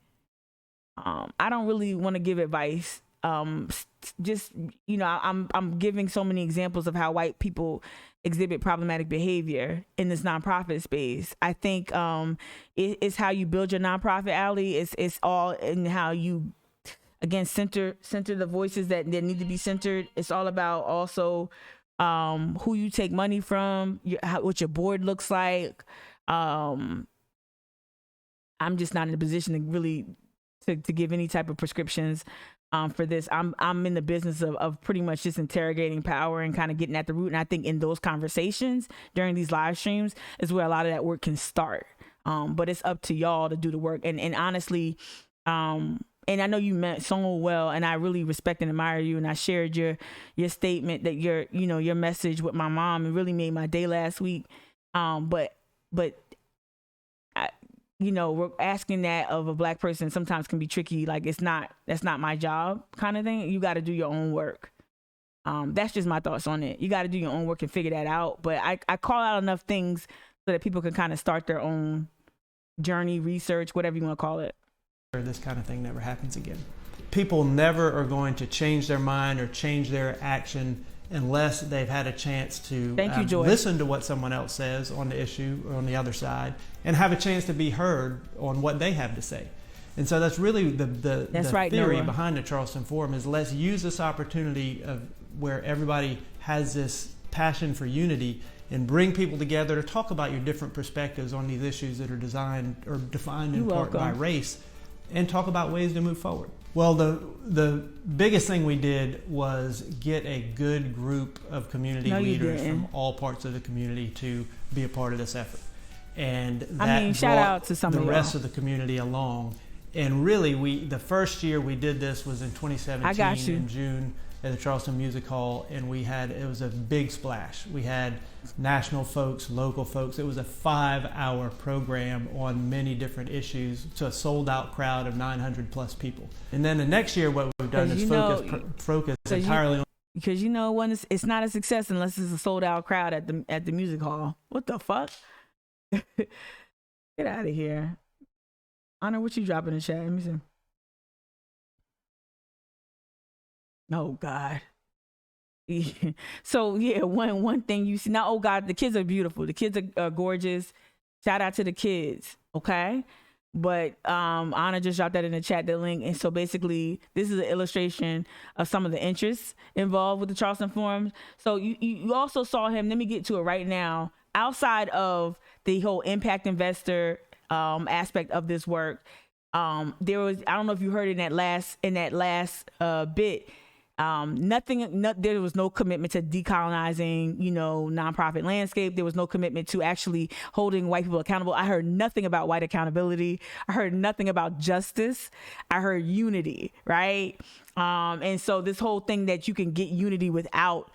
I don't really want to give advice. just, you know, I'm giving so many examples of how white people exhibit problematic behavior in this nonprofit space. I think it's how you build your nonprofit, Allie. It's all in how you, again, center the voices that need to be centered. It's all about also who you take money from, what your board looks like. I'm just not in a position to really to give any type of prescriptions for this. I'm in the business of pretty much just interrogating power and kind of getting at the root. And I think in those conversations during these live streams is where a lot of that work can start. But it's up to y'all to do the work. And honestly, and I know you meant so well, and I really respect and admire you. And I shared your statement that your message with my mom. It really made my day last week. But we're asking that of a Black person sometimes can be tricky. Like that's not my job kind of thing. You got to do your own work. That's just my thoughts on it. You got to do your own work and figure that out. But I call out enough things so that people can kind of start their own journey, research, whatever you want to call it. This kind of thing never happens again. People never are going to change their mind or change their action unless they've had a chance to listen to what someone else says on the issue or on the other side and have a chance to be heard on what they have to say. And so that's really the theory behind the Charleston Forum is let's use this opportunity of where everybody has this passion for unity and bring people together to talk about your different perspectives on these issues that are designed or defined in part by race and talk about ways to move forward. Well, the biggest thing we did was get a good group of community leaders from all parts of the community to be a part of this effort. And that shout out to some the of rest of the community along. And really, the first year we did this was in 2017 in June at the Charleston Music Hall, and it was a big splash. We had national folks, local folks. It was a 5-hour program on many different issues to a sold-out crowd of 900 plus people. And then the next year, what we've done is focus entirely on. Because when it's not a success unless it's a sold-out crowd at the music hall. What the fuck? Get out of here. Honor, what you dropping in the chat? Let me see. Oh God. So yeah, one thing you see now. Oh God, the kids are beautiful. The kids are gorgeous. Shout out to the kids. Okay. But Anna just dropped that in the chat, the link. And so basically this is an illustration of some of the interests involved with the Charleston Forum. So you also saw him, let me get to it right now, outside of the whole impact investor aspect of this work. There was, I don't know if you heard in that last bit, there was no commitment to decolonizing, nonprofit landscape. There was no commitment to actually holding white people accountable. I heard nothing about white accountability. I heard nothing about justice. I heard unity, right? And so this whole thing that you can get unity without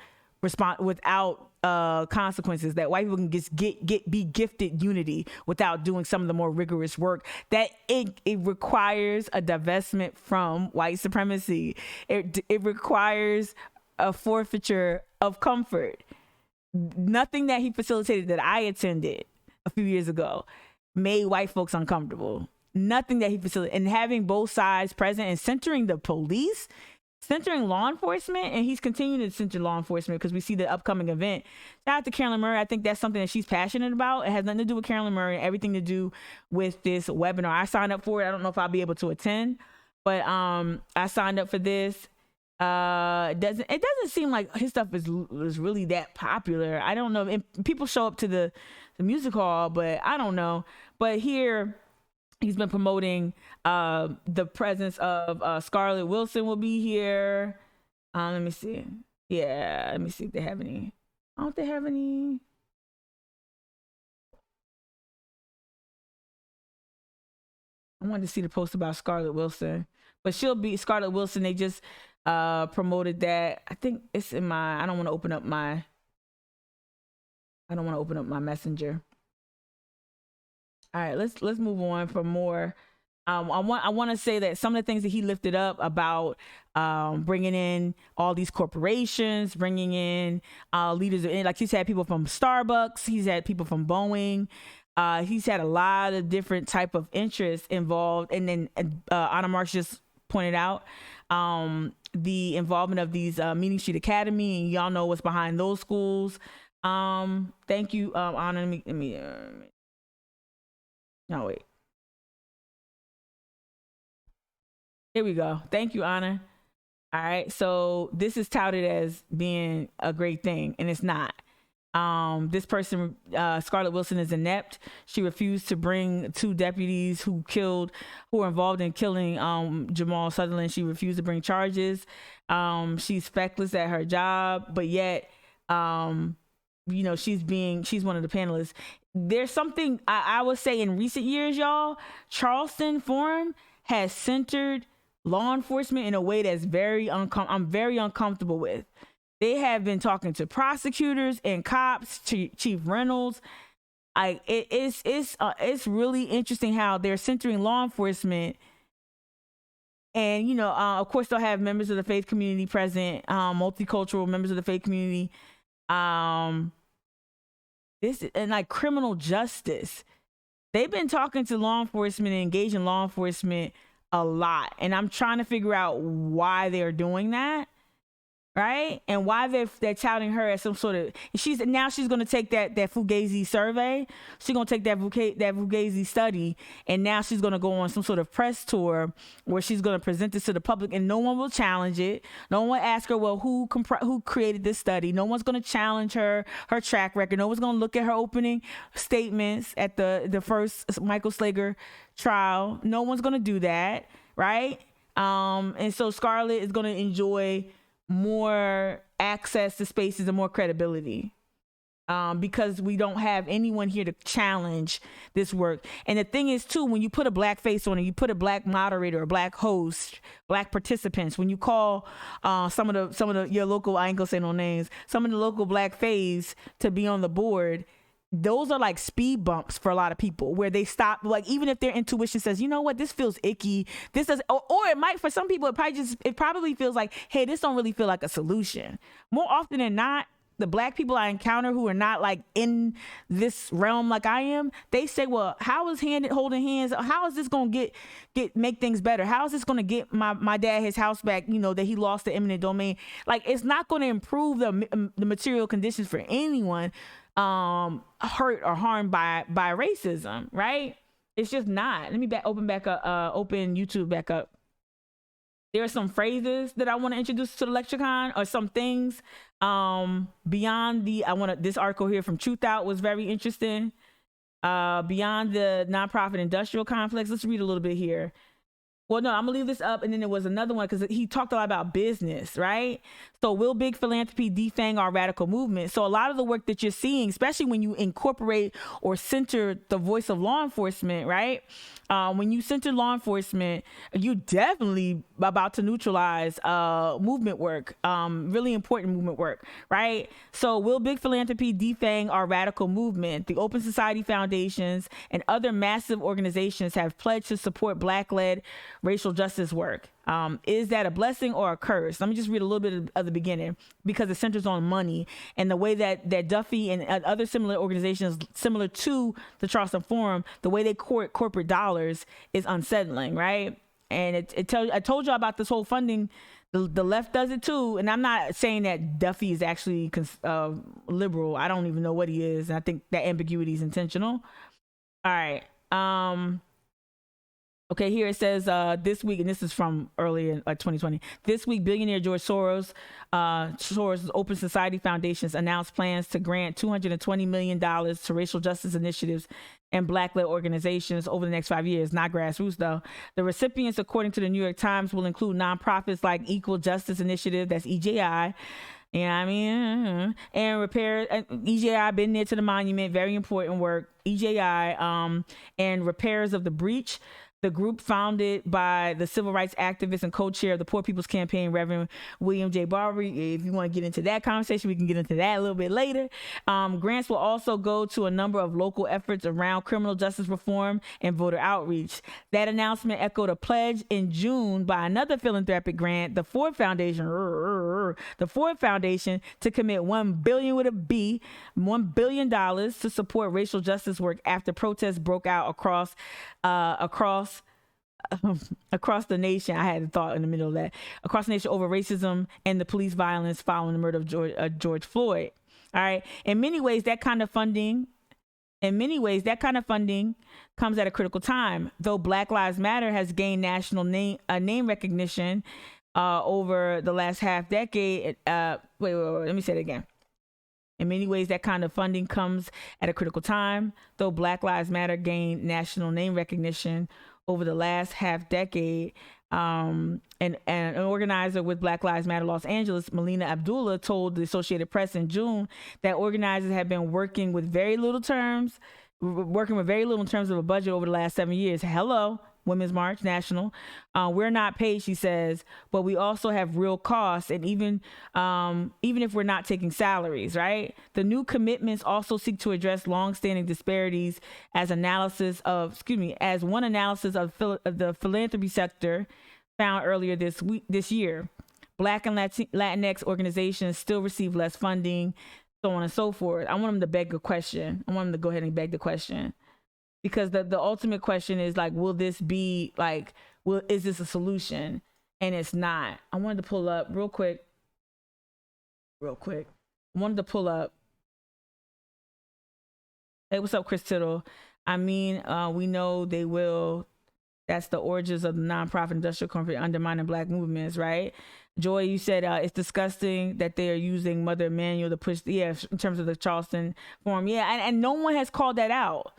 consequences, that white people can just be gifted unity without doing some of the more rigorous work, that it requires a divestment from white supremacy. It requires a forfeiture of comfort. Nothing that he facilitated that I attended a few years ago made white folks uncomfortable. Nothing that he facilitated, and having both sides present and centering the police, centering law enforcement, and he's continuing to center law enforcement because we see the upcoming event. Shout out to Carolyn Murray. I think that's something that she's passionate about. It has nothing to do with Carolyn Murray, everything to do with this webinar. I signed up for it. I don't know if I'll be able to attend, but I signed up for this. It doesn't seem like his stuff is really that popular. I don't know. And people show up to the music hall, but I don't know. But here, he's been promoting the presence of Scarlett Wilson will be here. Let me see. Yeah, let me see if they have any. I don't think they have any. I wanted to see the post about Scarlett Wilson, but she'll be Scarlett Wilson. They just promoted that. I think it's in my. I don't want to open up my messenger. All right, let's move on for more. I want to say that some of the things that he lifted up about bringing in all these corporations, bringing in leaders, like he's had people from Starbucks, he's had people from Boeing, he's had a lot of different type of interests involved. And then Anna Marks just pointed out. The involvement of these Meeting Street Academy, and y'all know what's behind those schools. Thank you, Anna. No, wait. Here we go. Thank you, Anna. All right. So this is touted as being a great thing, and it's not. This person, Scarlett Wilson, is inept. She refused to bring 2 deputies who were involved in killing Jamal Sutherland. She refused to bring charges. She's feckless at her job, but yet, you know, she's one of the panelists. There's something I would say in recent years, y'all, Charleston Forum has centered law enforcement in a way that's I'm very uncomfortable with. They have been talking to prosecutors and cops, Chief Reynolds. It's really interesting how they're centering law enforcement. And, you know, of course, they'll have members of the faith community present, multicultural members of the faith community. And like criminal justice. They've been talking to law enforcement and engaging law enforcement a lot. And I'm trying to figure out why they're doing that. Right? And why they're touting her as some sort of, she's going to take that Fugazi survey. She's going to take that Fugazi study, and now she's going to go on some sort of press tour where she's going to present this to the public, and no one will challenge it. No one will ask her, well, who created this study? No one's going to challenge her track record. No one's going to look at her opening statements at the first Michael Slager trial. No one's going to do that, right? And so Scarlett is going to enjoy more access to spaces and more credibility, because we don't have anyone here to challenge this work. And the thing is too, when you put a black face on it, you put a black moderator, a black host, black participants, when you call some of your local, I ain't gonna say no names, some of the local black faves to be on the board, those are like speed bumps for a lot of people, where they stop, like, even if their intuition says, you know what, this feels icky, this does, or it might, for some people, it probably feels like, hey, this don't really feel like a solution. More often than not, the black people I encounter who are not like in this realm like I am, they say, well, how is holding hands, how is this gonna make things better? How is this gonna get my dad his house back, you know, that he lost the eminent domain? Like, it's not gonna improve the material conditions for anyone hurt or harmed by racism, right? It's just not. Let me open YouTube back up. There are some phrases that I want to introduce to the lexicon, or some things beyond this article here from Truth Out was very interesting. Beyond the nonprofit industrial complex. Let's read a little bit here. Well, no, I'm gonna leave this up, and then there was another one because he talked a lot about business, right? So will big philanthropy defang our radical movement? So a lot of the work that you're seeing, especially when you incorporate or center the voice of law enforcement, right? When you center law enforcement, you definitely about to neutralize movement work, really important movement work, right? So will big philanthropy defang our radical movement? The Open Society Foundations and other massive organizations have pledged to support Black-led racial justice work. Is that a blessing or a curse? Let me just read a little bit of the beginning, because it centers on money, and the way that Duffy and other similar organizations similar to the Charleston Forum, the way they court corporate dollars is unsettling, right? And I told y'all about this whole funding. The left does it too, and I'm not saying that Duffy is actually liberal. I don't even know what he is. I think that ambiguity is intentional. All right. Okay, here it says this week, and this is from early in 2020. This week, billionaire George Soros' Open Society Foundations announced plans to grant $220 million to racial justice initiatives and Black-led organizations over the next 5 years. Not grassroots, though. The recipients, according to the New York Times, will include nonprofits like Equal Justice Initiative, that's EJI, and repair. EJI been there to the monument, very important work. EJI and Repairs of the Breach, the group founded by the civil rights activist and co-chair of the Poor People's Campaign, Reverend William J. Barbery. If you want to get into that conversation, we can get into that a little bit later. Grants will also go to a number of local efforts around criminal justice reform and voter outreach. That announcement echoed a pledge in June by another philanthropic grant, the Ford Foundation, to commit $1 billion to support racial justice work after protests broke out across across the nation. I had a thought in the middle of that. Across the nation over racism and the police violence following the murder of George Floyd. All right. In many ways, that kind of funding comes at a critical time. Though Black Lives Matter has gained national name recognition over the last half decade. Wait, let me say it again. In many ways, that kind of funding comes at a critical time. Though Black Lives Matter gained national name recognition over the last half decade, and an organizer with Black Lives Matter Los Angeles, Melina Abdullah, told the Associated Press in June that organizers have been working with very little in terms of a budget over the last 7 years. Hello, Women's March National. We're not paid, she says, but we also have real costs, and even if we're not taking salaries, right? The new commitments also seek to address longstanding disparities as one analysis of the philanthropy sector found earlier this year. Black and Latinx organizations still receive less funding, so on and so forth. I want them to beg a question. I want them to go ahead and beg the question. Because the ultimate question is like, will this be like, is this a solution? And it's not. I wanted to pull up real quick. I wanted to pull up. Hey, what's up, Chris Tittle? I mean, we know they will. That's the origins of the nonprofit industrial company undermining Black movements, right? Joy, you said it's disgusting that they are using Mother Emanuel to push, in terms of the Charleston Forum. Yeah, and no one has called that out.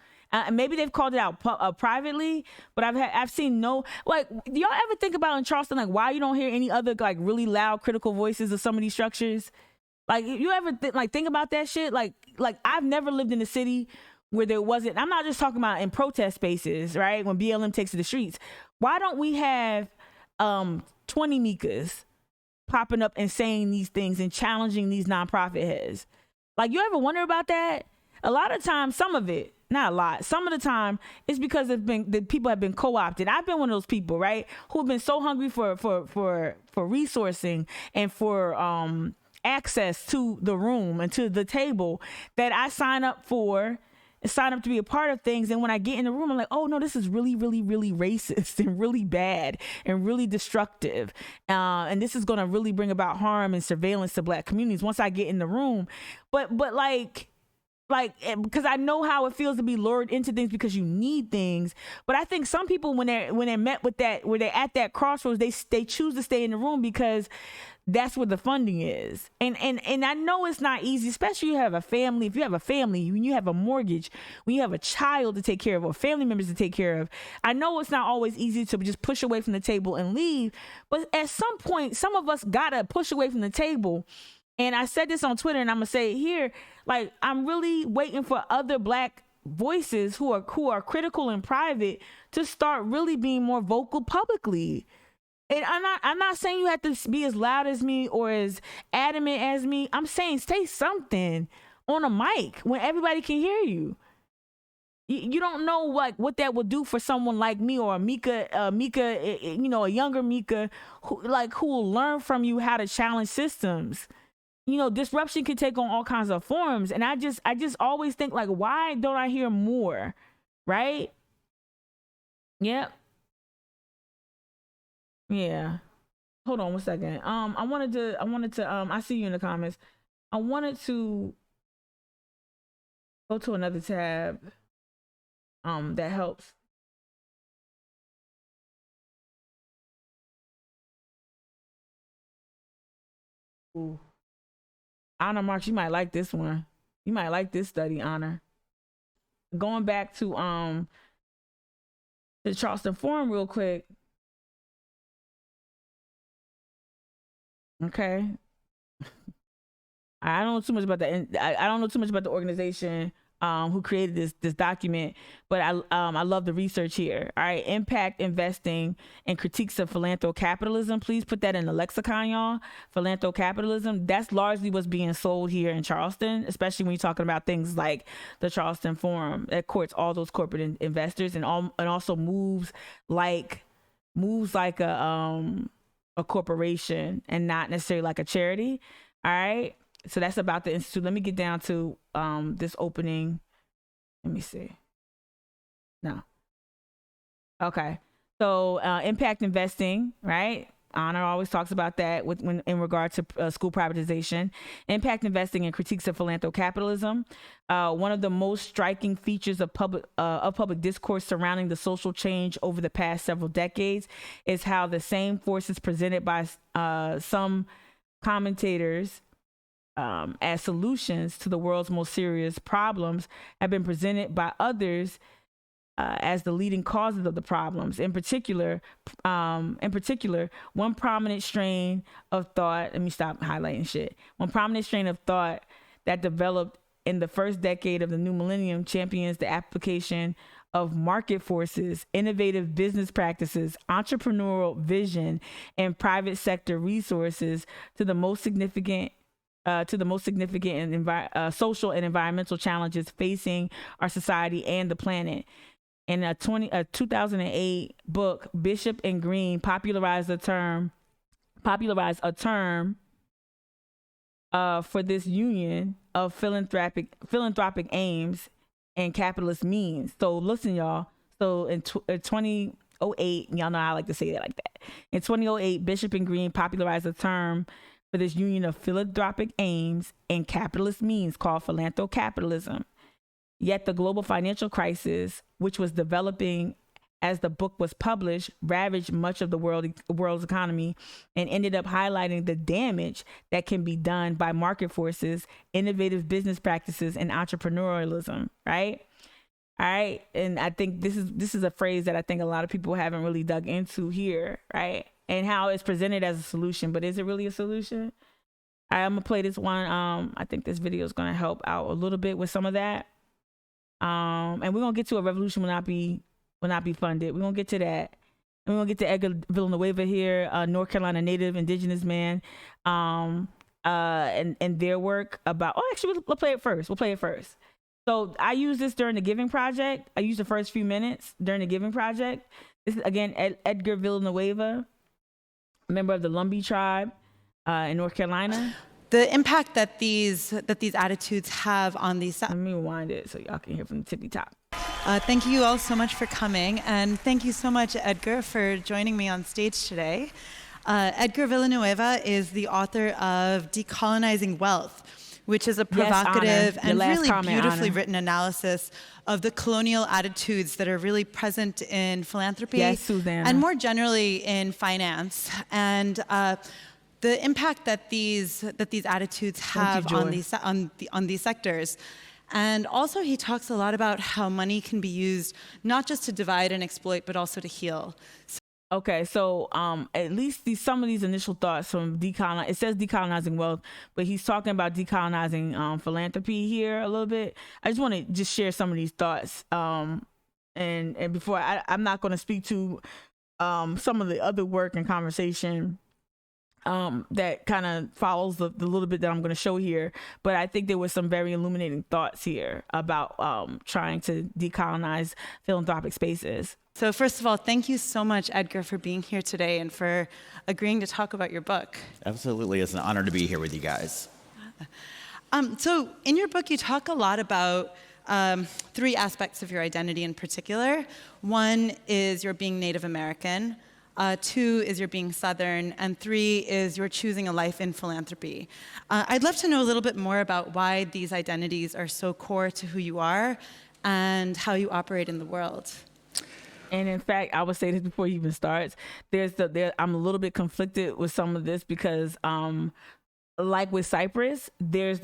Maybe they've called it out privately, but I've seen no, like, do y'all ever think about in Charleston, like, why you don't hear any other like really loud critical voices of some of these structures? Like, you ever think about that shit? Like I've never lived in a city where there wasn't, I'm not just talking about in protest spaces, right? When BLM takes to the streets. Why don't we have 20 Mikas popping up and saying these things and challenging these nonprofit heads? Like, you ever wonder about that? A lot of times, some of it, not a lot, some of the time, it's because the people have been co-opted. I've been one of those people, right, who've been so hungry for resourcing and for access to the room and to the table that I sign up to be a part of things. And when I get in the room, I'm like, oh no, this is really, really, really racist and really bad and really destructive. And this is going to really bring about harm and surveillance to Black communities once I get in the room. But like, because I know how it feels to be lured into things because you need things. But I think some people, when they're met with that, where they're at that crossroads, they choose to stay in the room because that's where the funding is. And I know it's not easy, especially if you have a family, when you have a mortgage, when you have a child to take care of or family members to take care of. I know it's not always easy to just push away from the table and leave, but at some point, some of us gotta push away from the table. And I said this on Twitter, and I'm gonna say it here, like, I'm really waiting for other Black voices who are critical in private to start really being more vocal publicly. And I'm not saying you have to be as loud as me or as adamant as me. I'm saying say something on a mic when everybody can hear you. You don't know what that will do for someone like me or a Mika, a younger Mika who will learn from you how to challenge systems. Disruption can take on all kinds of forms. And I just always think, like, why don't I hear more? Right? Yep. Yeah. Hold on one second. I wanted to, I see you in the comments. I wanted to go to another tab, that helps. Ooh. Honor Marks, you might like this one. You might like this study, Honor. Going back to the Charleston Forum real quick. Okay. I don't know too much about I don't know too much about the organization who created this document, but I love the research here. All right, impact investing and critiques of philanthrocapitalism. Please put that in the lexicon, y'all. Philanthrocapitalism. That's largely what's being sold here in Charleston, especially when you're talking about things like the Charleston Forum that courts all those corporate investors and also moves like a corporation and not necessarily like a charity. All right. So that's about the institute. Let me get down to this opening. Let me see. No. Okay. So impact investing, right? Honor always talks about that when in regard to school privatization. Impact investing and critiques of philanthrocapitalism. One of the most striking features of public discourse surrounding the social change over the past several decades is how the same forces presented by some commentators as solutions to the world's most serious problems have been presented by others as the leading causes of the problems. In particular, one prominent strain of thought, let me stop highlighting shit. One prominent strain of thought that developed in the first decade of the new millennium champions the application of market forces, innovative business practices, entrepreneurial vision, and private sector resources to the most significant social and environmental challenges facing our society and the planet. In a 2008 book, Bishop and Green popularized a term for this union of philanthropic aims and capitalist means. So listen, y'all. So in 2008, y'all know I like to say that like that. In 2008, Bishop and Green popularized a term for this union of philanthropic aims and capitalist means called philanthrocapitalism. Yet the global financial crisis, which was developing as the book was published, ravaged much of the world's economy and ended up highlighting the damage that can be done by market forces, innovative business practices, and entrepreneurialism, right? All right. And I think this is a phrase that I think a lot of people haven't really dug into here, right? And how it's presented as a solution, but is it really a solution? I'm gonna play this one. I think this video is gonna help out a little bit with some of that. And we're gonna get to a revolution will not be funded. We're gonna get to that. And we're gonna get to Edgar Villanueva here, North Carolina native indigenous man, and their work about. Oh, actually, we'll play it first. So I used this during the Giving Project. I used the first few minutes during the Giving Project. This is again Edgar Villanueva, a member of the Lumbee tribe in North Carolina. The impact that these attitudes have on these. Let me rewind it so y'all can hear from the tippy top. Thank you all so much for coming, and thank you so much, Edgar, for joining me on stage today. Edgar Villanueva is the author of Decolonizing Wealth, which is a provocative and really beautifully written analysis of the colonial attitudes that are really present in philanthropy and more generally in finance. And the impact that these attitudes have on these sectors. And also he talks a lot about how money can be used not just to divide and exploit, but also to heal. Okay, so at least some of these initial thoughts from it says decolonizing wealth, but he's talking about decolonizing philanthropy here a little bit. I just want to just share some of these thoughts. And before I'm not going to speak to some of the other work and conversation that kind of follows the little bit that I'm going to show here. But I think there was some very illuminating thoughts here about trying to decolonize philanthropic spaces. So first of all, thank you so much, Edgar, for being here today and for agreeing to talk about your book. Absolutely. It's an honor to be here with you guys. So in your book, you talk a lot about three aspects of your identity in particular. One is your being Native American. Two is your being Southern, and three is your choosing a life in philanthropy. I'd love to know a little bit more about why these identities are so core to who you are and how you operate in the world. And in fact, I would say this before you even starts. I'm a little bit conflicted with some of this because, like with Cyprus, there's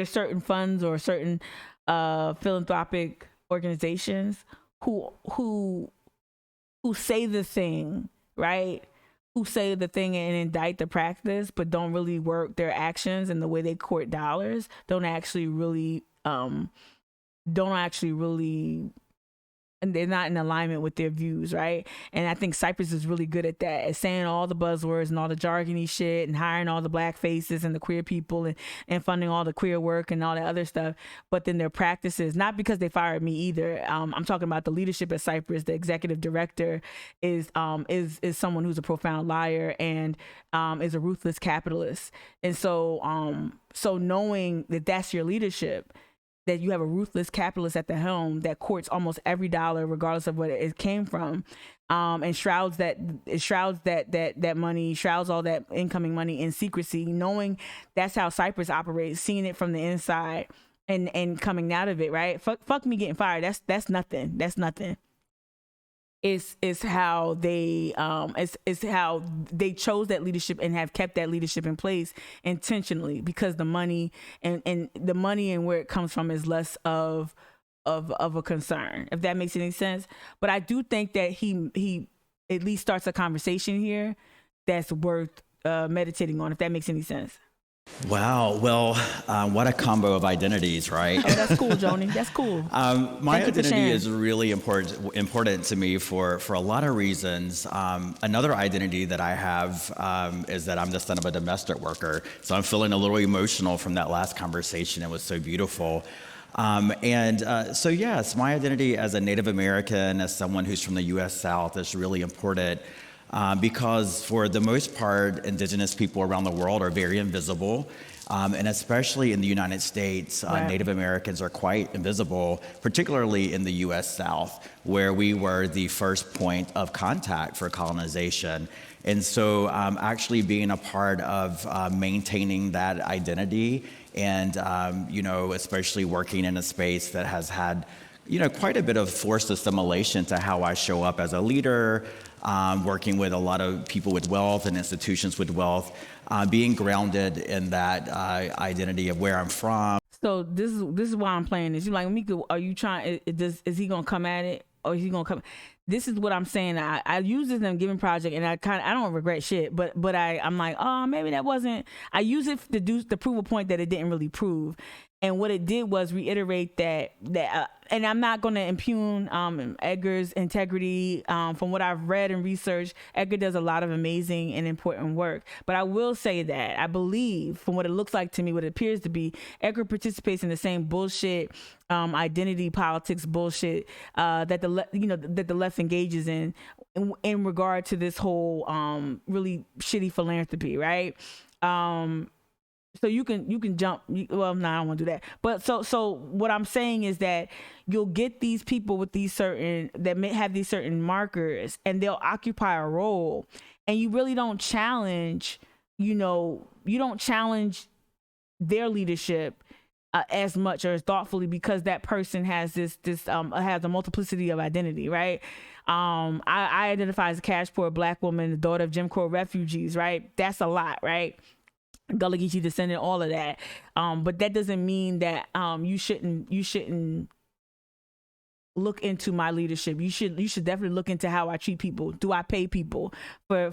certain funds or certain philanthropic organizations who say the thing, right? Who say the thing and indict the practice, but don't really work their actions and the way they court dollars. Don't actually really, and they're not in alignment with their views, right? And I think Cyprus is really good at that, at saying all the buzzwords and all the jargony shit and hiring all the black faces and the queer people and funding all the queer work and all that other stuff. But then their practices, not because they fired me either. I'm talking about the leadership at Cyprus. The executive director is someone who's a profound liar and is a ruthless capitalist. And so knowing that that's your leadership, that you have a ruthless capitalist at the helm that courts almost every dollar, regardless of what it came from, and shrouds that money, shrouds all that incoming money in secrecy, knowing that's how Cyprus operates, seeing it from the inside and coming out of it, right? Fuck me getting fired. That's nothing. That's nothing. It's how they it's how they chose that leadership and have kept that leadership in place intentionally, because the money and the money and where it comes from is less of a concern, if that makes any sense. But I do think that he at least starts a conversation here that's worth meditating on, if that makes any sense. Wow. Well, what a combo of identities, right? Oh, that's cool, Joni. That's cool. My identity is really important to me for a lot of reasons. Another identity that I have is that I'm the son of a domestic worker. So I'm feeling a little emotional from that last conversation. It was so beautiful. So yes, my identity as a Native American, as someone who's from the U.S. South, is really important. Because for the most part, indigenous people around the world are very invisible. And especially in the United States, Right. Native Americans are quite invisible, particularly in the U.S. South, where we were the first point of contact for colonization. And so actually being a part of maintaining that identity and, especially working in a space that has had, quite a bit of forced assimilation to how I show up as a leader, working with a lot of people with wealth and institutions with wealth, being grounded in that identity of where I'm from. So this is why I'm playing this. You like, Mika, are you trying? Is he gonna come at it, or is he gonna come? This is what I'm saying. I use this in a given project, and I don't regret shit. But I'm like, oh, maybe that wasn't. I use it to prove a point that it didn't really prove. And what it did was reiterate that and I'm not going to impugn Edgar's integrity. From what I've read and researched, Edgar does a lot of amazing and important work. But I will say that I believe, from what it looks like to me, what it appears to be, Edgar participates in the same bullshit, identity politics bullshit that the left engages in regard to this whole really shitty philanthropy, right? So you can jump. Well, no, I don't want to do that. But so what I'm saying is that you'll get these people with these certain that may have these certain markers, and they'll occupy a role, and you really don't challenge. You don't challenge their leadership as much or as thoughtfully, because that person has this has a multiplicity of identity, right? I identify as a cash poor Black woman, the daughter of Jim Crow refugees, right? That's a lot, right? Gullah Geechee descendant, all of that. But that doesn't mean that you shouldn't look into my leadership. You should definitely look into how I treat people. Do I pay people for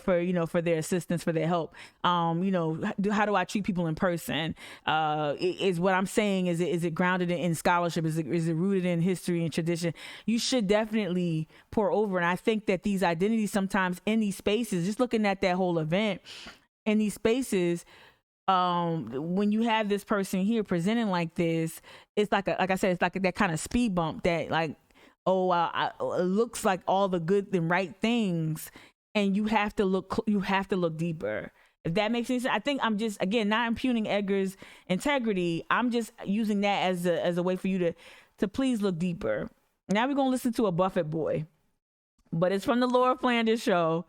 their assistance, for their help? How do I treat people in person? Is what I'm saying, is it grounded in scholarship? Is it rooted in history and tradition? You should definitely pour over. And I think that these identities sometimes in these spaces, just looking at that whole event in these spaces, when you have this person here presenting like this, it's like I said, it's like that kind of speed bump that it looks like all the good and right things, and you have to look deeper. If that makes sense. I think I'm just, again, not impugning Edgar's integrity. I'm just using that as a way for you to please look deeper. Now we're gonna listen to a Buffett boy, but it's from the Laura Flanders show.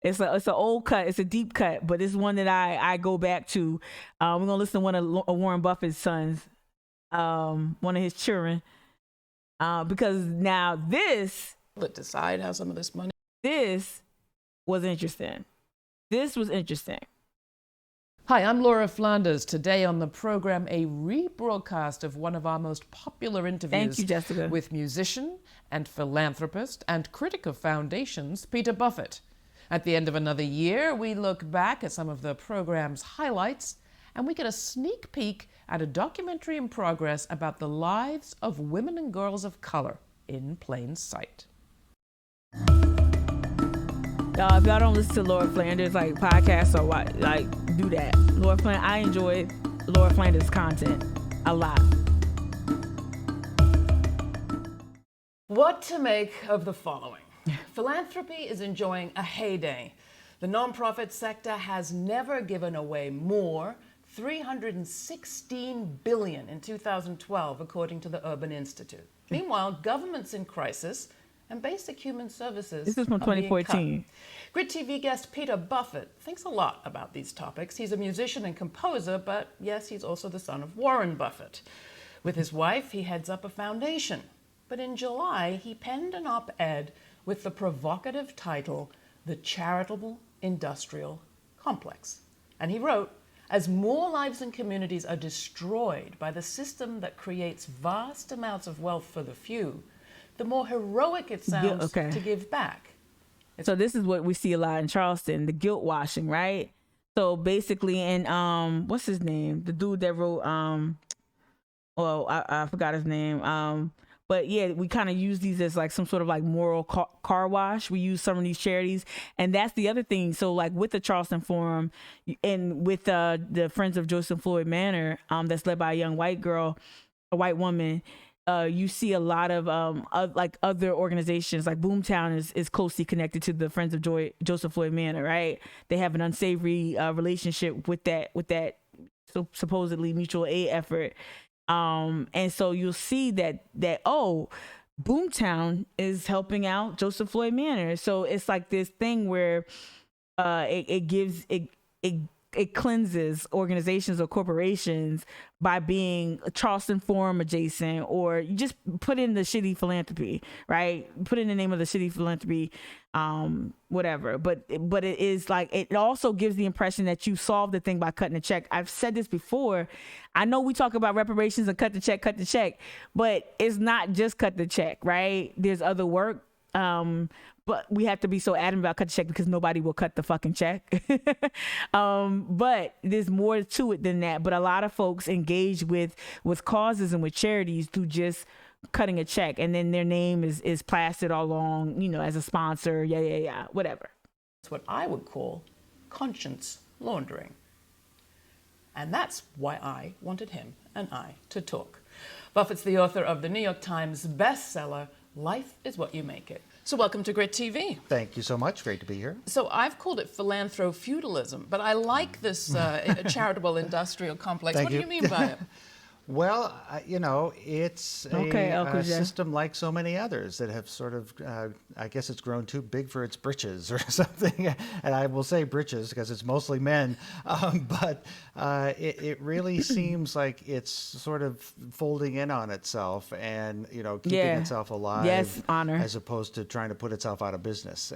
It's an old cut. It's a deep cut, but it's one that I go back to. We're gonna listen to one of Warren Buffett's sons, one of his children, because now this. Let's decide how some of this money. This was interesting. This was interesting. Hi, I'm Laura Flanders. Today on the program, a rebroadcast of one of our most popular interviews. Thank you, Jessica. With musician and philanthropist and critic of foundations, Peter Buffett. At the end of another year, we look back at some of the program's highlights, and we get a sneak peek at a documentary in progress about the lives of women and girls of color in plain sight. Y'all, if y'all don't listen to Laura Flanders podcasts or what, do that. Laura Flanders, I enjoy Laura Flanders' content a lot. What to make of the following? Philanthropy is enjoying a heyday. The nonprofit sector has never given away more, $316 billion in 2012, according to the Urban Institute. Meanwhile, governments in crisis and basic human services. This is from 2014. Grit TV guest Peter Buffett thinks a lot about these topics. He's a musician and composer, but yes, he's also the son of Warren Buffett. With his wife, he heads up a foundation. But in July, he penned an op-ed with the provocative title, The Charitable Industrial Complex. And he wrote, as more lives and communities are destroyed by the system that creates vast amounts of wealth for the few, the more heroic it sounds to give back. So this is what we see a lot in Charleston, the guilt washing, right? So basically in, what's his name? The dude that wrote, I forgot his name. But yeah, we kind of use these as like some sort of like moral car wash. We use some of these charities. And that's the other thing. So like with the Charleston Forum and with the Friends of Joseph Floyd Manor, that's led by a young white girl, a white woman, you see a lot of like other organizations, like Boomtown is closely connected to the Friends of Joseph Floyd Manor, right? They have an unsavory relationship with that supposedly mutual aid effort. And so you'll see that Boomtown is helping out Joseph Floyd Manor. So it's like this thing where it cleanses organizations or corporations by being Charleston Forum adjacent, or you just put in the shitty philanthropy, right? Put in the name of the shitty philanthropy, whatever. But it is like, it also gives the impression that you solved the thing by cutting a check. I've said this before. I know we talk about reparations and cut the check, but it's not just cut the check, right? There's other work. But we have to be so adamant about cut the check because nobody will cut the fucking check. But there's more to it than that. But a lot of folks engage with causes and with charities through just cutting a check, and then their name is plastered all along, as a sponsor, whatever. It's what I would call conscience laundering. And that's why I wanted him and I to talk. Buffett's the author of the New York Times bestseller, Life is What You Make It. So welcome to Grit TV. Thank you so much. Great to be here. So I've called it philanthrofeudalism, but I like this charitable industrial complex. What do you mean by it? Well, it's a system like so many others that have sort of, I guess it's grown too big for its britches or something. And I will say britches because it's mostly men. But it really seems like it's sort of folding in on itself and, keeping itself alive. Yes, honor. As opposed to trying to put itself out of business,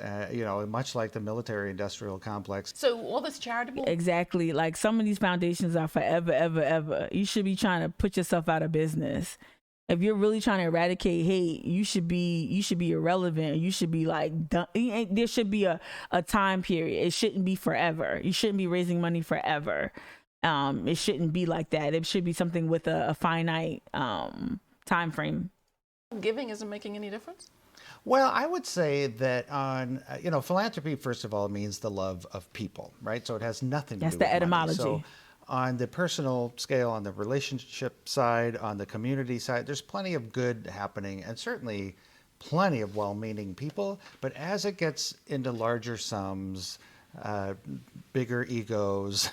much like the military industrial complex. So all this charitable? Exactly. Like some of these foundations are forever, ever, ever. You should be trying to put yourself out of business. If you're really trying to eradicate hate, you should be irrelevant. You should be like done. There should be a time period. It shouldn't be forever. You shouldn't be raising money forever. It shouldn't be like that. It should be something with a finite time frame. Giving isn't making any difference? Well, I would say that philanthropy, first of all, means the love of people, right? So it has nothing to do with That's the etymology. Money. So on the personal scale, on the relationship side, on the community side, there's plenty of good happening and certainly plenty of well-meaning people. But as it gets into larger sums, bigger egos,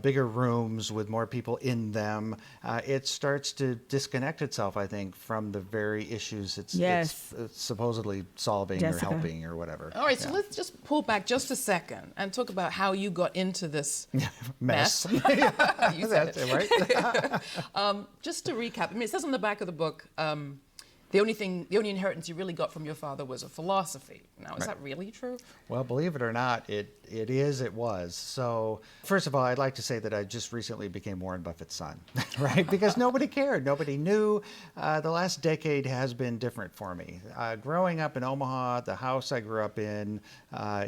bigger rooms with more people in them, it starts to disconnect itself, I think, from the very issues it's supposedly solving or helping or whatever. All right, so let's just pull back just a second and talk about how you got into this mess. You said it. Right? Just to recap, it says on the back of the book, the only inheritance you really got from your father was a philosophy. Now, is that really true? Well, believe it or not, it was. So, first of all, I'd like to say that I just recently became Warren Buffett's son, right? Because nobody cared. Nobody knew. The last decade has been different for me. Growing up in Omaha, the house I grew up in,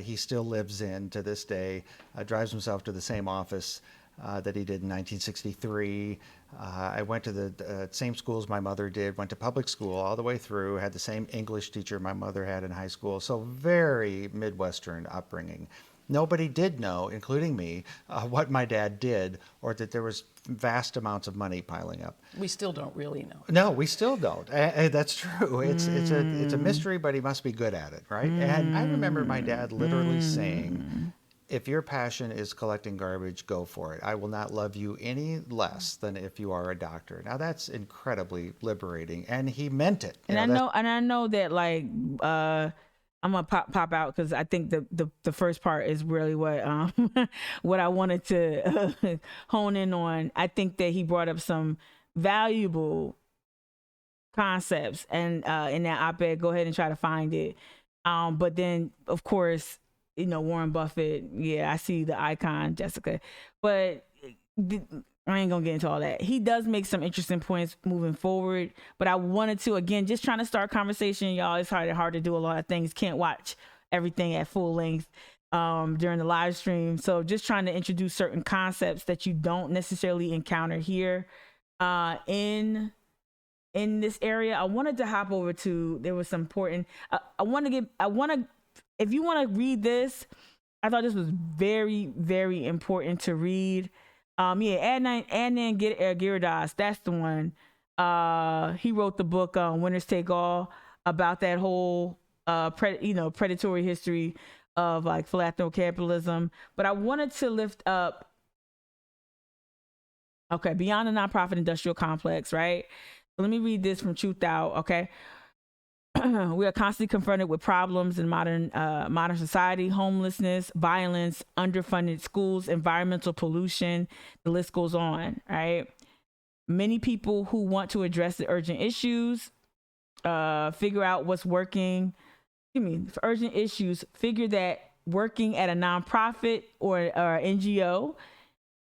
he still lives in to this day, drives himself to the same office that he did in 1963. I went to the same schools my mother did, went to public school all the way through, had the same English teacher my mother had in high school, so very Midwestern upbringing. Nobody did know, including me, what my dad did or that there was vast amounts of money piling up. We still don't really know. No, we still don't. That's true. It's a mystery, but he must be good at it, right? And I remember my dad literally saying, if your passion is collecting garbage, go for it. I will not love you any less than if you are a doctor. Now that's incredibly liberating, and he meant it. And I know that like I'm gonna pop out because I think the first part is really what what I wanted to hone in on. I think that he brought up some valuable concepts, and in that op-ed, go ahead and try to find it. But then, of course, you know, Warren Buffett. Yeah, I see the icon, Jessica. But I ain't gonna get into all that. He does make some interesting points moving forward, but I wanted to, again, just trying to start conversation, y'all. It's hard to do a lot of things. Can't watch everything at full length during the live stream. So just trying to introduce certain concepts that you don't necessarily encounter here in this area. I wanted to hop over to, there was some important, if you want to read this, I thought this was very, very important to read. Adnan Girdas, that's the one. He wrote the book Winners Take All, about that whole predatory history of like philanthrocapitalism. But I wanted to lift up, beyond the nonprofit industrial complex, right? So let me read this from Truth Out, okay? We are constantly confronted with problems in modern society: homelessness, violence, underfunded schools, environmental pollution. The list goes on, right? Many people who want to address the urgent issues, figure out what's working. For urgent issues, figure that working at a nonprofit or NGO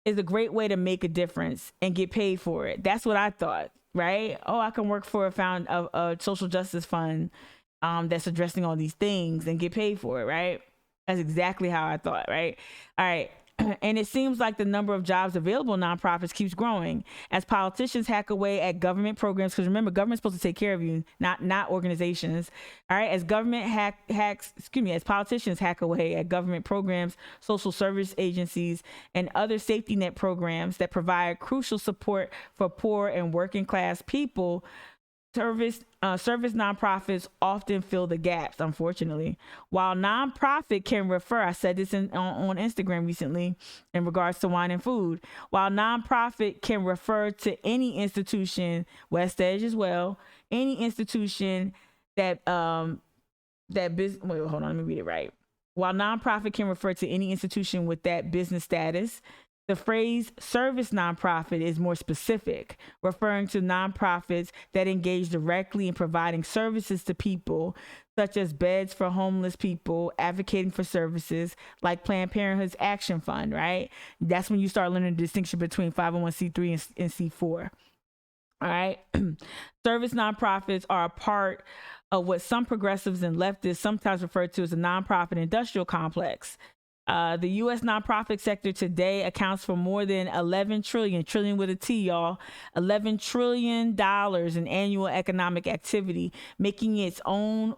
is a great way to make a difference and get paid for it. That's what I thought. Right? Oh, I can work for a social justice fund that's addressing all these things and get paid for it, right? That's exactly how I thought, right? All right. And it seems like the number of jobs available in nonprofits keeps growing as politicians hack away at government programs. Because remember, government's supposed to take care of you, not organizations. All right, as as politicians hack away at government programs, social service agencies, and other safety net programs that provide crucial support for poor and working class people. Service nonprofits often fill the gaps, unfortunately. While nonprofit can refer, I said this on Instagram recently in regards to wine and food. While nonprofit can refer to any institution, West Edge as well, any institution that business. Wait, hold on, let me read it right. While nonprofit can refer to any institution with that business status, the phrase service nonprofit is more specific, referring to nonprofits that engage directly in providing services to people, such as beds for homeless people, advocating for services like Planned Parenthood's Action Fund, right? That's when you start learning the distinction between 501c3 and C4. All right. Service nonprofits are a part of what some progressives and leftists sometimes refer to as a nonprofit industrial complex. The U.S. nonprofit sector today accounts for more than $11 trillion with a T, y'all, $11 trillion in annual economic activity, making it on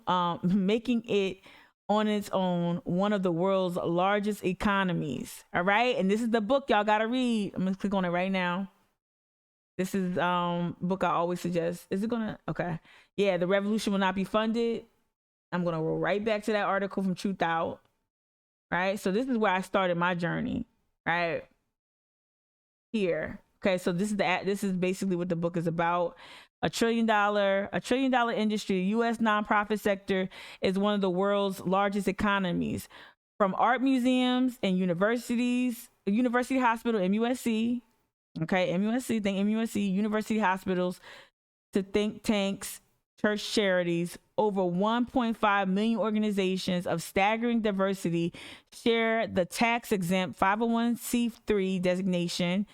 its own one of the world's largest economies. All right, and this is the book y'all gotta read. I'm gonna click on it right now. This is book I always suggest. Is it gonna? Okay, yeah, The Revolution Will Not Be Funded. I'm gonna roll right back to that article from Truth Out. Right, so this is where I started my journey, right here. Okay, so this is basically what the book is about. $1 trillion industry. U.S. nonprofit sector is one of the world's largest economies. From art museums and universities, University Hospital, MUSC. Okay, MUSC, think MUSC, university hospitals, to think tanks, church charities. Over 1.5 million organizations of staggering diversity share the tax-exempt 501c3 designation,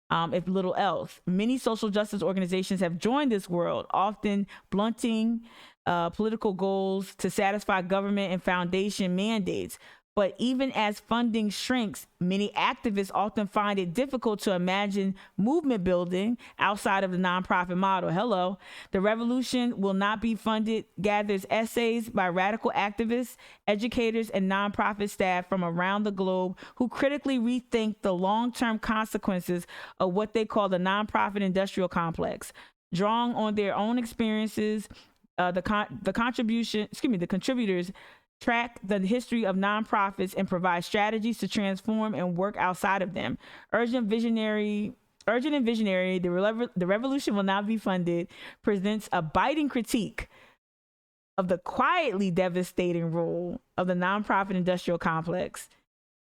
if little else. Many social justice organizations have joined this world, often blunting political goals to satisfy government and foundation mandates. But even as funding shrinks, many activists often find it difficult to imagine movement building outside of the nonprofit model. Hello. The Revolution Will Not Be Funded gathers essays by radical activists, educators, and nonprofit staff from around the globe who critically rethink the long-term consequences of what they call the nonprofit industrial complex. Drawing on their own experiences, the contributors track the history of nonprofits and provide strategies to transform and work outside of them. Urgent and visionary, the revolution will not be funded, presents a biting critique of the quietly devastating role of the nonprofit industrial complex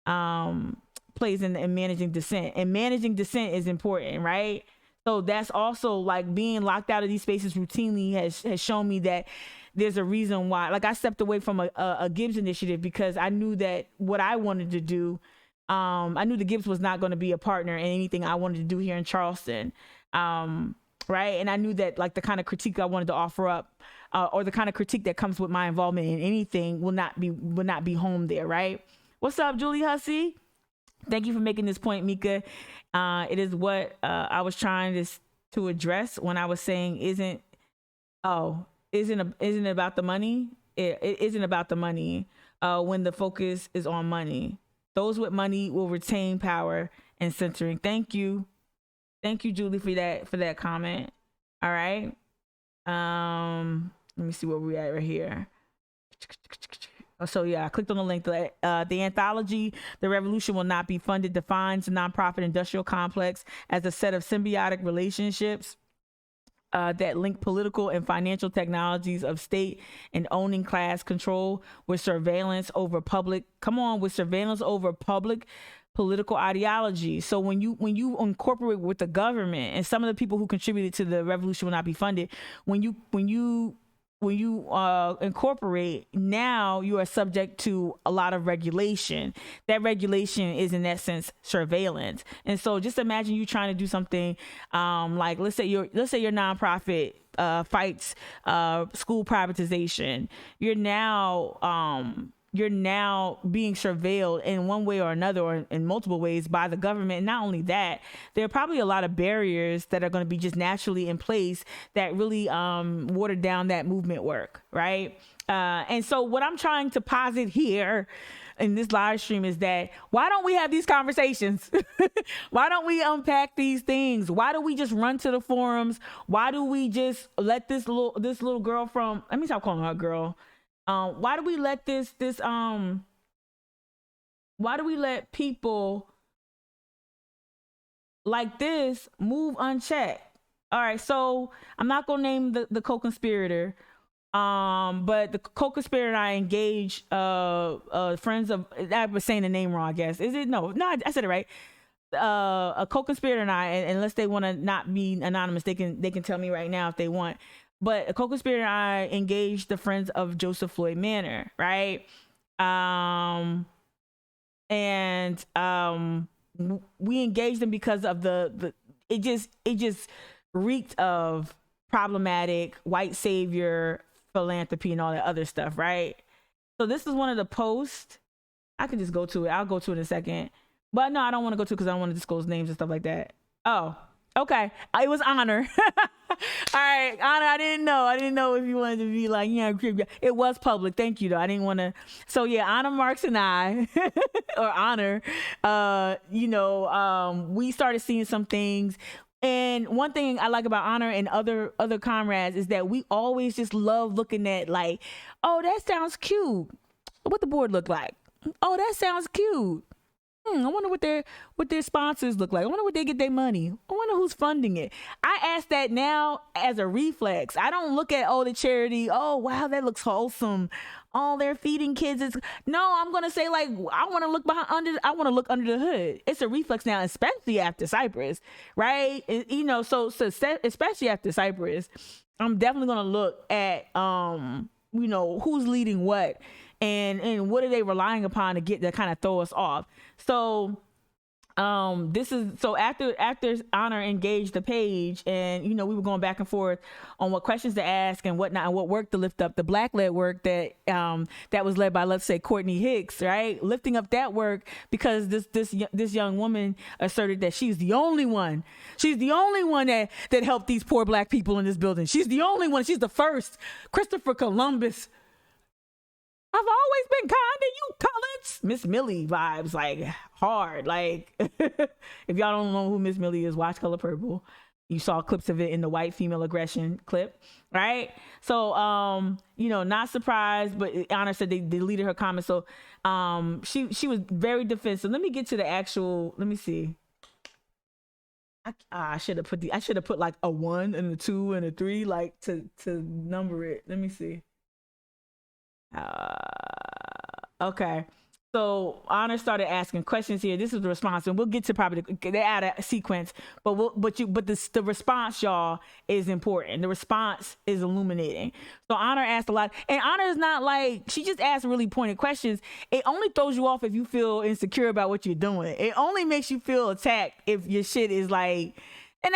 plays in managing dissent. And managing dissent is important, right? So that's also like being locked out of these spaces routinely has shown me that there's a reason why. Like I stepped away from a Gibbs initiative because I knew that what I wanted to do, I knew the Gibbs was not going to be a partner in anything I wanted to do here in Charleston. Right. And I knew that like the kind of critique I wanted to offer up or the kind of critique that comes with my involvement in anything will not be home there. Right. What's up, Julie Hussey? Thank you for making this point, Mika. It is what I was trying to address when I was saying, isn't it about the money? It isn't about the money when the focus is on money. Those with money will retain power and centering. Thank you, Julie, for that comment. All right. Let me see where we're at right here. So yeah, I clicked on the link. The anthology, The Revolution Will Not Be Funded, defines the nonprofit industrial complex as a set of symbiotic relationships that link political and financial technologies of state and owning class control with surveillance over public political ideology. So when you incorporate with the government and some of the people who contributed to the revolution will not be funded, when you incorporate, now you are subject to a lot of regulation. That regulation is in essence surveillance. And so just imagine you trying to do something like let's say your nonprofit fights school privatization. You're now being surveilled in one way or another, or in multiple ways, by the government. And not only that, there are probably a lot of barriers that are going to be just naturally in place that really water down that movement work, right? And so what I'm trying to posit here in this live stream is that why don't we have these conversations? Why don't we unpack these things? Why do we just run to the forums? Why do we just let this little girl from, let me stop calling her a girl. Why do we let why do we let people like this move unchecked? All right, so I'm not gonna name the co-conspirator, but the co-conspirator and I engaged friends of, I was saying the name wrong, I guess. Is it? No, I said it right. A co-conspirator and I, and unless they want to not be anonymous, they can tell me right now if they want. But a co-conspirator and I engaged the Friends of Joseph Floyd Manor, right? We engaged them because of it just reeked of problematic white savior philanthropy and all that other stuff, right? So this is one of the posts. I can just go to it. I'll go to it in a second. But no, I don't want to go to it because I don't want to disclose names and stuff like that. Oh, okay. It was Honor. All right, Honor, I didn't know if you wanted to be like, it was public. Thank you, though. I didn't want to. So yeah, Honor Marks and I, or Honor, we started seeing some things. And one thing I like about Honor and other comrades is that we always just love looking at like, oh, that sounds cute. What the board look like? Oh, that sounds cute. I wonder what their sponsors look like. I wonder what they get their money. I wonder who's funding it. I ask that now as a reflex. I don't look at, the charity. Oh, wow, that looks wholesome. Oh, they're feeding kids. No, I'm going to say like, I want to look under the hood. It's a reflex now, especially after Cypress, right? So especially after Cypress, I'm definitely going to look at, who's leading what. And what are they relying upon to kind of throw us off? So after Honor engaged the page, and we were going back and forth on what questions to ask and whatnot, and what work to lift up, the Black-led work that was led by, let's say, Courtney Hicks, right? Lifting up that work because this young woman asserted that she's the only one. She's the only one that helped these poor Black people in this building. She's the only one. She's the first. Christopher Columbus. I've always been kind to you, coloreds. Miss Millie vibes, like hard. Like if y'all don't know who Miss Millie is, watch Color Purple. You saw clips of it in the white female aggression clip, right? So, not surprised, but Honor said they deleted her comment. So, she was very defensive. Let me get to the actual. Let me see. I should have put like a 1 and a 2 and a 3, like to number it. Let me see. Okay. So Honor started asking questions here. This is the response, and we'll get to probably they add a sequence, but the response, y'all, is important. The response is illuminating. So Honor asked a lot, and Honor is not like she just asked really pointed questions. It only throws you off if you feel insecure about what you're doing. It only makes you feel attacked if your shit is like. And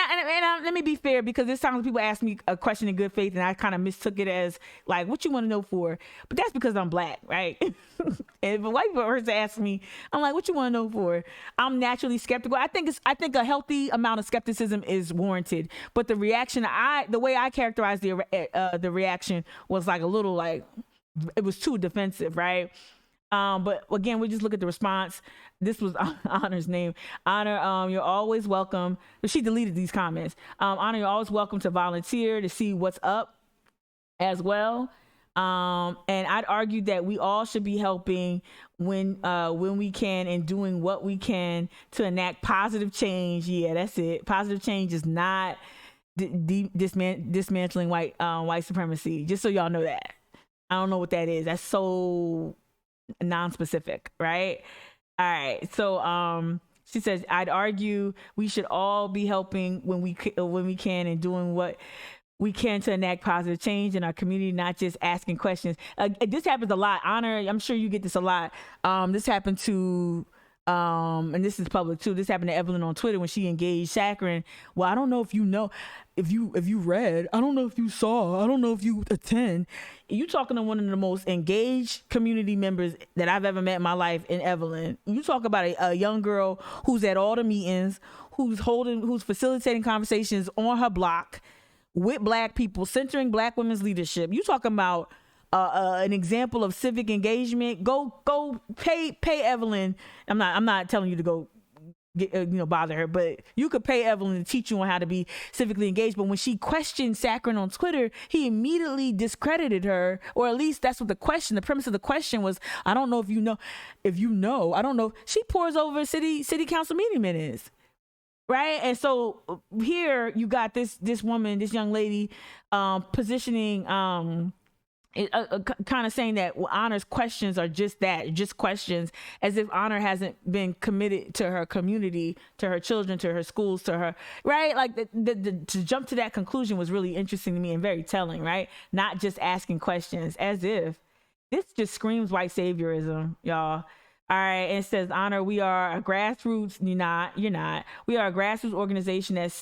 let me be fair, because there's times people ask me a question in good faith and I kind of mistook it as like, what you want to know for? But that's because I'm black, right? And if a white person asks me, I'm like, what you want to know for? I'm naturally skeptical. I think a healthy amount of skepticism is warranted. But the reaction, the way I characterized the reaction was like a little like, it was too defensive, right? But again, we just look at the response. This was Honor's name. Honor, you're always welcome. She deleted these comments. Honor, you're always welcome to volunteer to see what's up as well. And I'd argue that we all should be helping when we can and doing what we can to enact positive change. Yeah, that's it. Positive change is not dismantling white supremacy. Just so y'all know that. I don't know what that is. That's so non-specific, right? All right. So she says, I'd argue we should all be helping when we can and doing what we can to enact positive change in our community, not just asking questions. This happens a lot. Honor, I'm sure you get this a lot. This happened to and this is public too. This happened to Evelyn on Twitter when she engaged Saccharin. Well, I don't know if you know, if you read, I don't know if you saw, I don't know if you attend. You talking to one of the most engaged community members that I've ever met in my life in Evelyn. You talk about a young girl who's at all the meetings, who's facilitating conversations on her block with black people, centering black women's leadership. You talking about an example of civic engagement. Go pay Evelyn. I'm not telling you to go bother her, but you could pay Evelyn to teach you on how to be civically engaged. But when she questioned Saccharin on Twitter, he immediately discredited her, or at least that's what the premise of the question was. I don't know if you know, I don't know. She pours over city council meeting minutes. Right. And so here you got this woman, this young lady, positioning, kind of saying that Honor's questions are just that, just questions, as if Honor hasn't been committed to her community, to her children, to her schools, to her, right? Like to jump to that conclusion was really interesting to me and very telling, right? Not just asking questions, as if this just screams white saviorism, y'all. All right, and it says, Honor, we are a grassroots. You're not. We are a grassroots organization that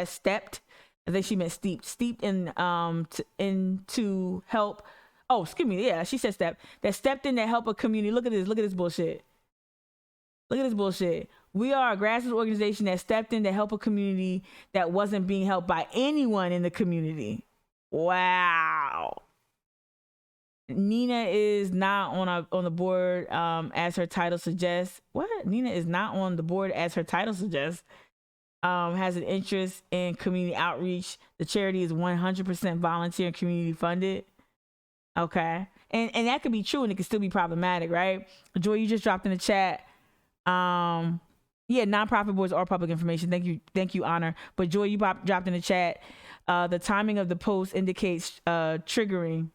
stepped. I think she meant steeped in to help. Oh, excuse me. Yeah, she said that stepped in to help a community. Look at this bullshit. We are a grassroots organization that stepped in to help a community that wasn't being helped by anyone in the community. Wow. Nina is not on the board as her title suggests. What? Nina is not on the board as her title suggests. Has an interest in community outreach. The charity is 100% volunteer and community funded. Okay. And that could be true and it could still be problematic, right? Joy, you just dropped in the chat. Yeah, nonprofit boards are public information. Thank you, Honor. But Joy, you dropped in the chat. The timing of the post indicates triggering.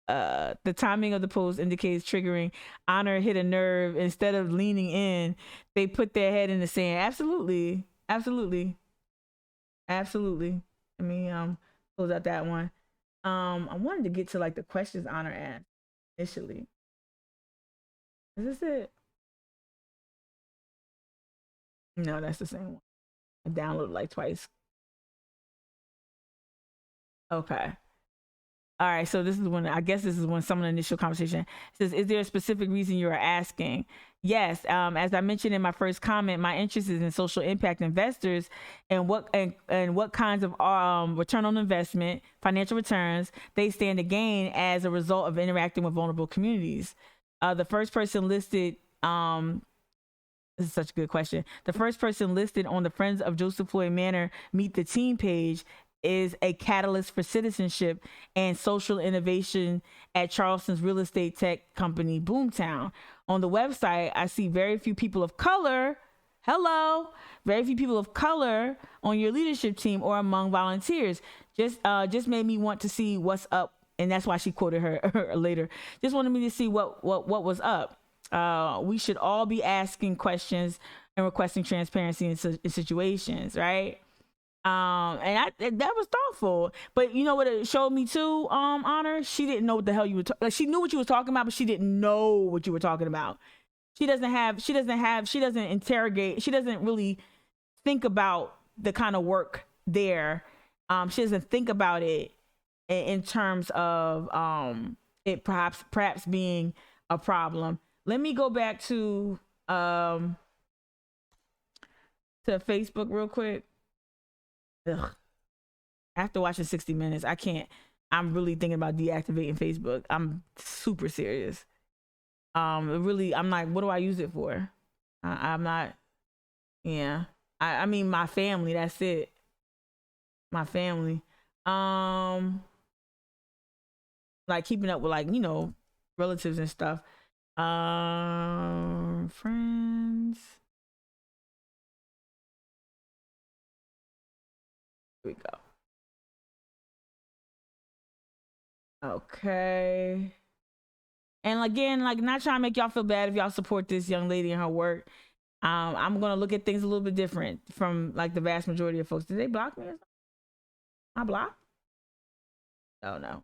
The timing of the post indicates triggering. Honor hit a nerve. Instead of leaning in, they put their head in the sand. Absolutely. Let me close out that one. I wanted to get to like the questions Honor asked initially. Is this it? No, that's the same one. I downloaded like twice. Okay. All right, so this is when some of the initial conversation says, is there a specific reason you are asking? Yes, as I mentioned in my first comment, my interest is in social impact investors and what kinds of return on investment, financial returns they stand to gain as a result of interacting with vulnerable communities. The first person listed This is such a good question. The first person listed on the Friends of Joseph Floyd Manor Meet the Team page is a catalyst for citizenship and social innovation at Charleston's real estate tech company, Boomtown. On the website, I see very few people of color. Very few people of color on your leadership team or among volunteers. Just made me want to see what's up, and that's why she quoted her later. Just wanted me to see what was up. We should all be asking questions and requesting transparency in situations, right? And that was thoughtful. But you know what it showed me too, Honor? She didn't know what the hell you were like. She knew what you were talking about, but she didn't know what you were talking about. She doesn't interrogate. She doesn't really think about the kind of work there. She doesn't think about it in terms of it perhaps being a problem. Let me go back to Facebook real quick. Ugh. After watching 60 Minutes, I can't. I'm really thinking about deactivating Facebook. I'm super serious. Really, I'm like, what do I use it for? I'm not. Yeah. I mean, my family. That's it. My family. Like keeping up with relatives and stuff. Friends. Here we go. Okay. And again, not trying to make y'all feel bad if y'all support this young lady and her work. I'm gonna look at things a little bit different from the vast majority of folks. Did they block me or something? I blocked? Oh no.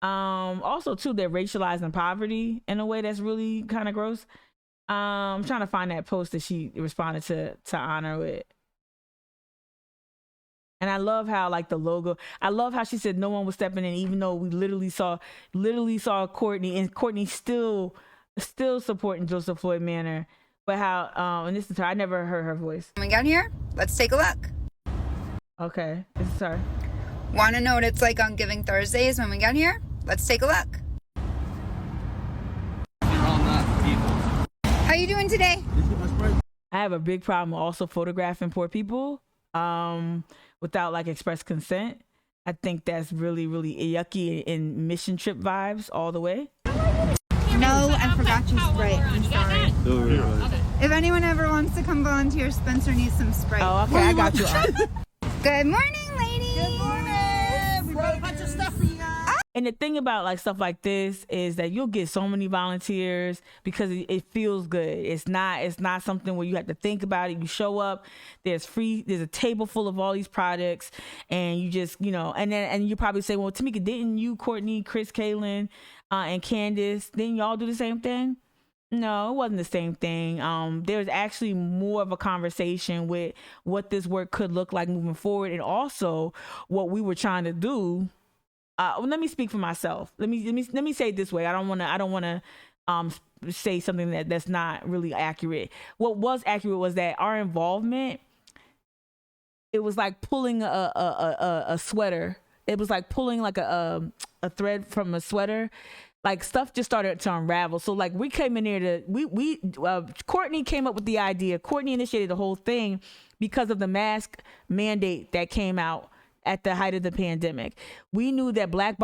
Also too, they're racializing poverty in a way that's really kind of gross. I'm trying to find that post that she responded to Honor with. And I love how the logo, I love how she said no one was stepping in, even though we literally saw Courtney, and Courtney still supporting Joseph Floyd Manor. But how, and this is her, I never heard her voice. When we got here, let's take a look. Okay, this is her. Want to know what it's like on Giving Thursdays when we got here? Let's take a look. How you doing today? I have a big problem also photographing poor people without express consent. I think that's really, really yucky and mission trip vibes all the way. No, I forgot your Sprite. I'm sorry. If anyone ever wants to come volunteer, Spencer needs some Sprite. Oh, okay, I got you. Good morning, ladies. Good morning. We brought a bunch of stuff for you guys. And the thing about like stuff like this is that you'll get so many volunteers because it feels good. It's not something where you have to think about it. You show up, there's a table full of all these products, and you just, and you probably say, well, Tamika, didn't you, Courtney, Chris, Kaylin, and Candace, didn't y'all do the same thing? No, it wasn't the same thing. There's actually more of a conversation with what this work could look like moving forward, and also what we were trying to do. Let me speak for myself. Let me say it this way. I don't want to say something that's not really accurate. What was accurate was that our involvement, it was like pulling a sweater. It was like pulling like a thread from a sweater. Like stuff just started to unravel. So like we came in there Courtney came up with the idea. Courtney initiated the whole thing because of the mask mandate that came out at the height of the pandemic. We knew that black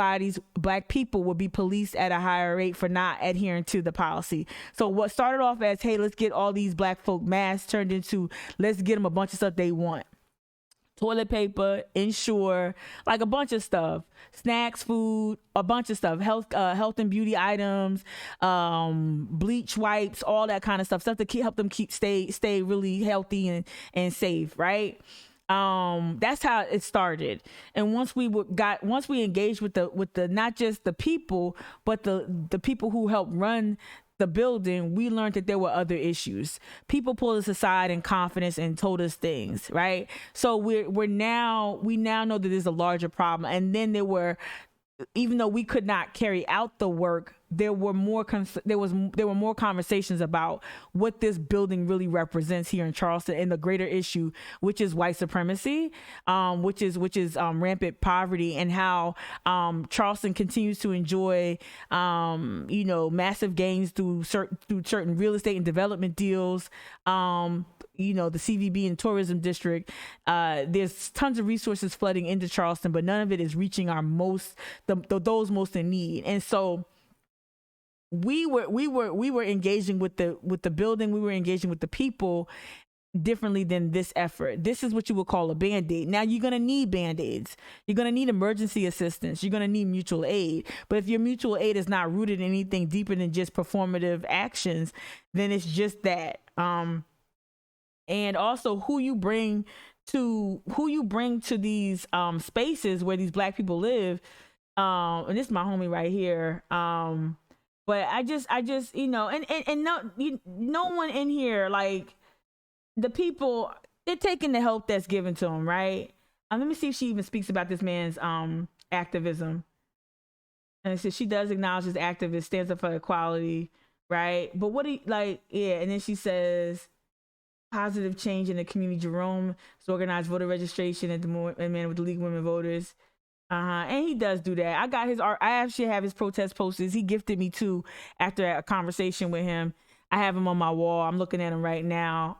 people would be policed at a higher rate for not adhering to the policy. So what started off as, hey, let's get all these black folk masks, turned into, let's get them a bunch of stuff they want. Toilet paper, Ensure, like a bunch of stuff, snacks, food, a bunch of stuff, health and beauty items, bleach wipes, all that kind of stuff to help them stay really healthy and safe, right? That's how it started. And once we engaged with the not just the people, but the people who helped run the building, we learned that there were other issues. People pulled us aside in confidence and told us things, right? So we now know that there's a larger problem. And then there were, even though we could not carry out the work there were more conversations about what this building really represents here in Charleston and the greater issue, which is white supremacy, which is rampant poverty, and how Charleston continues to enjoy massive gains through certain real estate and development deals. The CVB and tourism district, there's tons of resources flooding into Charleston, but none of it is reaching our those most in need. And so we were engaging with the building, we were engaging with the people differently than this effort. This is what you would call a Band-Aid. Now you're going to need Band-Aids. You're going to need emergency assistance. You're going to need mutual aid. But if your mutual aid is not rooted in anything deeper than just performative actions, then it's just that. And also who you bring to these spaces where these Black people live. And this is my homie right here. But I just and no one in here, like, the people, they're taking the help that's given to them, right? Let me see if she even speaks about this man's activism. And it says she does acknowledge his activist, stands up for equality, right? But what do you, and then she says positive change in the community. Jerome has organized voter registration at the Man with the League of Women Voters. And he does do that. I got his art. I actually have his protest posters. He gifted me two after a conversation with him. I have him on my wall. I'm looking at him right now.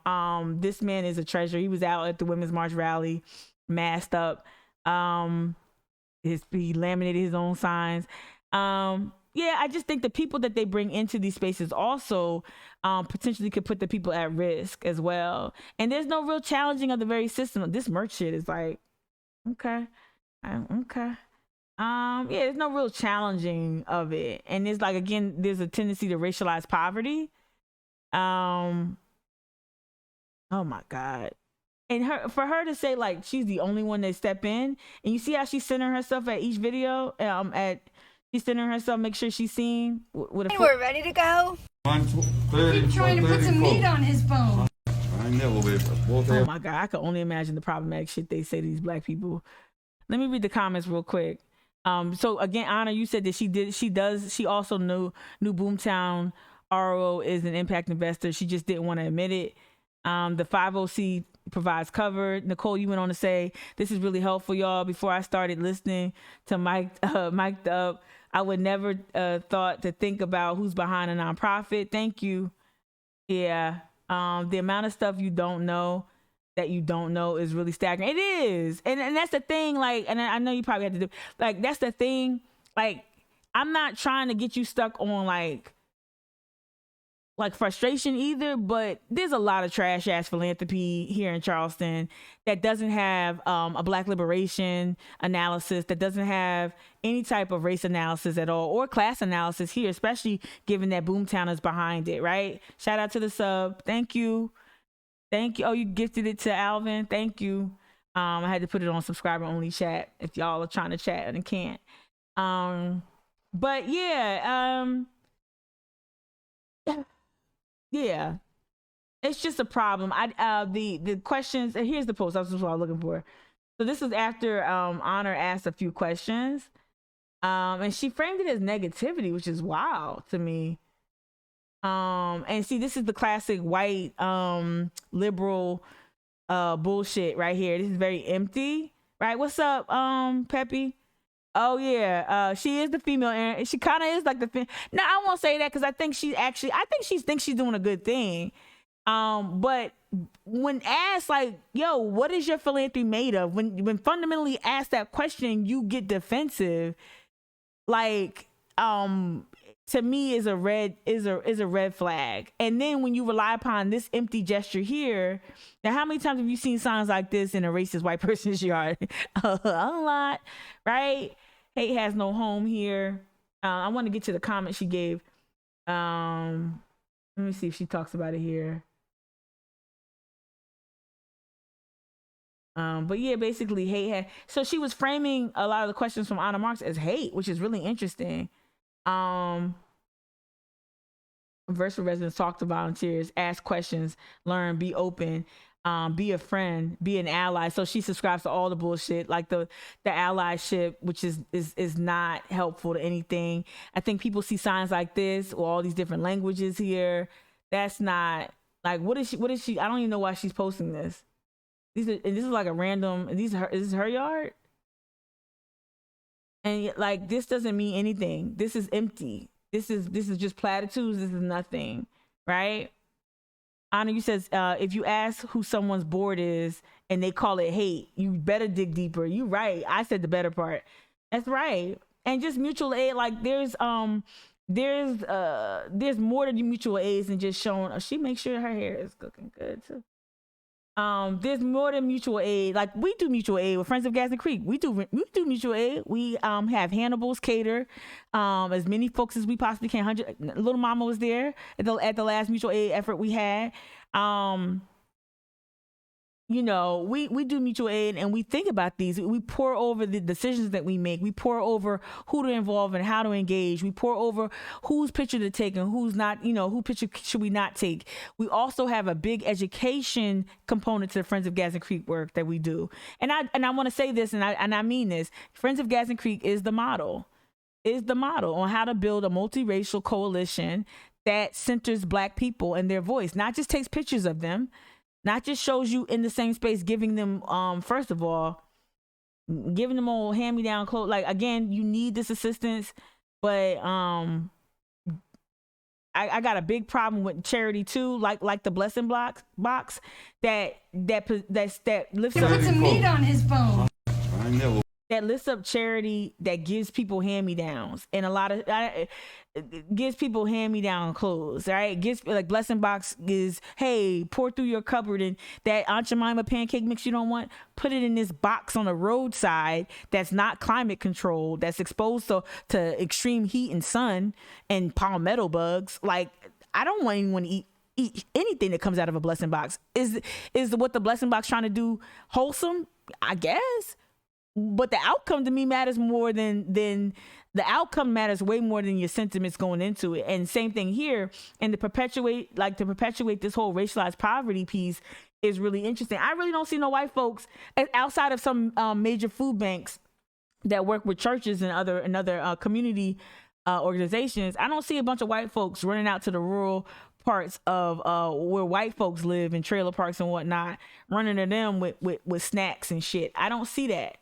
This man is a treasure. He was out at the Women's March rally, masked up. He laminated his own signs. I just think the people that they bring into these spaces also potentially could put the people at risk as well. And there's no real challenging of the very system. This merch shit is like, okay. There's no real challenging of it. And it's like, again, there's a tendency to racialize poverty. Oh my God. And for her to say, like, she's the only one that step in, and you see how she's centering herself at each video, she's centering herself, make sure she's seen with a We're ready to go. Keep trying to put some meat on his bone. Oh my God, I can only imagine the problematic shit they say to these Black people. Let me read the comments real quick. So again, Anna, you said that she also knew Boomtown RO is an impact investor. She just didn't want to admit it. The 50C provides cover. Nicole, you went on to say, this is really helpful, y'all. Before I started listening to Mic'd Up, I would never thought to think about who's behind a nonprofit. Thank you. Yeah. The amount of stuff you don't know is really staggering. It is. And that's the thing, like, and I know you probably have to do, like, that's the thing. Like, I'm not trying to get you stuck on like frustration either, but there's a lot of trash ass philanthropy here in Charleston that doesn't have a Black liberation analysis, that doesn't have any type of race analysis at all, or class analysis here, especially given that Boomtown is behind it, right? Shout out to the sub. Thank you. Oh, you gifted it to Alvin. Thank you. I had to put it on subscriber only chat if y'all are trying to chat and can't. But yeah, it's just a problem. The questions, and here's the post. That's what I was looking for. So this was after Honor asked a few questions, and she framed it as negativity, which is wild to me. And see, this is the classic white liberal bullshit right here. This is very empty, right? What's up, Peppy? Oh yeah, she is the female. She kind of is like the. No, I won't say that because I think she thinks she's doing a good thing. But when asked like, "Yo, what is your philanthropy made of?" When fundamentally asked that question, you get defensive. Like, to me, is a red flag. And then when you rely upon this empty gesture here, now how many times have you seen signs like this in a racist white person's yard? A lot, right? Hate has no home here. I want to get to the comment she gave. Let me see if she talks about it here. But yeah, basically hate so she was framing a lot of the questions from Anna Marks as hate, which is really interesting. Versatile residents talk to volunteers, ask questions, learn, be open. be a friend, be an ally. So she subscribes to all the bullshit, like the allyship, which is not helpful to anything. I think people see signs like this or all these different languages here. That's not like, what is she? I don't even know why she's posting this. And this is like a random. Is this her yard? And like, this doesn't mean anything. This is empty. This is just platitudes. This is nothing, right? Honor, you says, if you ask who someone's board is and they call it hate, you better dig deeper. You right. I said the better part. That's right. And just mutual aid, like there's more to mutual aids than just showing. She makes sure her hair is looking good too. There's more than mutual aid. Like, we do mutual aid with Friends of Gadsden Creek. We do mutual aid. We have Hannibal's cater as many folks as we possibly can. Little Mama was there at the last mutual aid effort we had. We do mutual aid, and we think about these. We pour over the decisions that we make. We pour over who to involve and how to engage. We pour over whose picture to take and who's not, who picture should we not take. We also have a big education component to the Friends of Gadsden Creek work that we do. And I want to say this, and I mean this. Friends of Gadsden Creek is the model on how to build a multiracial coalition that centers Black people and their voice, not just takes pictures of them, not just shows you in the same space, giving them, first of all, giving them all hand-me-down clothes. Like, again, you need this assistance, but I got a big problem with charity too, like the blessing box that lifts up. Put some meat on his bone. That lifts up charity that gives people hand-me-downs, and a lot of gives people hand-me-down clothes, right? Gives, like, blessing box is, hey, pour through your cupboard and that Aunt Jemima pancake mix you don't want, put it in this box on the roadside that's not climate controlled, that's exposed to extreme heat and sun and palmetto bugs. Like, I don't want anyone to eat anything that comes out of a blessing box. Is what the blessing box trying to do wholesome? I guess. But the outcome to me matters more than the outcome matters way more than your sentiments going into it. And same thing here. And to perpetuate this whole racialized poverty piece is really interesting. I really don't see no white folks outside of some major food banks that work with churches and other community organizations. I don't see a bunch of white folks running out to the rural parts of where white folks live in trailer parks and whatnot, running to them with snacks and shit. I don't see that.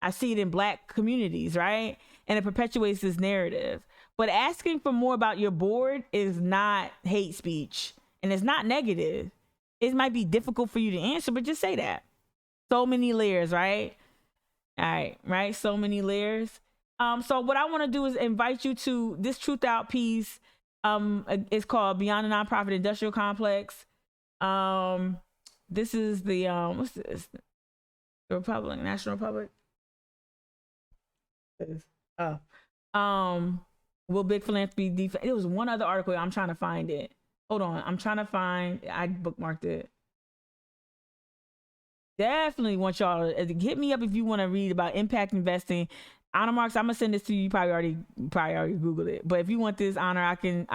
I see it in Black communities, right? And it perpetuates this narrative. But asking for more about your board is not hate speech, and it's not negative. It might be difficult for you to answer, but just say that. So many layers, right? All right, right? So many layers. So what I want to do is invite you to this Truth Out piece. It's called Beyond the Nonprofit Industrial Complex. This is the what's this? The Republic, National Republic. Will big philanthropy defect? It was one other article. I'm trying to find it. Hold on. I bookmarked it. Definitely want y'all to hit me up if you want to read about impact investing. Honor Marks, I'm gonna send this to you. You probably already Googled it. But if you want this, Honor, I can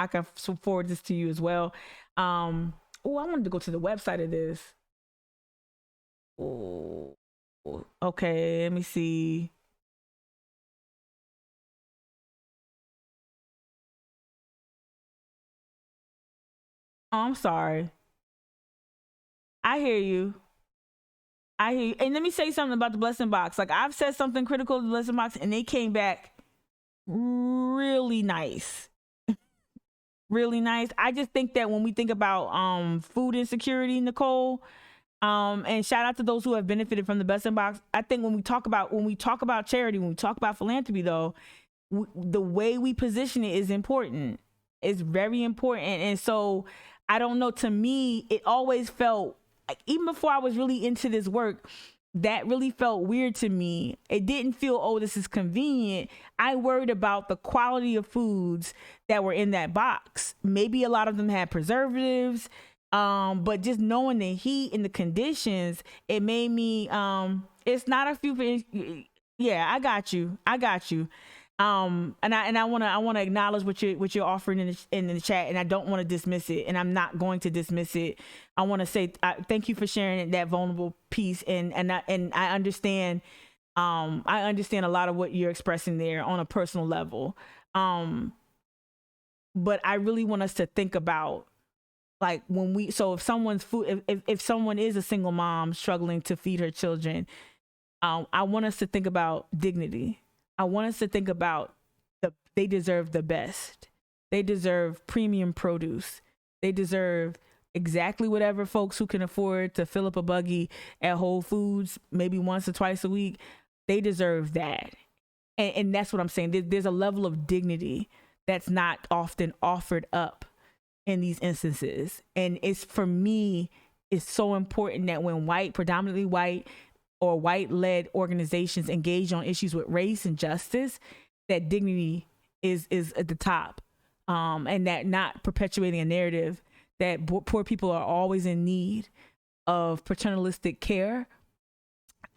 forward this to you as well. I wanted to go to the website of this. Oh, okay. Let me see. Oh, I'm sorry. I hear you. And let me say something about the blessing box. Like, I've said something critical of the blessing box, and they came back really nice. Really nice. I just think that when we think about food insecurity, Nicole, and shout out to those who have benefited from the blessing box. I think when we talk about charity, when we talk about philanthropy, though, the way we position it is important. It's very important. And so I don't know, to me, it always felt like, even before I was really into this work, that really felt weird to me. It didn't feel, oh, this is convenient. I worried about the quality of foods that were in that box. Maybe a lot of them had preservatives, but just knowing the heat and the conditions, it made me, it's not a few, yeah, I got you. And I want to acknowledge what you're offering in the chat, and I don't want to dismiss it, and I'm not going to dismiss it. I want to say thank you for sharing that vulnerable piece, and I understand. I understand a lot of what you're expressing there on a personal level. But I really want us to think about, like, if someone's food, if someone is a single mom struggling to feed her children, I want us to think about dignity. I want us to think about they deserve the best. They deserve premium produce. They deserve exactly whatever folks who can afford to fill up a buggy at Whole Foods maybe once or twice a week, they deserve that. And that's what I'm saying. There's a level of dignity that's not often offered up in these instances. And for me, it's so important that when predominantly white or white-led organizations engage on issues with race and justice, that dignity is at the top, and that not perpetuating a narrative that poor people are always in need of paternalistic care.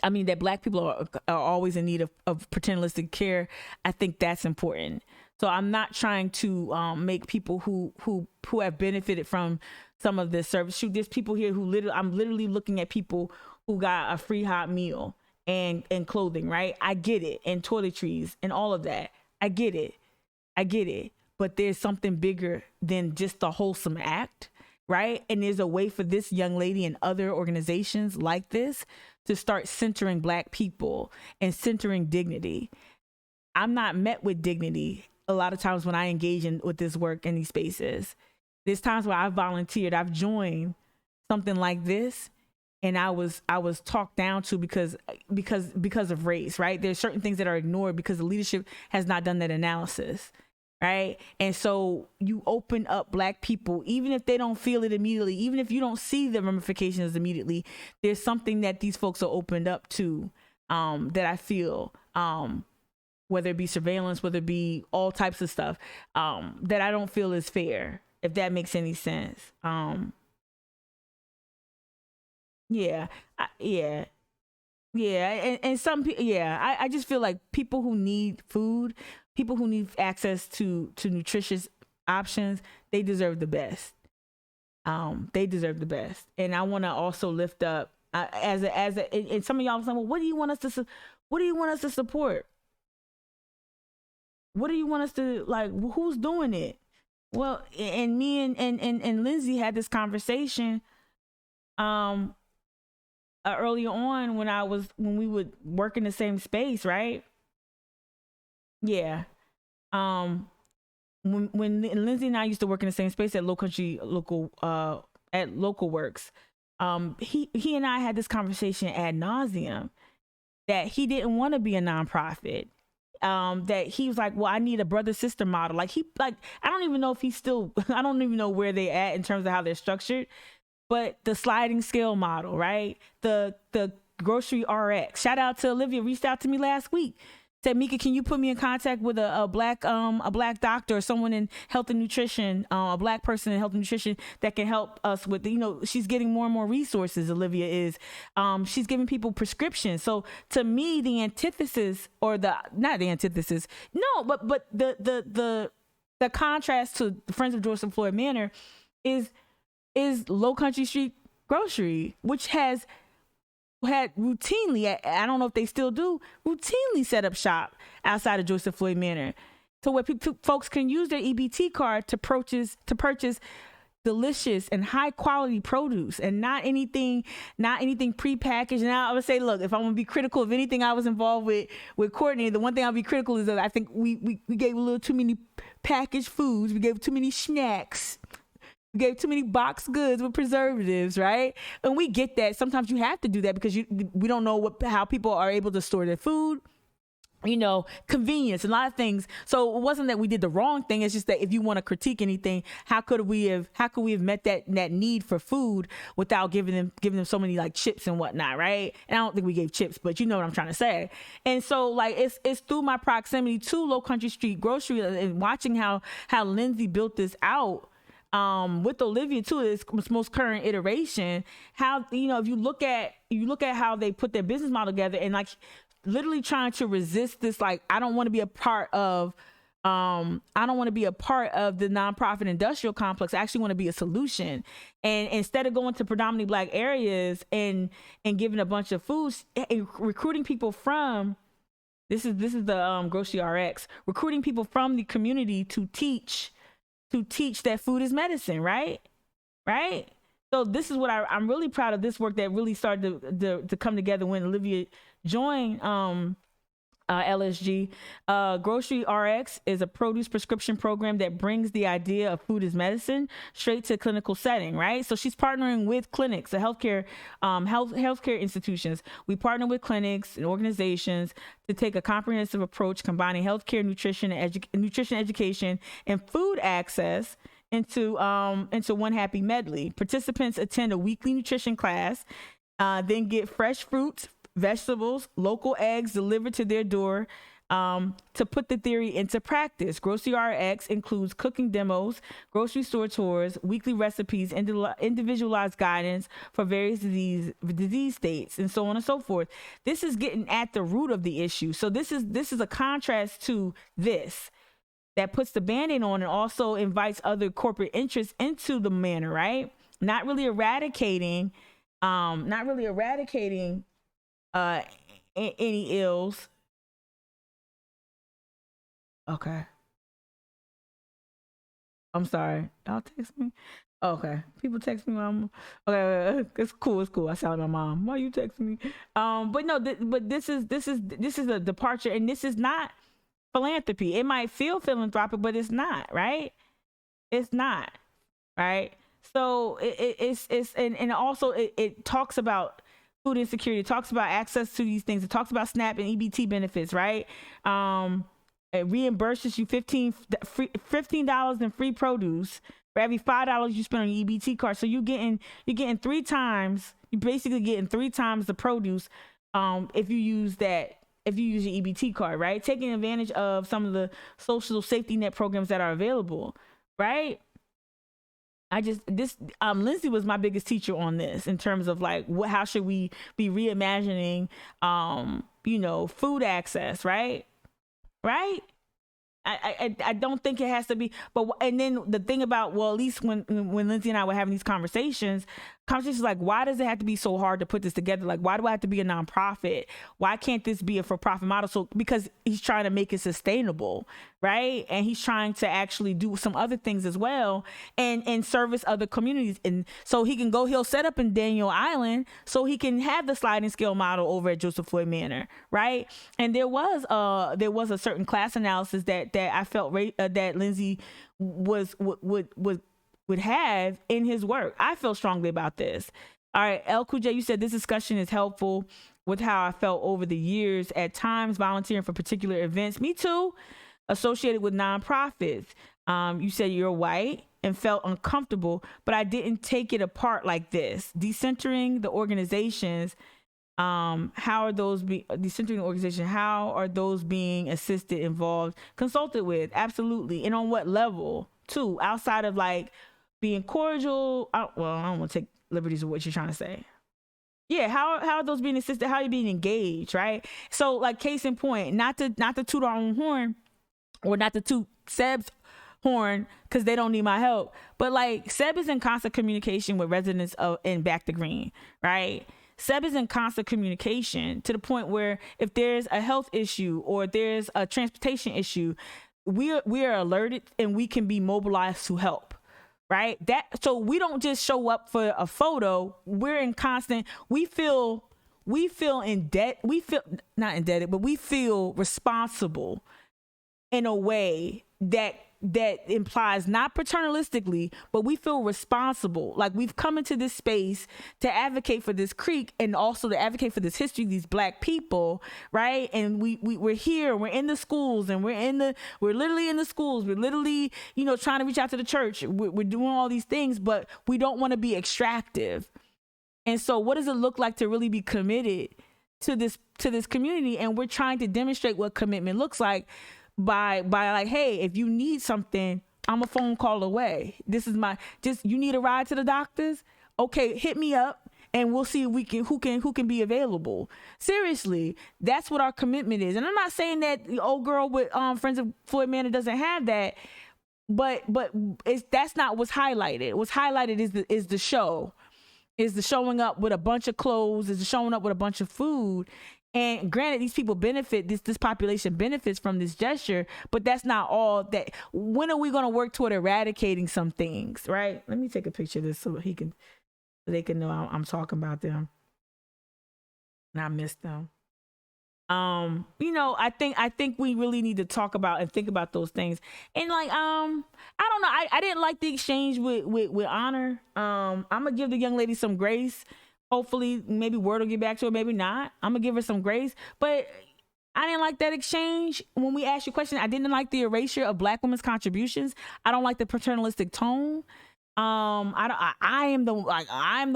I mean, that Black people are always in need of paternalistic care. I think that's important. So I'm not trying to make people who have benefited from some of this service. Shoot, there's people here I'm literally looking at people who got a free hot meal and clothing, right? I get it. And toiletries and all of that. I get it. But there's something bigger than just the wholesome act, right? And there's a way for this young lady and other organizations like this to start centering Black people and centering dignity. I'm not met with dignity a lot of times when I engage with this work in these spaces. There's times where I've volunteered, I've joined something like this, and I was talked down to because of race, right? There's certain things that are ignored because the leadership has not done that analysis, right? And so you open up Black people, even if they don't feel it immediately, even if you don't see the ramifications immediately, there's something that these folks are opened up to, that I feel, whether it be surveillance, whether it be all types of stuff, that I don't feel is fair, if that makes any sense. And some people, I just feel like people who need food, people who need access to nutritious options, they deserve the best. They deserve the best. And I want to also lift up and some of y'all saying, well, what do you want us to support? What do you want us to, like, who's doing it? Well, and me and Lindsay had this conversation earlier on when we would work in the same space, right? Yeah. When Lindsay and I used to work in the same space at Local Works, he and I had this conversation ad nauseum that he didn't want to be a nonprofit. That he was like, well, I need a brother-sister model. I don't even know if he's still, I don't even know where they're at in terms of how they're structured, but the sliding scale model, right? The grocery RX. Shout out to Olivia, reached out to me last week. Said, Mika, can you put me in contact with a black doctor or someone in health and nutrition, a Black person in health and nutrition that can help us with, she's getting more and more resources, Olivia is. She's giving people prescriptions. So to me, the antithesis, or not the antithesis, no, but the contrast to the Friends of Joseph Floyd Manor is Low Country Street Grocery, which had routinely, I don't know if they still do, routinely set up shop outside of Joseph Floyd Manor, so where folks can use their EBT card to purchase delicious and high quality produce, and not anything prepackaged. And I would say, look, if I'm gonna be critical of anything I was involved with Courtney, the one thing I'll be critical is that I think we gave a little too many packaged foods, we gave too many snacks. We gave too many boxed goods with preservatives, right? And we get that. Sometimes you have to do that because we don't know how people are able to store their food, convenience, a lot of things. So it wasn't that we did the wrong thing. It's just that if you want to critique anything, how could we have met that need for food without giving them so many like chips and whatnot, right? And I don't think we gave chips, but you know what I'm trying to say. And so like it's through my proximity to Low Country Street Grocery and watching how Lindsay built this out. With Olivia too, its most current iteration, how if you look at how they put their business model together, and like literally trying to resist this. Like, I don't want to be a part of the nonprofit industrial complex. I actually want to be a solution. And instead of going to predominantly Black areas and giving a bunch of foods, and recruiting people from, this is the Grocery RX, recruiting people from the community to teach that food is medicine, right? So this is what I'm really proud of, this work that really started to come together when Olivia joined LSG. Grocery RX is a produce prescription program that brings the idea of food as medicine straight to clinical setting, right? So she's partnering with clinics, the healthcare institutions. We partner with clinics and organizations to take a comprehensive approach combining healthcare, nutrition education, and food access into one happy medley. Participants attend a weekly nutrition class, then get fresh fruits, vegetables, local eggs delivered to their door to put the theory into practice. Grocery RX includes cooking demos, grocery store tours, weekly recipes, individualized guidance for various disease states, and so on and so forth. This is getting at the root of the issue. So this is a contrast to this that puts the Band-Aid on and also invites other corporate interests into the manner, right? Not really eradicating any ills. Okay. I'm sorry. Y'all text me? Okay. People text me, Mom. Okay, it's cool. I sound like my mom. Why you texting me? But no, but this is a departure, and this is not philanthropy. It might feel philanthropic, but it's not, right? It's not, right? So it's and also it talks about food insecurity. It talks about access to these things. It talks about SNAP and EBT benefits, right? It reimburses you $15 in free produce for every $5 you spend on your EBT card. So you're getting 3 times. You're basically getting 3 times the produce if you use your EBT card, right? Taking advantage of some of the social safety net programs that are available, right? Lindsay was my biggest teacher on this in terms of like, how should we be reimagining, food access, right? I don't think it has to be, and then the thing about, well, at least when Lindsay and I were having these conversations like, why does it have to be so hard to put this together? Like, why do I have to be a nonprofit? Why can't this be a for-profit model? So because he's trying to make it sustainable, right? And he's trying to actually do some other things as well and service other communities. And so he'll set up in Daniel Island so he can have the sliding scale model over at Joseph Floyd Manor, right? And there was a certain class analysis that I felt that Lindsay would have in his work. I feel strongly about this. All right, El Kuj, you said this discussion is helpful with how I felt over the years, at times volunteering for particular events. Me too, associated with nonprofits. You said you're white and felt uncomfortable, but I didn't take it apart like this. Decentering the organizations, how are those being assisted, involved, consulted with? Absolutely. And on what level too, outside of like being cordial. I don't want to take liberties of what you're trying to say. Yeah, how are those being assisted? How are you being engaged, right? So like, case in point, not to toot our own horn, or not to toot Seb's horn because they don't need my help, but like, Seb is in constant communication with residents in Back to Green, right? Seb is in constant communication to the point where if there's a health issue or there's a transportation issue, we are alerted and we can be mobilized to help, right? So we don't just show up for a photo. We're in constant, we feel in debt. We feel not indebted, but we feel responsible in a way that implies not paternalistically, but we feel responsible. Like, we've come into this space to advocate for this creek and also to advocate for this history, these Black people, right? And we're here, we're in the schools, and we're literally in the schools. We're literally, trying to reach out to the church. We're doing all these things, but we don't want to be extractive. And so what does it look like to really be committed to this community? And we're trying to demonstrate what commitment looks like by like, hey, if you need something, I'm a phone call away. This is you need a ride to the doctors? Okay, hit me up and we'll see if we can who can be available. Seriously, that's what our commitment is. And I'm not saying that the old girl with Friends of Floyd Manor doesn't have that, but that's not what's highlighted. What's highlighted is the show, is the showing up with a bunch of clothes, is the showing up with a bunch of food. And granted, these people benefit, this population benefits from this gesture, but that's not all that. When are we going to work toward eradicating some things, right? Let me take a picture of this so they can know I'm talking about them. And I missed them. I think we really need to talk about and think about those things. And like, I don't know. I didn't like the exchange with Honor. I'm gonna give the young lady some grace. Hopefully, maybe word will get back to her, maybe not. I'm gonna give her some grace. But I didn't like that exchange. When we asked you questions, I didn't like the erasure of Black women's contributions. I don't like the paternalistic tone. I'm the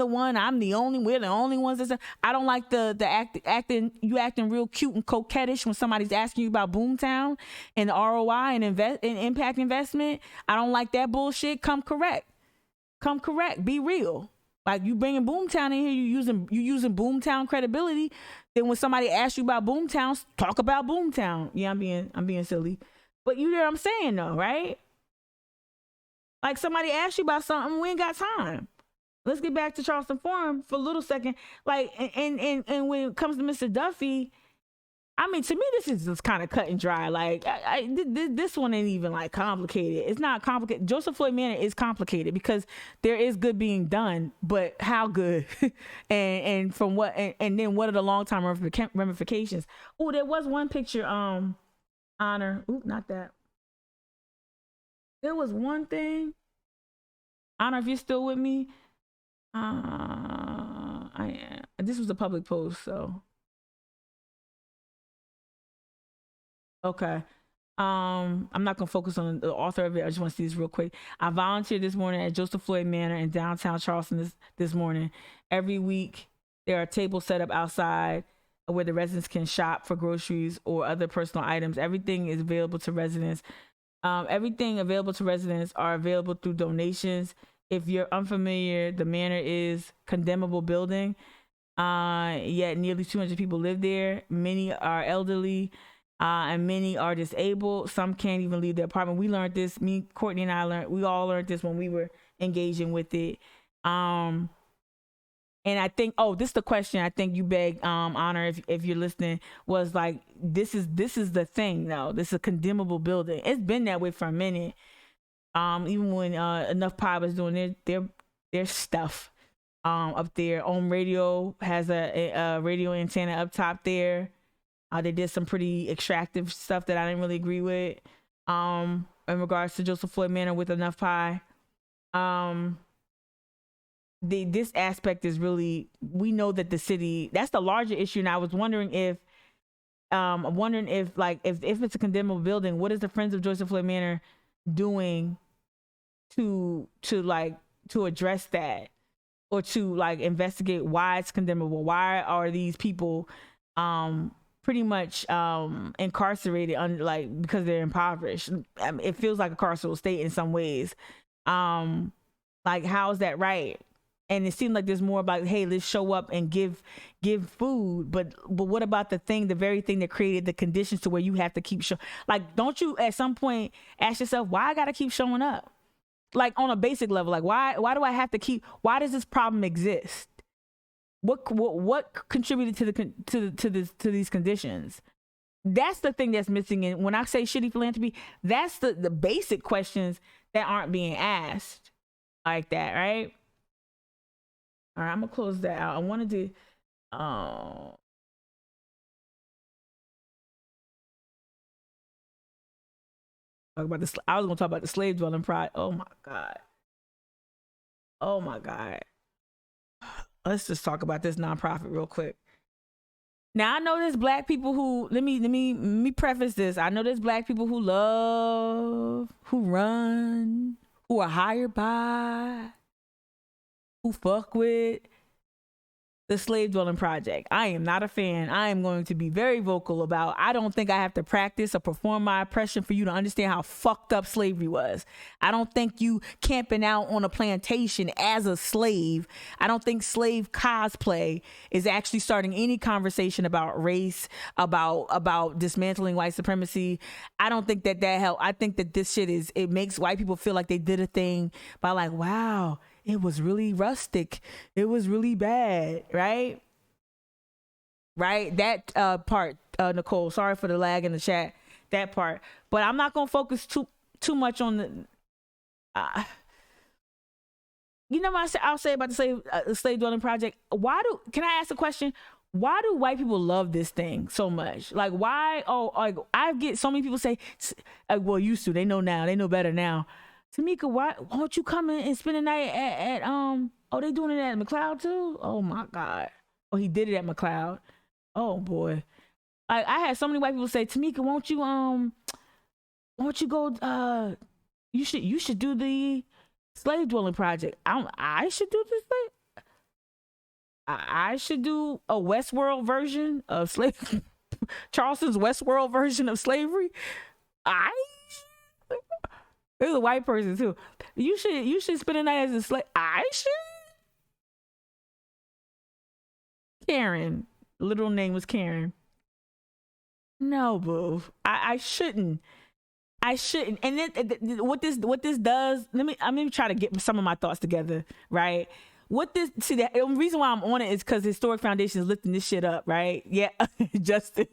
one. I'm the only. We're the only ones. I don't like the acting real cute and coquettish when somebody's asking you about Boomtown and ROI and impact investment. I don't like that bullshit. Come correct. Be real. Like, you bringing Boomtown in here, you using Boomtown credibility. Then when somebody asks you about Boomtown, talk about Boomtown. Yeah, I'm being silly, but you know what I'm saying though, right? Like, somebody asks you about something, we ain't got time. Let's get back to Charleston Forum for a little second. Like, and when it comes to Mr. Duffy, I mean, to me, this is just kind of cut and dry. Like, this one ain't even like complicated. It's not complicated. Joseph Floyd Manor is complicated because there is good being done, but how good? and from what? And then what are the long-term ramifications? Oh, there was one picture. Honor. Ooh, not that. There was one thing. Honor, if you're still with me, I am. This was a public post, so. Okay. I'm not gonna focus on the author of it. I just want to see this real quick. I volunteered this morning at Joseph Floyd Manor in downtown Charleston this morning. Every week, there are tables set up outside where the residents can shop for groceries or other personal items. Everything is available to residents. Everything available to residents are available through donations. If you're unfamiliar, the manor is condemnable building. Yet nearly 200 people live there. Many are elderly, and many are disabled. Some can't even leave their apartment. We learned this. Me, Courtney, and we all learned this when we were engaging with it. And I think, this is the question I think you begged, Honor, if you're listening, was like, this is the thing though. This is a condemnable building. It's been that way for a minute. Even when Enough Pie was doing their stuff up there. Radio has a radio antenna up top there. They did some pretty extractive stuff that I didn't really agree with in regards to Joseph Floyd Manor with Enough Pie. This aspect is really, we know that the city, that's the larger issue. And I was wondering if if it's a condemnable building, what is the Friends of Joseph Floyd Manor doing to address that, or to like investigate why it's condemnable? Why are these people pretty much incarcerated because they're impoverished? I mean, it feels like a carceral state in some ways. Like, how is that right? And it seemed like there's more about, hey, let's show up and give food. But what about the very thing that created the conditions to where you have to keep showing? Like, don't you at some point ask yourself, why I got to keep showing up? Like, on a basic level, like, why do I have to keep? Why does this problem exist? What contributed to these conditions? That's the thing that's missing. And when I say shitty philanthropy, that's the basic questions that aren't being asked like that, right? All right, I'm gonna close that out. I wanted to talk about this. I was gonna talk about the slave dwelling pride. Oh my god. Let's just talk about this nonprofit real quick. Now, I know there's Black people who, let me preface this. I know there's Black people who love, who run, who are hired by, who fuck with the slave dwelling project. I am not a fan. I am going to be very vocal about, I don't think I have to practice or perform my oppression for you to understand how fucked up slavery was. I don't think you camping out on a plantation as a slave. I don't think slave cosplay is actually starting any conversation about race, about dismantling white supremacy. I don't think that helped. I think that this shit it makes white people feel like they did a thing by like, wow, it was really rustic. It was really bad, right? Right? That part, Nicole, sorry for the lag in the chat, that part. But I'm not going to focus too much on the... you know what I'll say about the slave dwelling project? Can I ask a question? Why do white people love this thing so much? Like, why? Oh, like, I get so many people say, well, used to, they know now, they know better now. Tamika, why won't you come in and spend the night at oh, they doing it at McLeod too? Oh my God. Oh, he did it at McLeod. Oh boy. I had so many white people say, Tamika, won't you go, you should do the slave dwelling project. I should do this thing. I should do a Westworld version of Charleston's Westworld version of slavery. There's a white person too. You should spend a night as a slave. I should. Karen, literal name was Karen. No, boo. I shouldn't. And then what this does? Let me try to get some of my thoughts together. Right. The reason why I'm on it is because Historic Foundation is lifting this shit up, right? Yeah, Justin.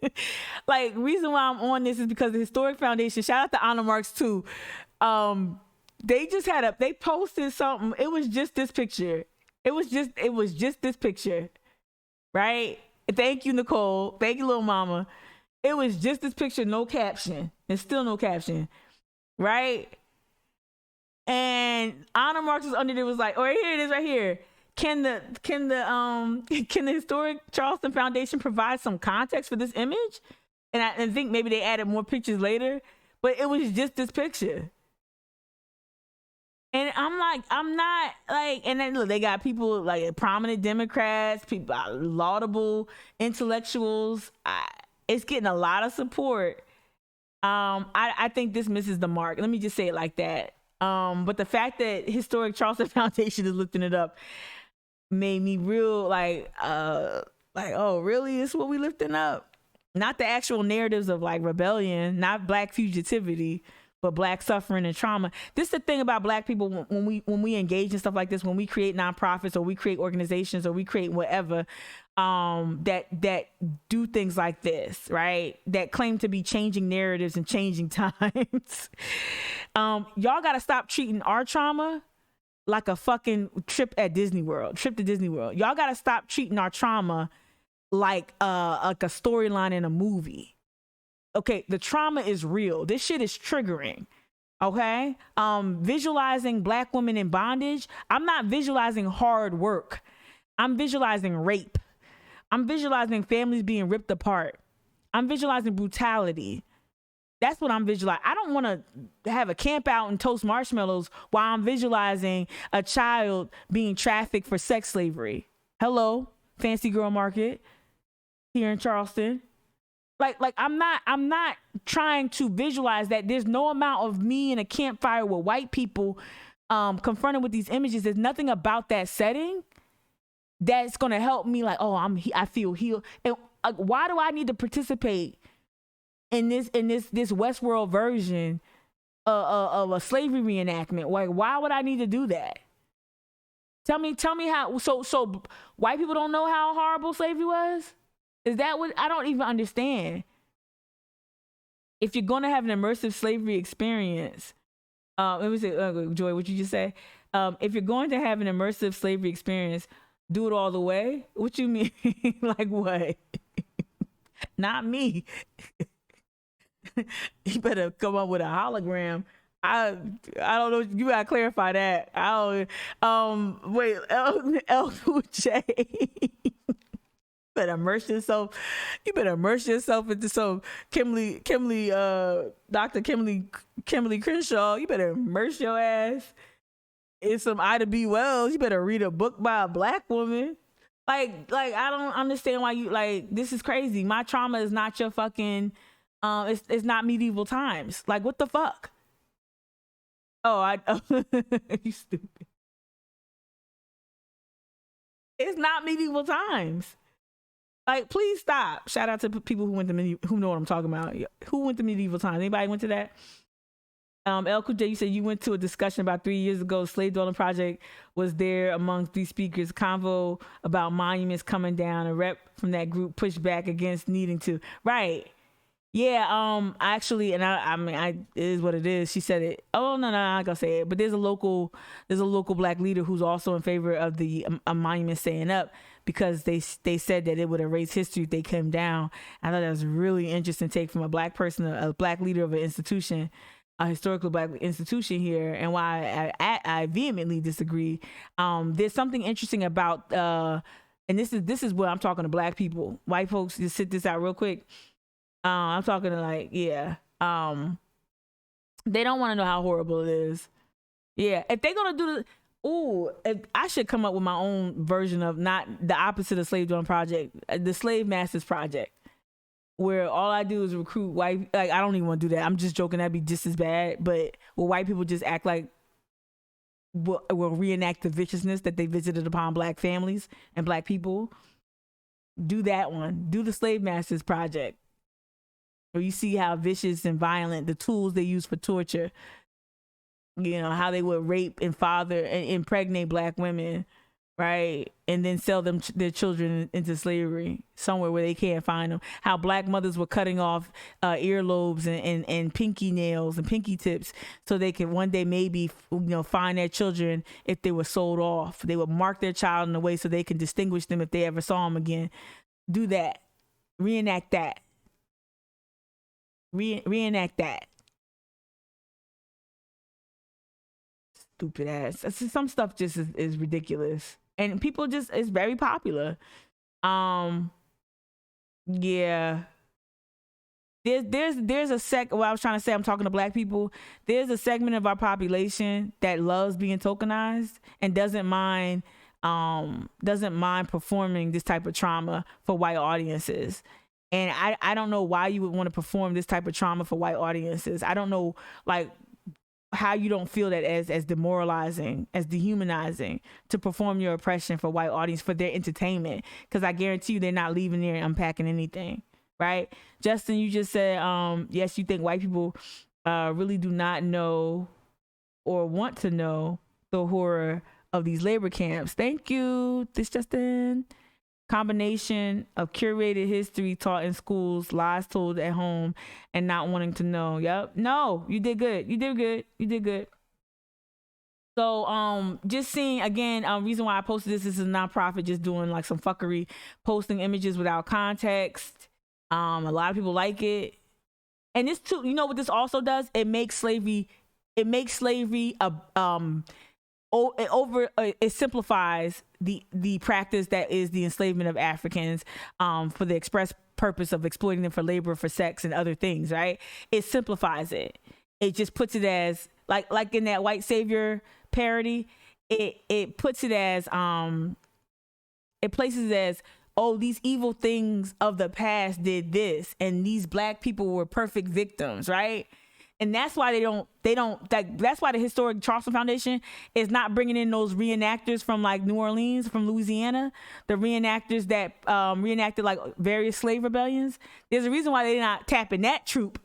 Like, reason why I'm on this is because the Historic Foundation, shout out to Honor Marks too. They posted something. It was just this picture. It was just this picture, right? Thank you, Nicole. Thank you, little mama. It was just this picture, no caption. There's still no caption, right? And Honor Marks was under there, was like, oh, here it is right here. Can the Historic Charleston Foundation provide some context for this image? And I think maybe they added more pictures later, but it was just this picture. And I'm not like, and then look, they got people like prominent Democrats, people, laudable intellectuals. It's getting a lot of support. I think this misses the mark. Let me just say it like that. But the fact that Historic Charleston Foundation is lifting it up made me real like, oh, really? This is what we lifting up? Not the actual narratives of like rebellion, not Black fugitivity, but Black suffering and trauma. This is the thing about Black people when we engage in stuff like this, when we create nonprofits or we create organizations or we create whatever, that do things like this, right? That claim to be changing narratives and changing times. Y'all gotta stop treating our trauma like a fucking trip to Disney World. Y'all gotta stop treating our trauma like a storyline in a movie. Okay, the trauma is real. This shit is triggering. Okay? Visualizing Black women in bondage. I'm not visualizing hard work. I'm visualizing rape. I'm visualizing families being ripped apart. I'm visualizing brutality. That's what I'm visualizing. I don't want to have a camp out and toast marshmallows while I'm visualizing a child being trafficked for sex slavery. Hello, Fancy Girl Market here in Charleston. Like I'm not trying to visualize that. There's no amount of me in a campfire with white people confronted with these images. There's nothing about that setting that's gonna help me. Like, oh, I feel healed. And why do I need to participate in this Westworld version of a slavery reenactment? Like, why would I need to do that? Tell me how. So white people don't know how horrible slavery was? Is that what? I don't even understand. If you're going to have an immersive slavery experience, let me say, Joy, what you just say? If you're going to have an immersive slavery experience, do it all the way. What you mean? Like what? Not me. You better come up with a hologram. I don't know. You gotta clarify that. Wait, L2J. You better immerse yourself into some Dr. Kimberly Crenshaw. You better immerse your ass in some Ida B. Wells. You better read a book by a Black woman. Like I don't understand why you like. This is crazy. My trauma is not your fucking. It's not medieval times. Like, what the fuck? Oh, you stupid. It's not medieval times. Like, please stop. Shout out to people who went to who know what I'm talking about. Who went to medieval times? Anybody went to that? El Kuj, you said you went to a discussion about 3 years ago. Slave Dwelling Project was there among 3 speakers. Convo about monuments coming down. A rep from that group pushed back against needing to. Right. Yeah. Actually, and I mean, it is what it is. She said it. Oh no, I'm not gonna say it. But there's a local black leader who's also in favor of the monument staying up because they said that it would erase history if they came down. I thought that was a really interesting take from a black person, a black leader of an institution. A historical black institution here, and why I vehemently disagree. There's something interesting about, and this is where I'm talking to black people. White folks, just sit this out real quick. I'm talking to they don't want to know how horrible it is. Yeah, if they're gonna do I should come up with my own version of not the opposite of Slave Dwelling Project, the Slave Masters Project. Where all I do is recruit white, like I don't even want to do that. I'm just joking. That'd be just as bad. But where white people just act like will reenact the viciousness that they visited upon black families and black people. Do that one. Do the Slave Masters Project, where you see how vicious and violent the tools they use for torture. You know how they would rape and father and impregnate black women. Right, and then sell their children into slavery somewhere where they can't find them. How black mothers were cutting off earlobes and pinky nails and pinky tips so they could one day maybe find their children if they were sold off. They would mark their child in a way so they can distinguish them if they ever saw them again. Do that, reenact that, reenact that. Stupid ass. Some stuff just is ridiculous. And people just, it's very popular. Yeah. There's what I was trying to say, I'm talking to black people. There's a segment of our population that loves being tokenized and doesn't mind performing this type of trauma for white audiences. And I don't know why you would want to perform this type of trauma for white audiences. I don't know, like, how you don't feel that as demoralizing, as dehumanizing to perform your oppression for white audience for their entertainment, because I guarantee you they're not leaving there and unpacking anything, right? Justin, you just said yes, you think white people really do not know or want to know the horror of these labor camps. Thank you, this Justin. Combination of curated history taught in schools, lies told at home, and not wanting to know. Yep. No, you did good. You did good. You did good. So just seeing again, reason why I posted this is a nonprofit just doing like some fuckery, posting images without context. A lot of people like it. And this too, you know what this also does? It makes slavery it simplifies the practice that is the enslavement of Africans for the express purpose of exploiting them for labor, for sex, and other things, right? It simplifies it. It just puts it as like in that white savior parody. It puts it as it places it as, oh, these evil things of the past did this, and these black people were perfect victims, right? And that's why that's why the historic Charleston Foundation is not bringing in those reenactors from like New Orleans, from Louisiana, the reenactors that reenacted like various slave rebellions. There's a reason why they're not tapping that troop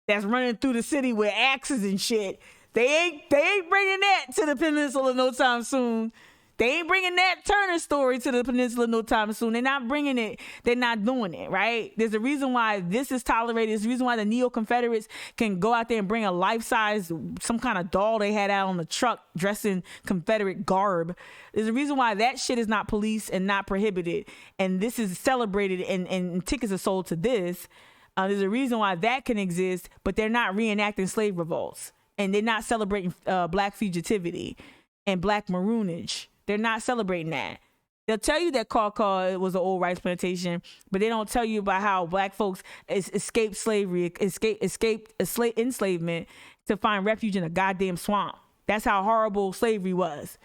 that's running through the city with axes and shit. They ain't bringing that to the peninsula no time soon. They ain't bringing that Turner story to the peninsula no time soon. They're not bringing it. They're not doing it, right? There's a reason why this is tolerated. There's a reason why the neo-Confederates can go out there and bring a life-size, some kind of doll they had out on the truck dressed in Confederate garb. There's a reason why that shit is not policed and not prohibited. And this is celebrated and tickets are sold to this. There's a reason why that can exist, but they're not reenacting slave revolts. And they're not celebrating black fugitivity and black maroonage. They're not celebrating that. They'll tell you that Caw was an old rice plantation, but they don't tell you about how black folks escaped slavery, escaped enslavement to find refuge in a goddamn swamp. That's how horrible slavery was.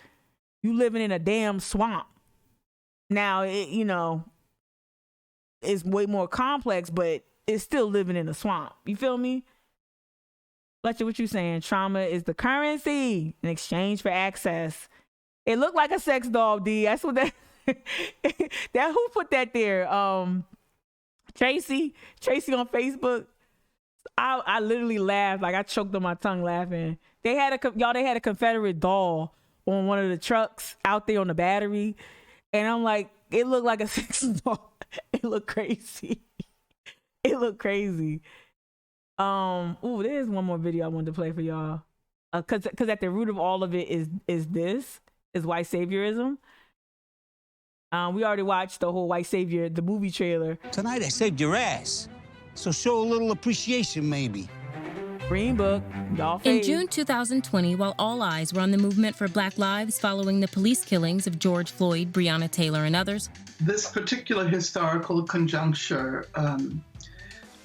You living in a damn swamp. Now, it's way more complex, but it's still living in a swamp. You feel me? Fletcher, what you saying? Trauma is the currency in exchange for access. It looked like a sex doll, D. That's what that who put that there? Tracy on Facebook. I literally laughed, like I choked on my tongue laughing. They had a Confederate doll on one of the trucks out there on the battery, and I'm like, it looked like a sex doll. It looked crazy. It looked crazy. There's one more video I wanted to play for y'all. Cause at the root of all of it is white saviorism. We already watched the whole White Savior, the movie trailer. Tonight I saved your ass, so show a little appreciation maybe. Green Book, y'all In June 2020, while all eyes were on the movement for Black lives following the police killings of George Floyd, Breonna Taylor, and others, this particular historical conjuncture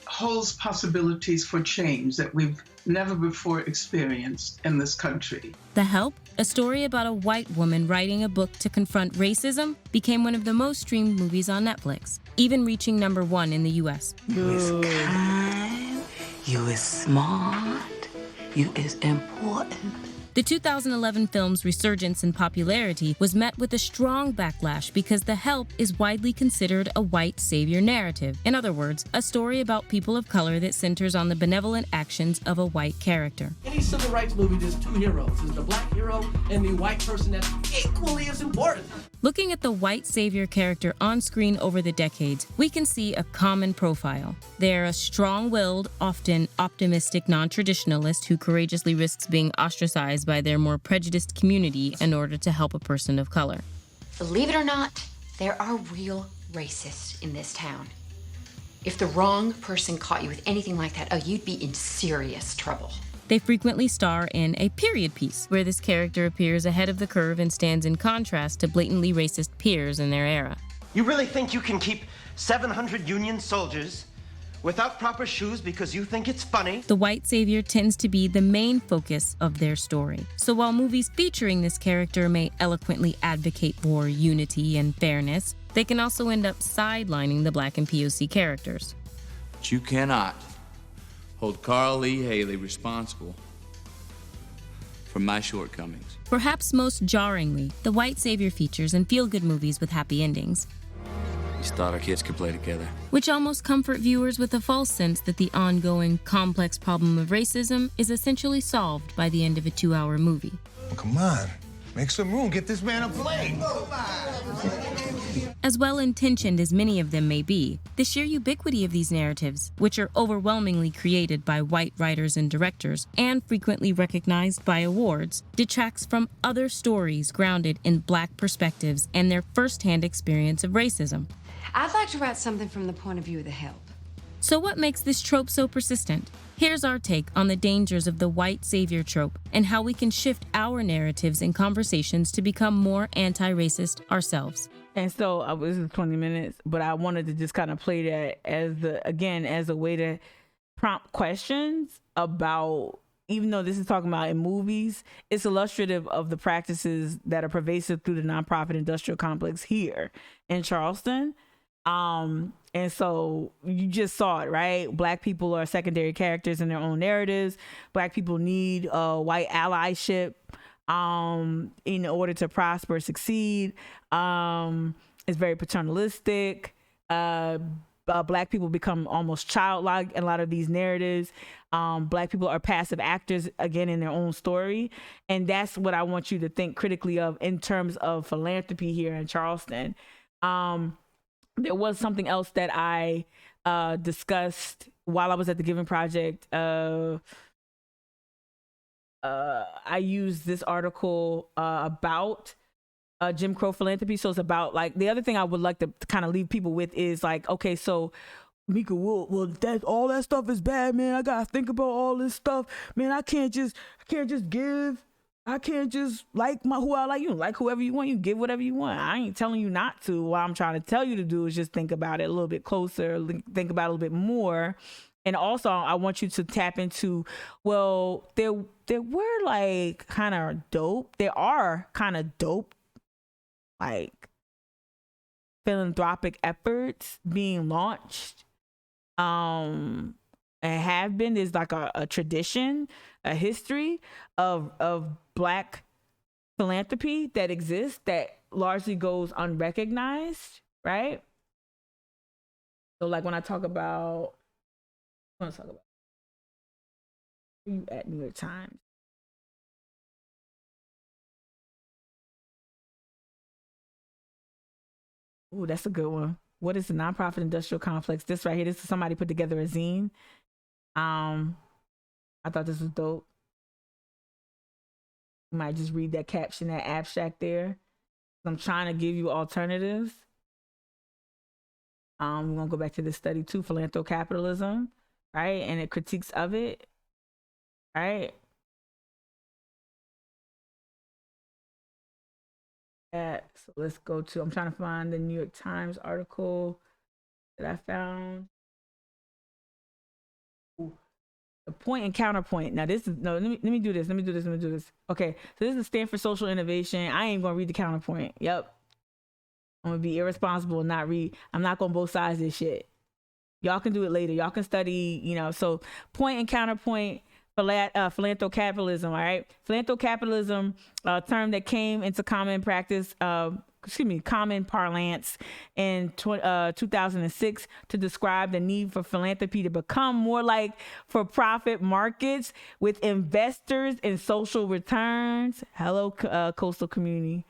holds possibilities for change that we've never before experienced in this country. The Help, a story about a white woman writing a book to confront racism, became one of the most streamed movies on Netflix, even reaching #1 in the U.S. You is kind, you is smart, you is important. The 2011 film's resurgence in popularity was met with a strong backlash because The Help is widely considered a white savior narrative. In other words, a story about people of color that centers on the benevolent actions of a white character. Any civil rights movie, there's two heroes. There's the black hero and the white person that's equally as important. Looking at the white savior character on screen over the decades, we can see a common profile. They're a strong-willed, often optimistic non-traditionalist who courageously risks being ostracized by their more prejudiced community in order to help a person of color. Believe it or not, there are real racists in this town. If the wrong person caught you with anything like that, you'd be in serious trouble. They frequently star in a period piece, where this character appears ahead of the curve and stands in contrast to blatantly racist peers in their era. You really think you can keep 700 Union soldiers without proper shoes because you think it's funny? The white savior tends to be the main focus of their story. So while movies featuring this character may eloquently advocate for unity and fairness, they can also end up sidelining the Black and POC characters. But you cannot hold Carl Lee Haley responsible for my shortcomings. Perhaps most jarringly, the white savior features in feel-good movies with happy endings, Just thought our kids could play together. which almost comfort viewers with a false sense that the ongoing, complex problem of racism is essentially solved by the end of a 2-hour movie. Oh, come on, make some room, get this man a plate. As well-intentioned as many of them may be, the sheer ubiquity of these narratives, which are overwhelmingly created by white writers and directors and frequently recognized by awards, detracts from other stories grounded in Black perspectives and their first-hand experience of racism. I'd like to write something from the point of view of the Help. So what makes this trope so persistent? Here's our take on the dangers of the white savior trope and how we can shift our narratives and conversations to become more anti-racist ourselves. And so this is 20 minutes, but I wanted to just kind of play that as a way to prompt questions about, even though this is talking about in movies, it's illustrative of the practices that are pervasive through the nonprofit industrial complex here in Charleston. And so you just saw it, right? Black people are secondary characters in their own narratives. Black people need white allyship in order to prosper, succeed. It's very paternalistic. Black people become almost childlike in a lot of these narratives. Black people are passive actors, again, in their own story. And that's what I want you to think critically of in terms of philanthropy here in Charleston. There was something else that I discussed while I was at the Giving Project. I used this article about Jim Crow philanthropy. So it's about, like, the other thing I would like to kind of leave people with is like, okay, so Mika, well, that all that stuff is bad, man. I gotta think about all this stuff, man. I can't just give. I can't just like who I like. You like whoever you want. You give whatever you want. I ain't telling you not to. What I'm trying to tell you to do is just think about it a little bit closer. Think about it a little bit more. And also, I want you to tap into, well, there were like kind of dope. There are kind of dope, like philanthropic efforts being launched, and have been. There's like a tradition, a history of Black philanthropy that exists that largely goes unrecognized, right? So like when I talk about, where you at New York Times? Ooh, that's a good one. What is the nonprofit industrial complex? This right here, this is somebody put together a zine. I thought this was dope. You might just read that caption, that abstract there. I'm trying to give you alternatives. We're gonna go back to this study too, Philanthrocapitalism, right? And it critiques of it, right? Yeah, so let's go to, I'm trying to find the New York Times article that I found. Ooh. The point and counterpoint. Now this is, no, let me do this. Okay, so this is Stanford Social Innovation. I ain't gonna read the counterpoint. Yep. I'm gonna be irresponsible and not read. I'm not gonna both sides of this shit. Y'all can do it later. Y'all can study, so point and counterpoint, philanthrocapitalism, all right? Philanthrocapitalism, a term that came into common practice, common parlance in 2006 to describe the need for philanthropy to become more like for-profit markets with investors and social returns. Hello, coastal community.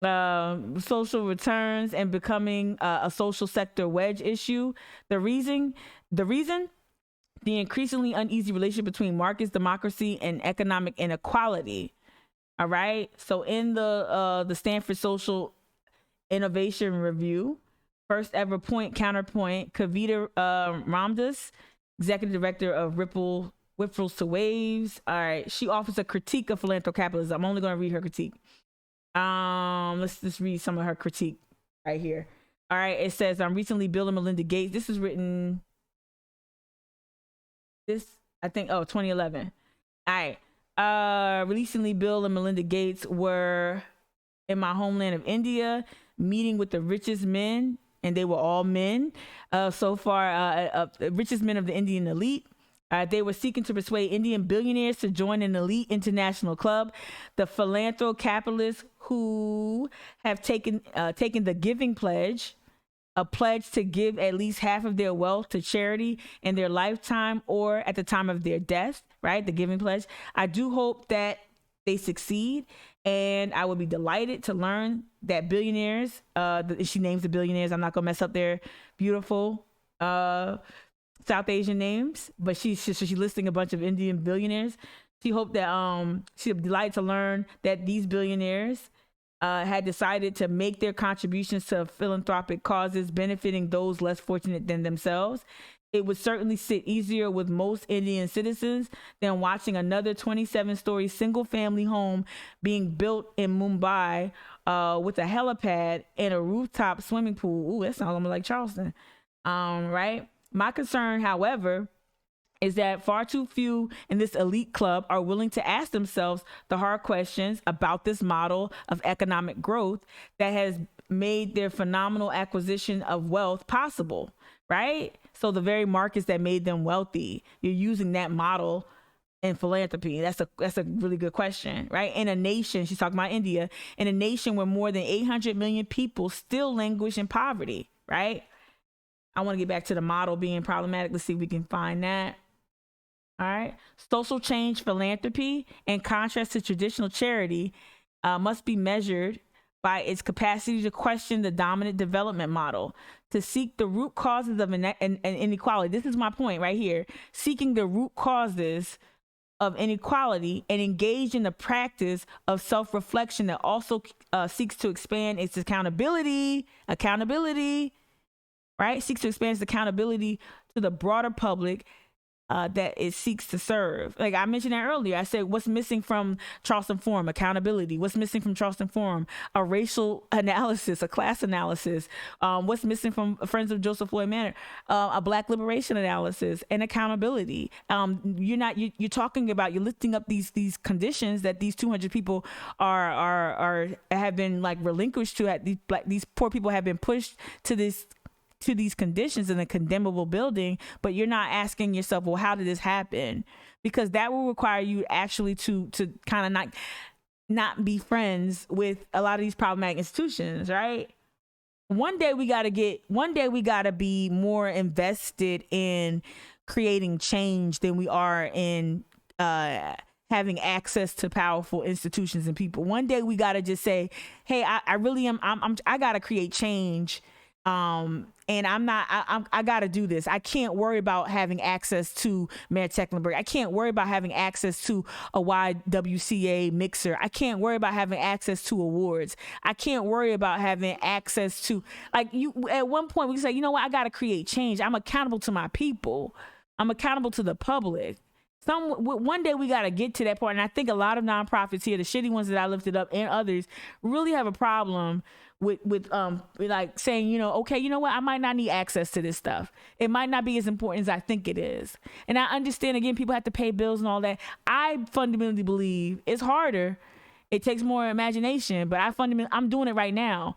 Social returns and becoming a social sector wedge issue. The reason, the increasingly uneasy relationship between markets, democracy, and economic inequality. All right. So in the Stanford Social Innovation Review, first ever point counterpoint, Kavita Ramdas, executive director of Ripples to Waves. All right. She offers a critique of philanthrocapitalism. I'm only going to read her critique. Let's just read some of her critique right here. All right. It says, recently Bill and Melinda Gates. This was written, I think, 2011. All right. Recently Bill and Melinda Gates were in my homeland of India meeting with the richest men, and they were all men so far, richest men of the Indian elite. They were seeking to persuade Indian billionaires to join an elite international club, the Philanthrocapitalists, who have taken the giving pledge, a pledge to give at least half of their wealth to charity in their lifetime or at the time of their death, right? The giving pledge. I do hope that they succeed, and I would be delighted to learn that billionaires, she names the billionaires, I'm not gonna mess up their beautiful South Asian names, but she's listing a bunch of Indian billionaires. She hoped that she'd be delighted to learn that these billionaires had decided to make their contributions to philanthropic causes benefiting those less fortunate than themselves. It would certainly sit easier with most Indian citizens than watching another 27-story single-family home being built in Mumbai with a helipad and a rooftop swimming pool. Ooh, that sounds almost like Charleston, right? My concern, however, is that far too few in this elite club are willing to ask themselves the hard questions about this model of economic growth that has made their phenomenal acquisition of wealth possible, right? So the very markets that made them wealthy, you're using that model in philanthropy. That's a really good question, right? In a nation, she's talking about India, in a nation where more than 800 million people still languish in poverty, right? I want to get back to the model being problematic. Let's see if we can find that. All right. Social change philanthropy, in contrast to traditional charity, must be measured by its capacity to question the dominant development model, to seek the root causes of inequality. This is my point right here. Seeking the root causes of inequality and engage in the practice of self-reflection that also seeks to expand its accountability, right? Seeks to expand its accountability to the broader public that it seeks to serve. Like I mentioned that earlier, I said, what's missing from Charleston Forum? Accountability. What's missing from Charleston Forum? A racial analysis, a class analysis. What's missing from Friends of Joseph Floyd Manor? A Black liberation analysis and accountability. You're talking about, you're lifting up these conditions that these 200 people have been like relinquished to. These poor people have been pushed to these conditions in a condemnable building, but you're not asking yourself, well, how did this happen? Because that will require you actually to kind of not be friends with a lot of these problematic institutions, right? One day we got to be more invested in creating change than we are in having access to powerful institutions and people. One day we got to just say, hey, I really am, I got to create change. And I got to do this. I can't worry about having access to Mayor Tecklenburg. I can't worry about having access to a YWCA mixer. I can't worry about having access to awards. I can't worry about having access to, like, you. At one point we say, you know what? I got to create change. I'm accountable to my people. I'm accountable to the public. One day we got to get to that point. And I think a lot of nonprofits here, the shitty ones that I lifted up and others, really have a problem with like saying, you know, okay, you know what, I might not need access to this stuff. It might not be as important as I think it is. And I understand, again, people have to pay bills and all that. I fundamentally believe it's harder. It takes more imagination, but I'm doing it right now.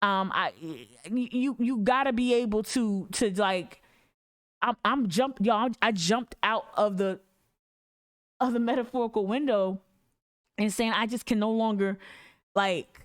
You gotta be able to like, I jumped out of the metaphorical window and saying I just can no longer like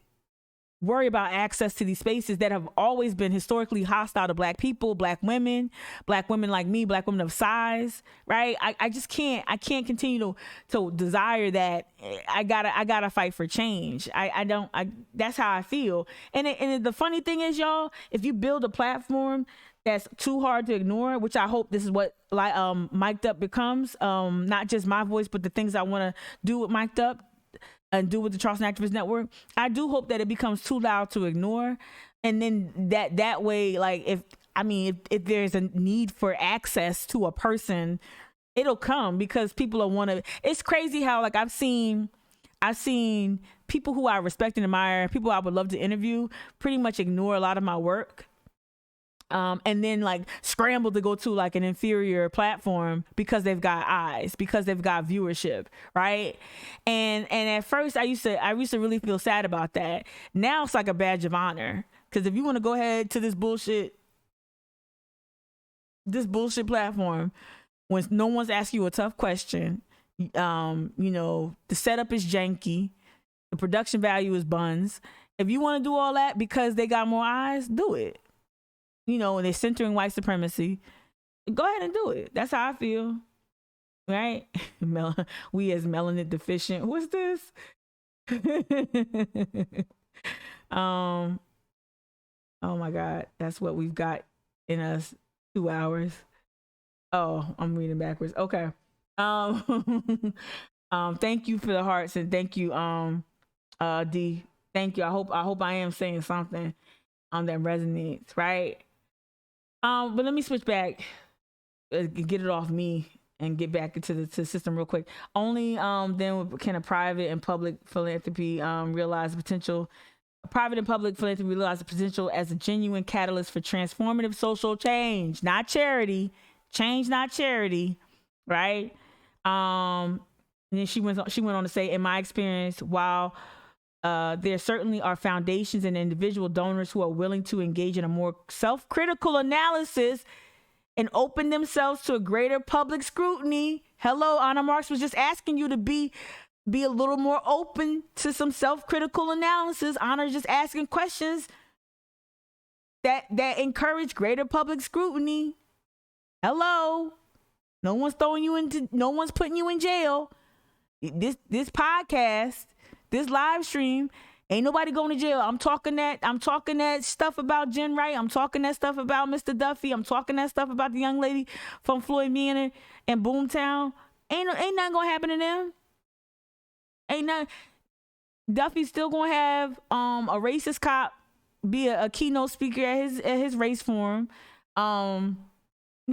worry about access to these spaces that have always been historically hostile to Black people, Black women like me, Black women of size, right? I just can't continue to desire that. I gotta fight for change. That's how I feel. And the funny thing is, y'all, if you build a platform that's too hard to ignore, which I hope this is what Mic'd Up becomes, not just my voice, but the things I want to do with Mic'd Up and do with the Charleston Activist Network, I do hope that it becomes too loud to ignore. And then that way, like, if there's a need for access to a person, it'll come, because people will want to. It's crazy how, like, I've seen people who I respect and admire, people I would love to interview, pretty much ignore a lot of my work. And then like scramble to go to like an inferior platform because they've got eyes, because they've got viewership, right? And at first I used to really feel sad about that. Now it's like a badge of honor, because if you want to go ahead to this bullshit platform when no one's asking you a tough question, you know, the setup is janky, the production value is buns. If you want to do all that because they got more eyes, do it. You know, and they're centering white supremacy, go ahead and do it. That's how I feel, right? We as melanin deficient. What's this? Oh my God, that's what we've got in us. 2 hours. Oh, I'm reading backwards. Okay. Thank you for the hearts, and thank you, D. Thank you. I hope I am saying something that resonates, right? But let me switch back, get it off me, and get back into the system real quick. Only then can a private and public philanthropy realize the potential. Private and public philanthropy realize the potential as a genuine catalyst for transformative social change, not charity. Change, not charity, right? And then she went on to say, in my experience, while there certainly are foundations and individual donors who are willing to engage in a more self-critical analysis and open themselves to a greater public scrutiny. Hello, Anna Marks was just asking you to be a little more open to some self-critical analysis. Anna's just asking questions that encourage greater public scrutiny. Hello, no one's putting you in jail. This podcast, this live stream, ain't nobody going to jail. I'm talking that stuff about Jen Wright. I'm talking that stuff about Mr. Duffy. I'm talking that stuff about the young lady from Floyd Manor and Boomtown. Ain't nothing gonna happen to them. Ain't nothing. Duffy's still gonna have a racist cop be a keynote speaker at his race forum.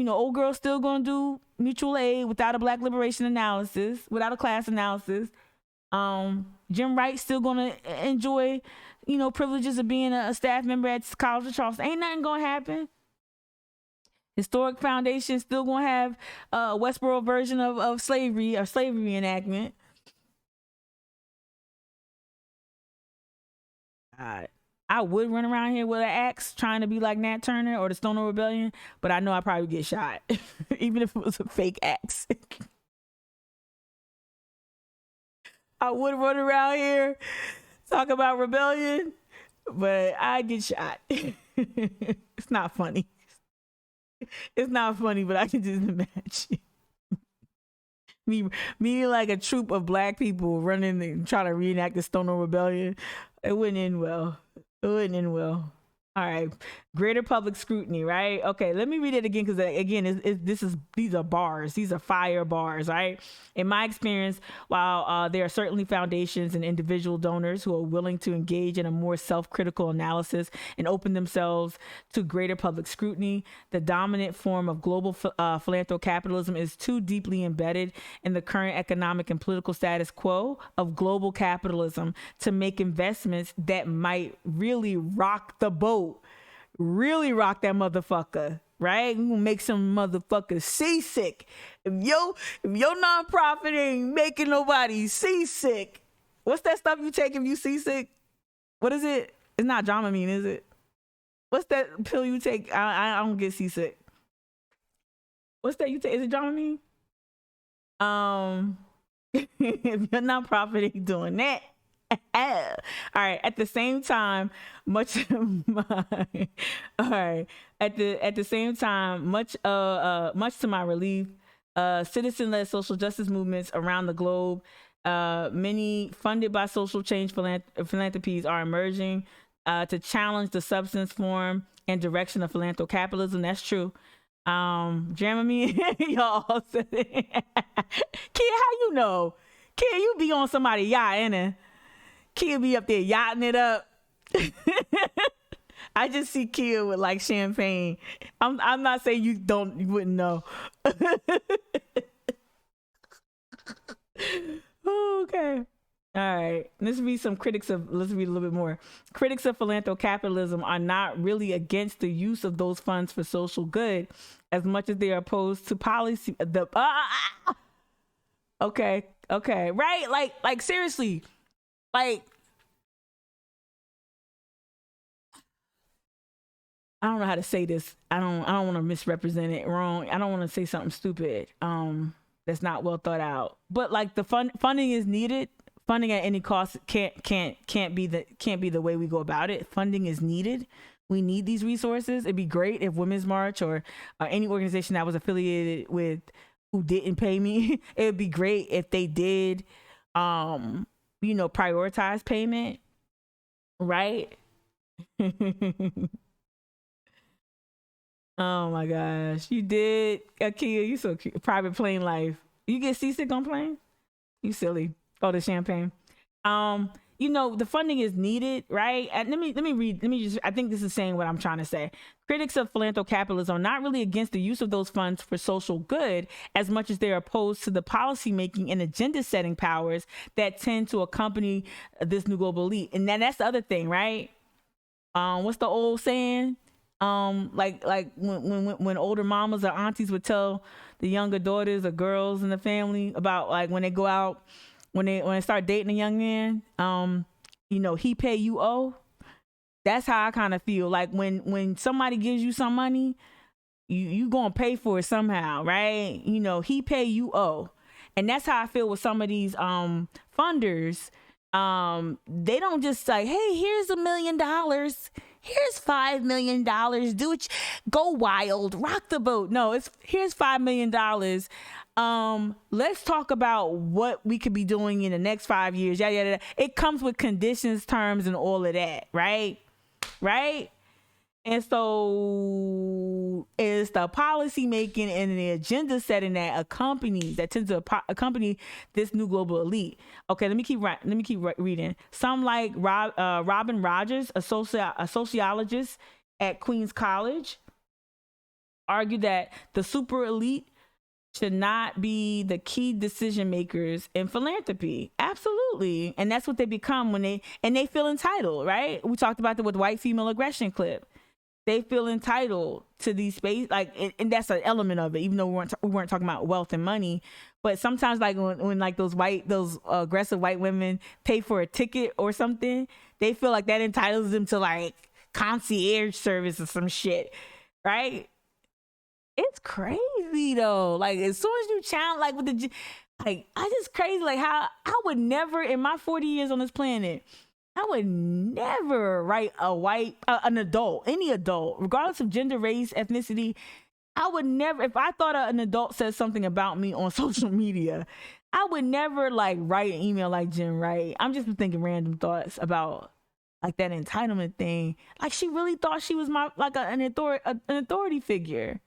old girl's still gonna do mutual aid without a black liberation analysis, without a class analysis. Jim Wright's still gonna enjoy, privileges of being a staff member at College of Charleston. Ain't nothing gonna happen. Historic Foundation still gonna have a Westboro version of slavery or slavery enactment. I would run around here with an axe trying to be like Nat Turner or the Stoner Rebellion, but I know I'd probably get shot, even if it was a fake axe. I would run around here, talk about rebellion, but I'd get shot. It's not funny. It's not funny, but I can just imagine me like a troop of black people running and trying to reenact the Stoner Rebellion. It wouldn't end well. It wouldn't end well. All right, greater public scrutiny, right? Okay, let me read it again because again, these are bars. These are fire bars, right? In my experience, while there are certainly foundations and individual donors who are willing to engage in a more self-critical analysis and open themselves to greater public scrutiny, the dominant form of global philanthrocapitalism is too deeply embedded in the current economic and political status quo of global capitalism to make investments that might really rock the boat. Really rock that motherfucker, right? We gonna make some motherfuckers seasick. If your nonprofit ain't making nobody seasick, what's that stuff you take if you seasick? What is it? It's not Dramamine, is it? What's that pill you take? I don't get seasick. What's that you take? Is it Dramamine? If your nonprofit ain't doing that. All right. At the same time, much to my relief, citizen-led social justice movements around the globe, many funded by social change philanthropies, are emerging to challenge the substance, form, and direction of philanthrocapitalism. That's true. Dramamine, y'all said it. Kid, how you know? Kid, you be on somebody's yacht, innit? Kia be up there yachting it up. I just see Kia with like champagne. I'm not saying you wouldn't know. Okay. All right. Let's read a little bit more. Critics of philanthrocapitalism are not really against the use of those funds for social good as much as they are opposed to policy. Okay. Right? Like seriously. Like, I don't know how to say this. I don't want to misrepresent it wrong. I don't want to say something stupid. That's not well thought out. But like the funding is needed. Funding at any cost can't be the way we go about it. Funding is needed. We need these resources. It'd be great if Women's March or any organization that was affiliated with who didn't pay me. It would be great if they did. Prioritize payment, right? Oh my gosh, you did, Akia. You so cute. Private plane life. You get seasick on plane? You silly. Oh, the champagne. The funding is needed, right? And let me read. I think this is saying what I'm trying to say. Critics of philanthrocapitalism are not really against the use of those funds for social good as much as they're opposed to the policymaking and agenda setting powers that tend to accompany this new global elite. And then that's the other thing, right? What's the old saying? Like when older mamas or aunties would tell the younger daughters or girls in the family about like when they go out, when they start dating a young man, he pay you owe. That's how I kind of feel. Like when somebody gives you some money, you gonna pay for it somehow, right? He pay you owe. And that's how I feel with some of these funders. They don't just say, hey, here's $1 million. Here's $5 million. Do it. Go wild. Rock the boat. No, here's $5 million. Let's talk about what we could be doing in the next 5 years. Yeah. It comes with conditions, terms, and all of that, right? Right? And so it's the policy making and the agenda setting that tends to accompany this new global elite. Okay, let me keep reading. Some like Robin Rogers, a sociologist at Queens College, argue that the super elite should not be the key decision makers in philanthropy. Absolutely. And that's what they become when they feel entitled, right? We talked about that with white female aggression clip. They feel entitled to these space, and that's an element of it, even though we weren't talking about wealth and money. But sometimes, like when like those aggressive white women pay for a ticket or something, they feel like that entitles them to like concierge service or some shit, right? It's crazy though. Like as soon as you challenge, like with the, like I just crazy. Like how I would never in my 40 years on this planet, I would never write an adult, any adult, regardless of gender, race, ethnicity. I would never, if I thought an adult said something about me on social media, I would never like write an email like Jen Wright. I'm just thinking random thoughts about like that entitlement thing. Like she really thought she was an authority figure.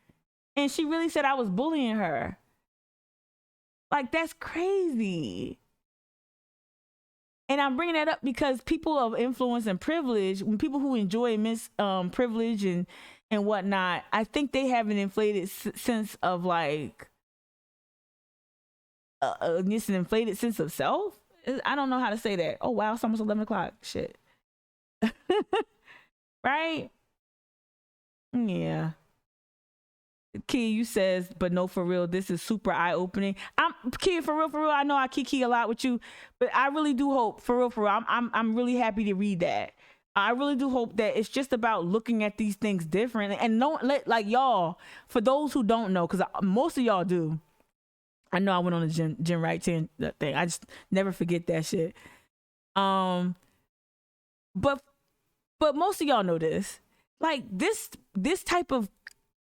And she really said I was bullying her. Like, that's crazy. And I'm bringing that up because people of influence and privilege, when people who enjoy privilege and whatnot, I think they have an inflated sense of like, just an inflated sense of self. I don't know how to say that. Oh, wow, it's almost 11 o'clock. Shit. Right? Yeah. Key, you says, but no, for real, this is super eye-opening. I'm Key, for real, I know I kiki a lot with you, but I really do hope, for real, I'm really happy to read that. I really do hope that it's just about looking at these things differently and like y'all, for those who don't know, because most of y'all do. I know I went on a Jim Wright thing. I just never forget that shit. But most of y'all know this. Like this type of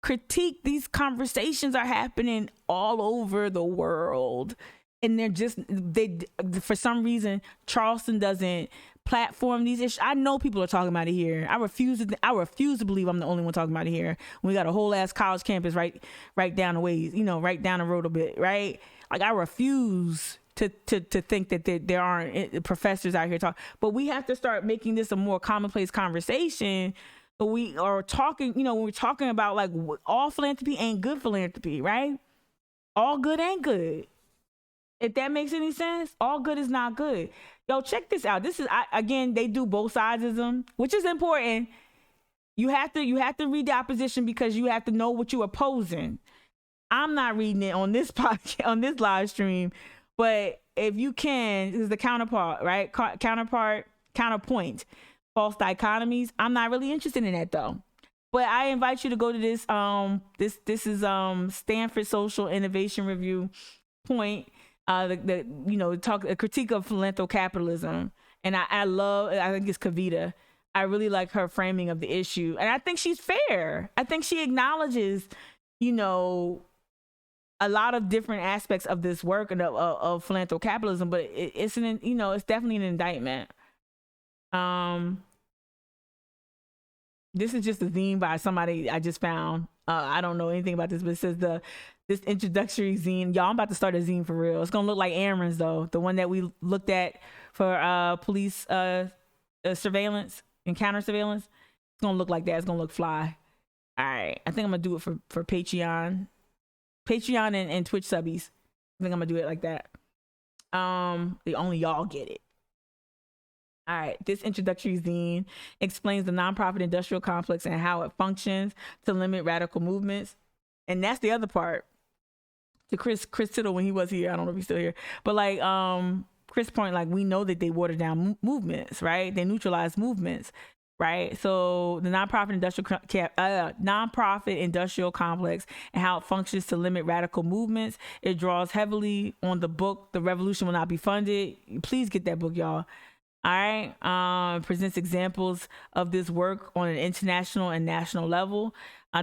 critique, these conversations are happening all over the world, and they for some reason Charleston doesn't platform these issues. I know people are talking about it here. I refuse to believe I'm the only one talking about it here. We got a whole ass college campus right down the way, right down the road a bit, right? Like I refuse to think that there aren't professors out here talking, but we have to start making this a more commonplace conversation. But we are talking, when we're talking about like all philanthropy ain't good philanthropy, right? All good ain't good. If that makes any sense, all good is not good. Yo, check this out. This is, again, they do both sidesism, which is important. You have to read the opposition because you have to know what you're opposing. I'm not reading it on this podcast, on this live stream, but if you can, this is the counterpart, right? Counterpoint. False dichotomies. I'm not really interested in that though. But I invite you to go to this. This is Stanford Social Innovation Review point. Talk a critique of philanthrocapitalism, and I think it's Kavita. I really like her framing of the issue, and I think she's fair. I think she acknowledges, a lot of different aspects of this work and of philanthrocapitalism, but it's definitely an indictment. This is just a zine by somebody I just found. I don't know anything about this, but it says this introductory zine. Y'all, I'm about to start a zine for real. It's gonna look like Aaron's though, the one that we looked at for police surveillance and counter surveillance. It's gonna look like that. It's gonna look fly. All right, I think I'm gonna do it for Patreon and Twitch subbies. I think I'm gonna do it like that. Only y'all get it. All right, this introductory zine explains the nonprofit industrial complex and how it functions to limit radical movements. And that's the other part. To Chris Tittle when he was here, I don't know if he's still here, but like Chris point, like we know that they water down movements, right? They neutralize movements, right? So the nonprofit industrial complex and how it functions to limit radical movements. It draws heavily on the book, The Revolution Will Not Be Funded. Please get that book, y'all. All right, presents examples of this work on an international and national level.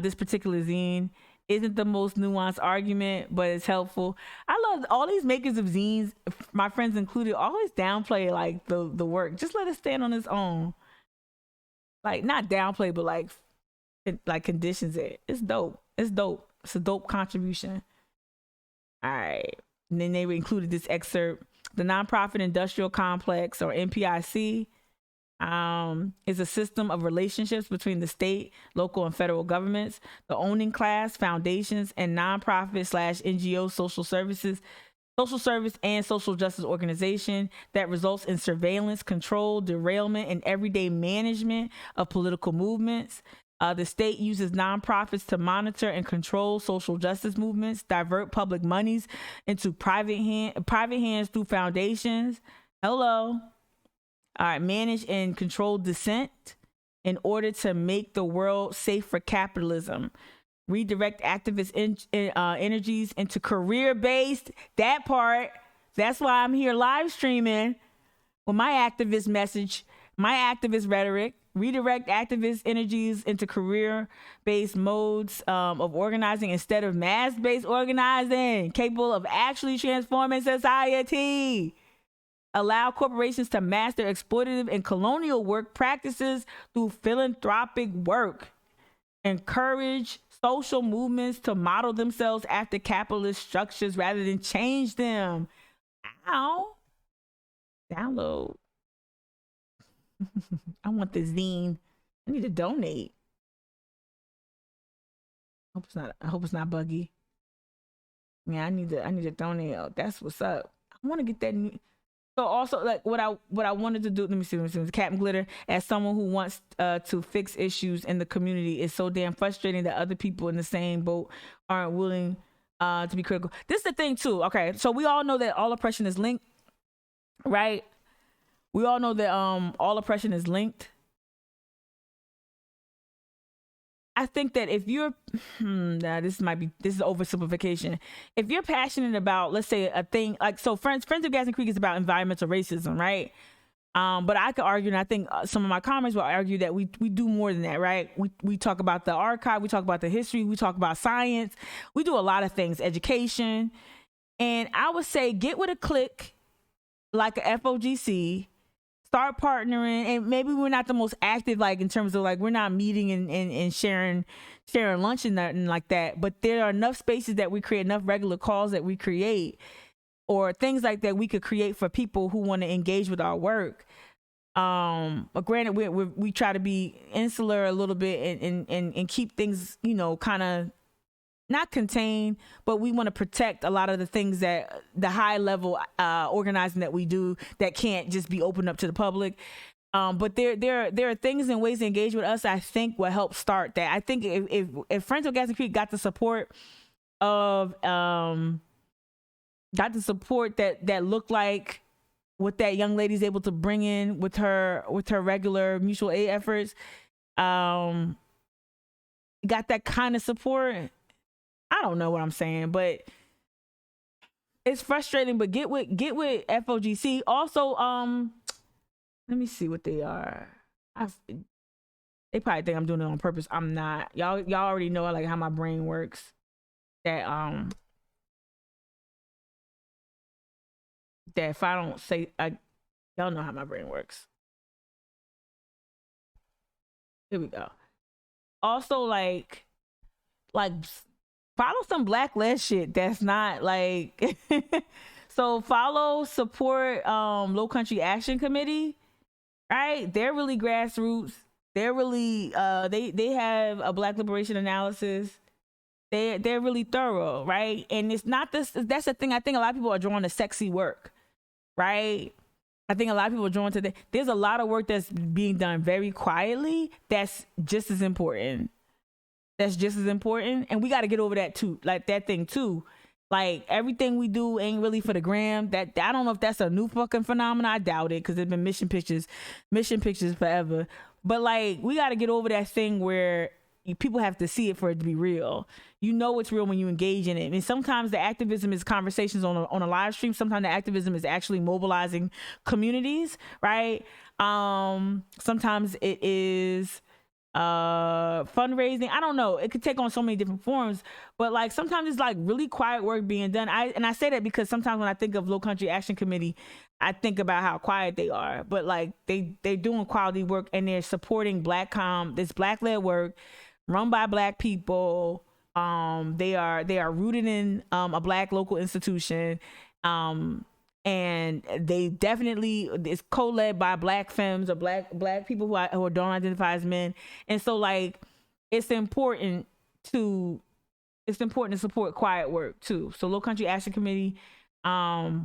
This particular zine isn't the most nuanced argument, but it's helpful. I love all these makers of zines, my friends included, always downplay like the work. Just let it stand on its own. Like not downplay, but like conditions it. It's dope. It's dope. It's a dope contribution. All right, and then they included this excerpt. The nonprofit industrial complex, or NPIC, is a system of relationships between the state, local, and federal governments, the owning class, foundations, and nonprofit / NGO social service and social justice organization that results in surveillance, control, derailment, and everyday management of political movements. The state uses nonprofits to monitor and control social justice movements, divert public monies into private hands through foundations. Hello. All right, manage and control dissent in order to make the world safe for capitalism. Redirect activist energies into career-based, that part. That's why I'm here live streaming with my activist message, my activist rhetoric. Redirect activist energies into career-based modes of organizing instead of mass-based organizing, capable of actually transforming society. Allow corporations to master exploitative and colonial work practices through philanthropic work. Encourage social movements to model themselves after capitalist structures rather than change them. Ow. Download. I want the zine. I need to donate. I hope it's not buggy. Yeah, I need to donate. Oh, that's what's up. I want to get that new. So also, like what I wanted to do, let me see, Captain Glitter, as someone who wants to fix issues in the community, is so damn frustrating that other people in the same boat aren't willing to be critical. This is the thing too. Okay, so we all know that all oppression is linked, right? We all know that all oppression is linked. I think that if you're, this is oversimplification. If you're passionate about, let's say, a thing like, so Friends of Gas and Creek is about environmental racism, right? But I could argue, and I think some of my comments will argue that we do more than that, right? We talk about the archive, we talk about the history, we talk about science, we do a lot of things, education, and I would say get with a clique like a FOGC. Start partnering, and maybe we're not the most active, like in terms of like we're not meeting and sharing lunch and nothing like that, but there are enough spaces that we create, enough regular calls that we create, or things like that we could create for people who want to engage with our work. But granted, we try to be insular a little bit and keep things, kind of not contained, but we want to protect a lot of the things that the high level organizing that we do that can't just be opened up to the public. But there are things and ways to engage with us, I think, will help start that. I think if Friends of Gas and Creek got the support of that looked like what that young lady's able to bring in with her regular mutual aid efforts, got that kind of support. I don't know what I'm saying, but it's frustrating. But get with FOGC. Also, let me see what they are. They probably think I'm doing it on purpose. I'm not. Y'all already know like how my brain works. That if I don't say, y'all know how my brain works. Here we go. Also, like. Follow some Black-led shit that's not like so support Low Country Action Committee, right? They're really grassroots. They're really they have a Black liberation analysis. They're really thorough, right? And it's not this, that's the thing. I think a lot of people are drawn to sexy work, right? I think a lot of people are drawn to there's a lot of work that's being done very quietly that's just as important. And we got to get over that too, like that thing too. Like everything we do ain't really for the gram. That I don't know if that's a new fucking phenomenon. I doubt it, because there's been mission pictures forever. But like we got to get over that thing where people have to see it for it to be real. You know it's real when you engage in it. I mean, sometimes the activism is conversations on a live stream. Sometimes the activism is actually mobilizing communities, right? Sometimes it is fundraising. I don't know, it could take on so many different forms, but like sometimes it's like really quiet work being done. I say that because sometimes when I think of Low Country Action Committee, I think about how quiet they are, but like they're doing quality work and they're supporting this Black-led work run by Black people. They are rooted in a Black local institution, and And they definitely, it's co-led by black femmes or black people who don't identify as men. And so like, it's important to support quiet work too. So Low Country Action Committee, I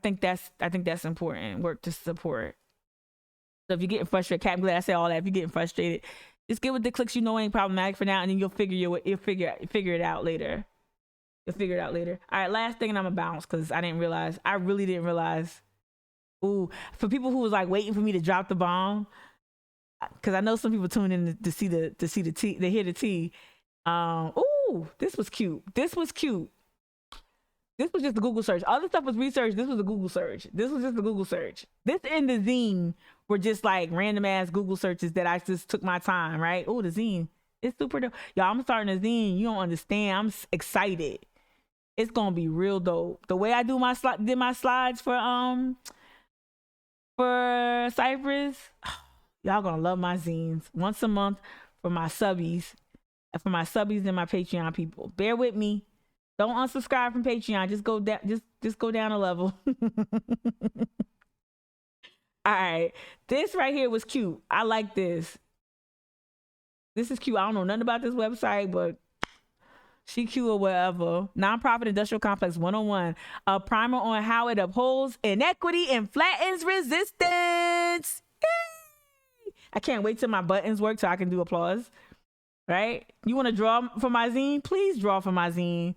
think that's important work to support. So if you're getting frustrated, Cap, I'm glad I said all that. If you're getting frustrated, just get with the cliques you know ain't problematic for now, and then you'll figure it out later. You'll figure it out later. All right, last thing, and I'm gonna bounce because I really didn't realize. Ooh, for people who was like waiting for me to drop the bomb, because I know some people tune in to see the tea, they hear the tea. Ooh, this was cute. This was just a Google search. Other stuff was research. This was a Google search. This was just a Google search. This and the zine were just like random ass Google searches that I just took my time, right? Oh, the zine. It's super dope. Y'all, I'm starting a zine. You don't understand. I'm excited. It's gonna be real dope. The way I did my slides for Cypress, y'all gonna love my zines. Once a month for my subbies and my Patreon people. Bear with me. Don't unsubscribe from Patreon. Just go down. Just go down a level. All right, this right here was cute. I like this. This is cute. I don't know nothing about this website, but she cute or whatever. Nonprofit Industrial Complex 101. A primer on how it upholds inequity and flattens resistance. Yay! I can't wait till my buttons work so I can do applause. Right? You want to draw for my zine? Please draw for my zine.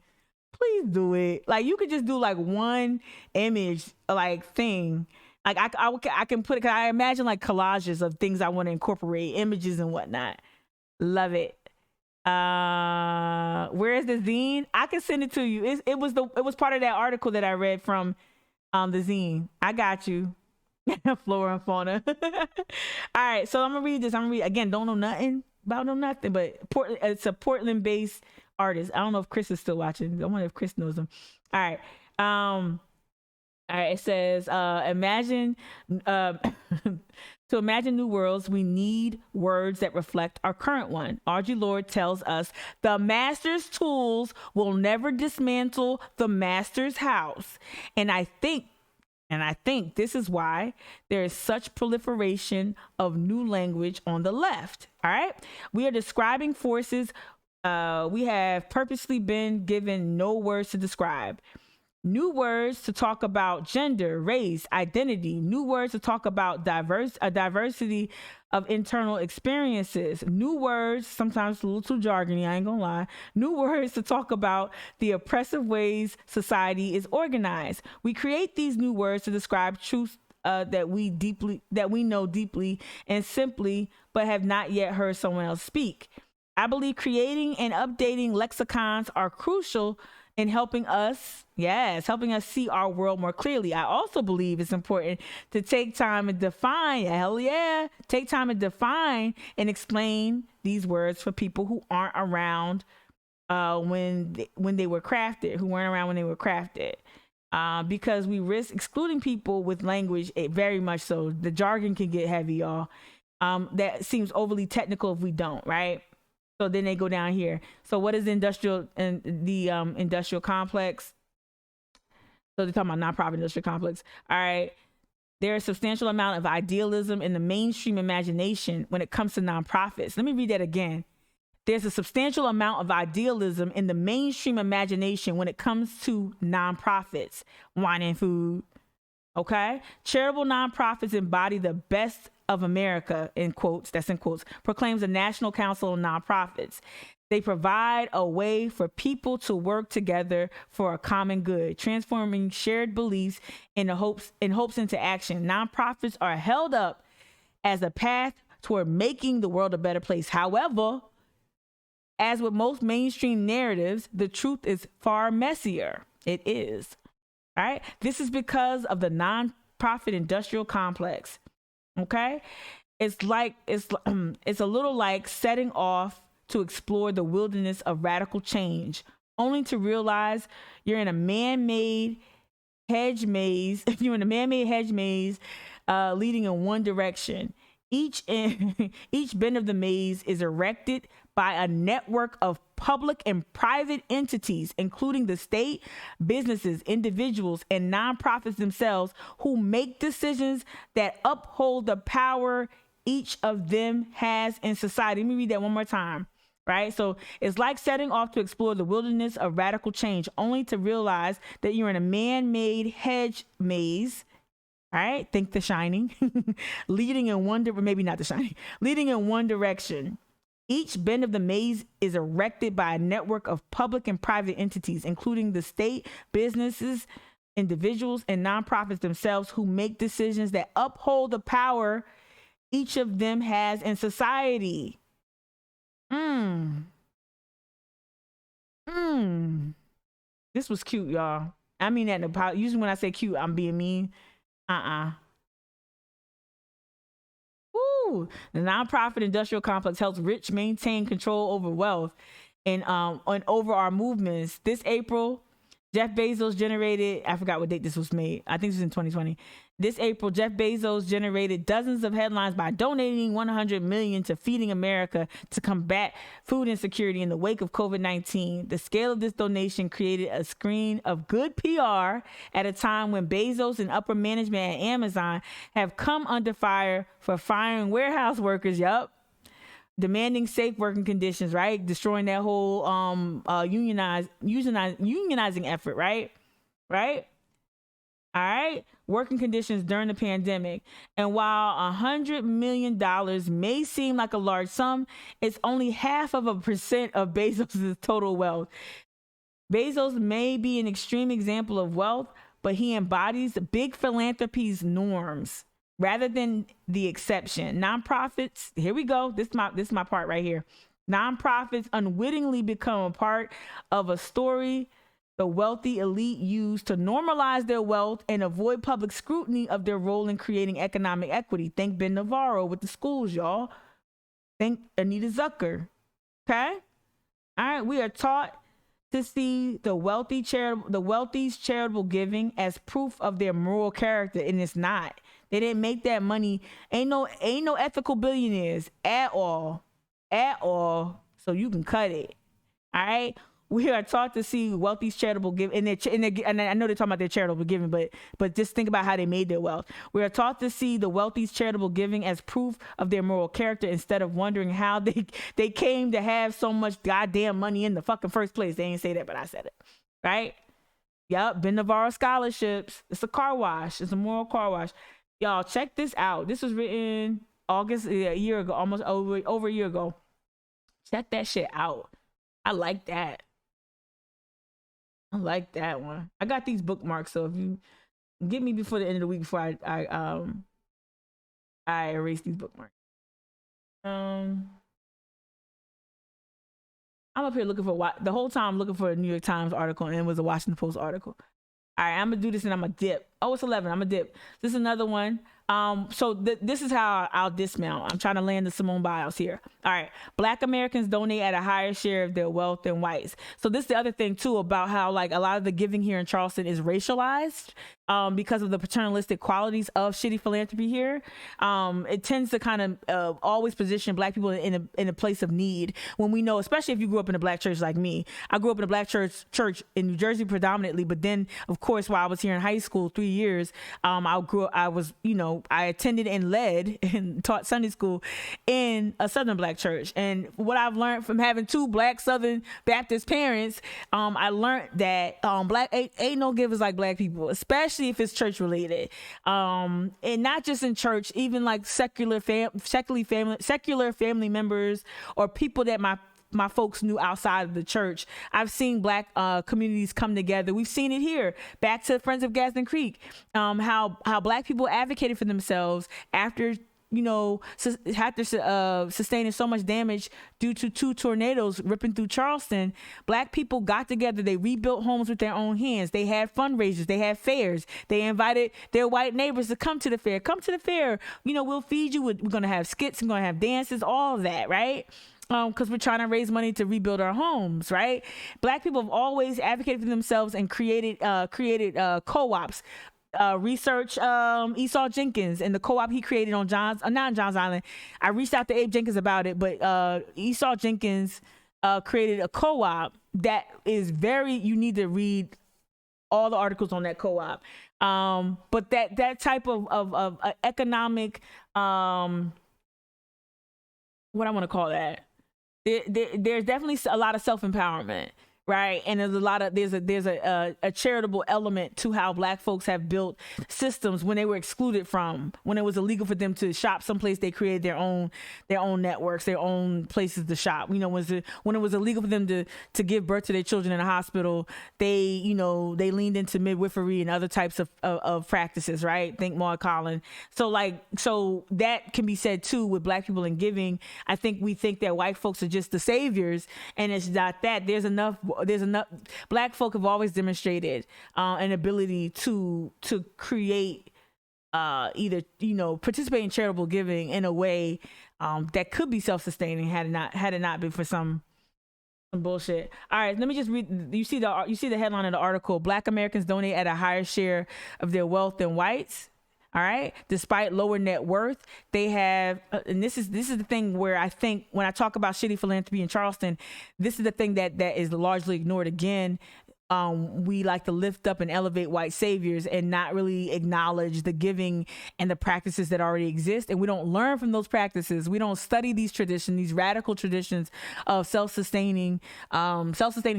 Please do it. Like, you could just do like one image, like thing. Like I can put it, cause I imagine like collages of things I want to incorporate, images and whatnot. Love it. Where is the zine? I can send it to you. It was part of that article that I read from the zine. I got you. Flora and fauna. All right, so I'm gonna read this. Again, don't know nothing about nothing, but it's a Portland-based artist. I don't know if Chris is still watching. I wonder if Chris knows him. All right. All right, it says, imagine to imagine new worlds, we need words that reflect our current one. Audre Lorde tells us the master's tools will never dismantle the master's house. And I think this is why there is such proliferation of new language on the left. All right. We are describing forces we have purposely been given no words to describe. New words to talk about gender, race, identity. New words to talk about diversity of internal experiences. New words, sometimes a little too jargony, I ain't gonna lie. New words to talk about the oppressive ways society is organized. We create these new words to describe truths that we know deeply and simply, but have not yet heard someone else speak. I believe creating and updating lexicons are crucial in helping us see our world more clearly. I also believe it's important to take time and define and explain these words for people who aren't around when they were crafted, because we risk excluding people with language, very much so. The jargon can get heavy, y'all. That seems overly technical if we don't, right? So then they go down here. So what is the industrial complex? So they're talking about nonprofit industrial complex. All right. There's a substantial amount of idealism in the mainstream imagination when it comes to nonprofits. Let me read that again. There's a substantial amount of idealism in the mainstream imagination when it comes to nonprofits, wine and food. Okay. Charitable nonprofits embody the best of America, in quotes, that's in quotes, proclaims the National Council of Nonprofits. They provide a way for people to work together for a common good, transforming shared beliefs in hopes into action. Nonprofits are held up as a path toward making the world a better place. However, as with most mainstream narratives, the truth is far messier. It is. All right. This is because of the nonprofit industrial complex. Okay. It's a little like setting off to explore the wilderness of radical change, only to realize you're in a man-made hedge maze. If you're in a man-made hedge maze, leading in one direction, Each bend of the maze is erected by a network of public and private entities, including the state, businesses, individuals, and nonprofits themselves, who make decisions that uphold the power each of them has in society. Let me read that one more time. Right? So it's like setting off to explore the wilderness of radical change, only to realize that you're in a man-made hedge maze. All right, think The Shining, leading in one direction. Each bend of the maze is erected by a network of public and private entities, including the state, businesses, individuals, and nonprofits themselves, who make decisions that uphold the power each of them has in society. This was cute, y'all. I mean that usually when I say cute, I'm being mean. Woo! The nonprofit industrial complex helps rich maintain control over wealth and over our movements. This April, Jeff Bezos generated, I forgot what date this was made. I think this was in 2020. This April, Jeff Bezos generated dozens of headlines by donating $100 million to Feeding America to combat food insecurity in the wake of COVID-19. The scale of this donation created a screen of good PR at a time when Bezos and upper management at Amazon have come under fire for firing warehouse workers. Demanding safe working conditions, right? Destroying that whole unionizing effort, right? All right, working conditions during the pandemic. And while $100 million may seem like a large sum, it's only 0.5% of Bezos' total wealth. Bezos may be an extreme example of wealth, but he embodies big philanthropy's norms rather than the exception. Nonprofits, here we go. This is my part right here. Nonprofits unwittingly become a part of a story the wealthy elite use to normalize their wealth and avoid public scrutiny of their role in creating economic equity. Think Ben Navarro with the schools, y'all. Think Anita Zucker. Okay? All right, we are taught to see the wealthy's charitable giving as proof of their moral character, and it's not. They didn't make that money. Ain't no ethical billionaires at all. So you can cut it. All right? We are taught to see wealthy's charitable giving, and I know they're talking about their charitable giving, but just think about how they made their wealth. We are taught to see the wealthy's charitable giving as proof of their moral character instead of wondering how they came to have so much goddamn money in the fucking first place. They ain't say that, but I said it. Right? Yep, Ben Navarro scholarships. It's a car wash. It's a moral car wash. Y'all, check this out. This was written August, a year ago, almost over a year ago. Check that shit out. I like that. I like that one. I got these bookmarks, so if you get me before the end of the week before I erase these bookmarks. I'm up here looking for the whole time looking for a New York Times article, and it was a Washington Post article. All right, I'm gonna do this and I'm gonna dip. Oh, it's 11. I'm gonna dip. This is another one. So this is how I'll dismount. I'm trying to land the Simone Biles here. All right. Black Americans donate at a higher share of their wealth than whites. So this is the other thing too about how like a lot of the giving here in Charleston is racialized because of the paternalistic qualities of shitty philanthropy here. It tends to kind of always position Black people in a place of need when we know, especially if you grew up in a Black church like me. I grew up in a Black church in New Jersey predominantly, but then of course while I was here in high school 3 years, I attended and led and taught Sunday school in a Southern Black church. And what I've learned from having 2 Black Southern Baptist parents, I learned that Black ain't no givers like Black people, especially if it's church related. And not just in church, even like secular family members or people that my folks knew outside of the church. I've seen Black communities come together. We've seen it here. Back to Friends of Gadsden Creek, how Black people advocated for themselves after sustaining so much damage due to 2 tornadoes ripping through Charleston. Black people got together. They rebuilt homes with their own hands. They had fundraisers. They had fairs. They invited their white neighbors to come to the fair. Come to the fair. We'll feed you. We're going to have skits. We're going to have dances, all of that, right? Because we're trying to raise money to rebuild our homes, right? Black people have always advocated for themselves and created co-ops. research Esau Jenkins and the co-op he created on Johns Island. I reached out to Abe Jenkins about it, but Esau Jenkins created a co-op that is you need to read all the articles on that co-op. But that type of economic, what I want to call that, there's definitely a lot of self-empowerment, right? And there's a charitable element to how Black folks have built systems when they were excluded from, when it was illegal for them to shop someplace. They created their own networks, their own places to shop. When it was illegal for them to give birth to their children in a hospital, they leaned into midwifery and other types of practices, right? Think Maud Collin. So that can be said too with Black people in giving. I think we think that white folks are just the saviors, and it's not that. There's enough. Black folk have always demonstrated an ability to create either participate in charitable giving in a way that could be self-sustaining had it not been for some bullshit. All right, let me just read. You see the headline of the article: Black Americans donate at a higher share of their wealth than whites. All right, despite lower net worth, they have, and this is the thing where I think when I talk about shitty philanthropy in Charleston, this is the thing that is largely ignored. Again, we like to lift up and elevate white saviors and not really acknowledge the giving and the practices that already exist, and we don't learn from those practices. We don't study these traditions, these radical traditions of self-sustaining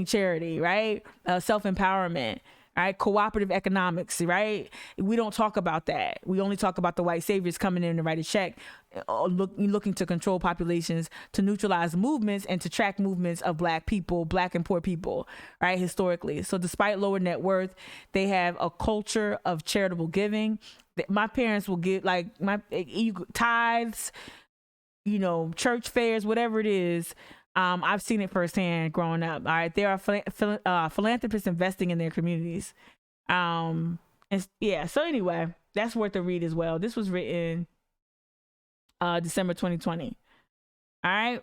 charity, right? Self-empowerment. Right, cooperative economics, right? We don't talk about that. We only talk about the white saviors coming in to write a check, looking to control populations, to neutralize movements, and to track movements of Black people, Black and poor people, right? Historically. So despite lower net worth, they have a culture of charitable giving. My parents will give tithes, church fairs, whatever it is. I've seen it firsthand growing up. All right, there are philanthropists investing in their communities. So anyway, that's worth a read as well. This was written December 2020. All right.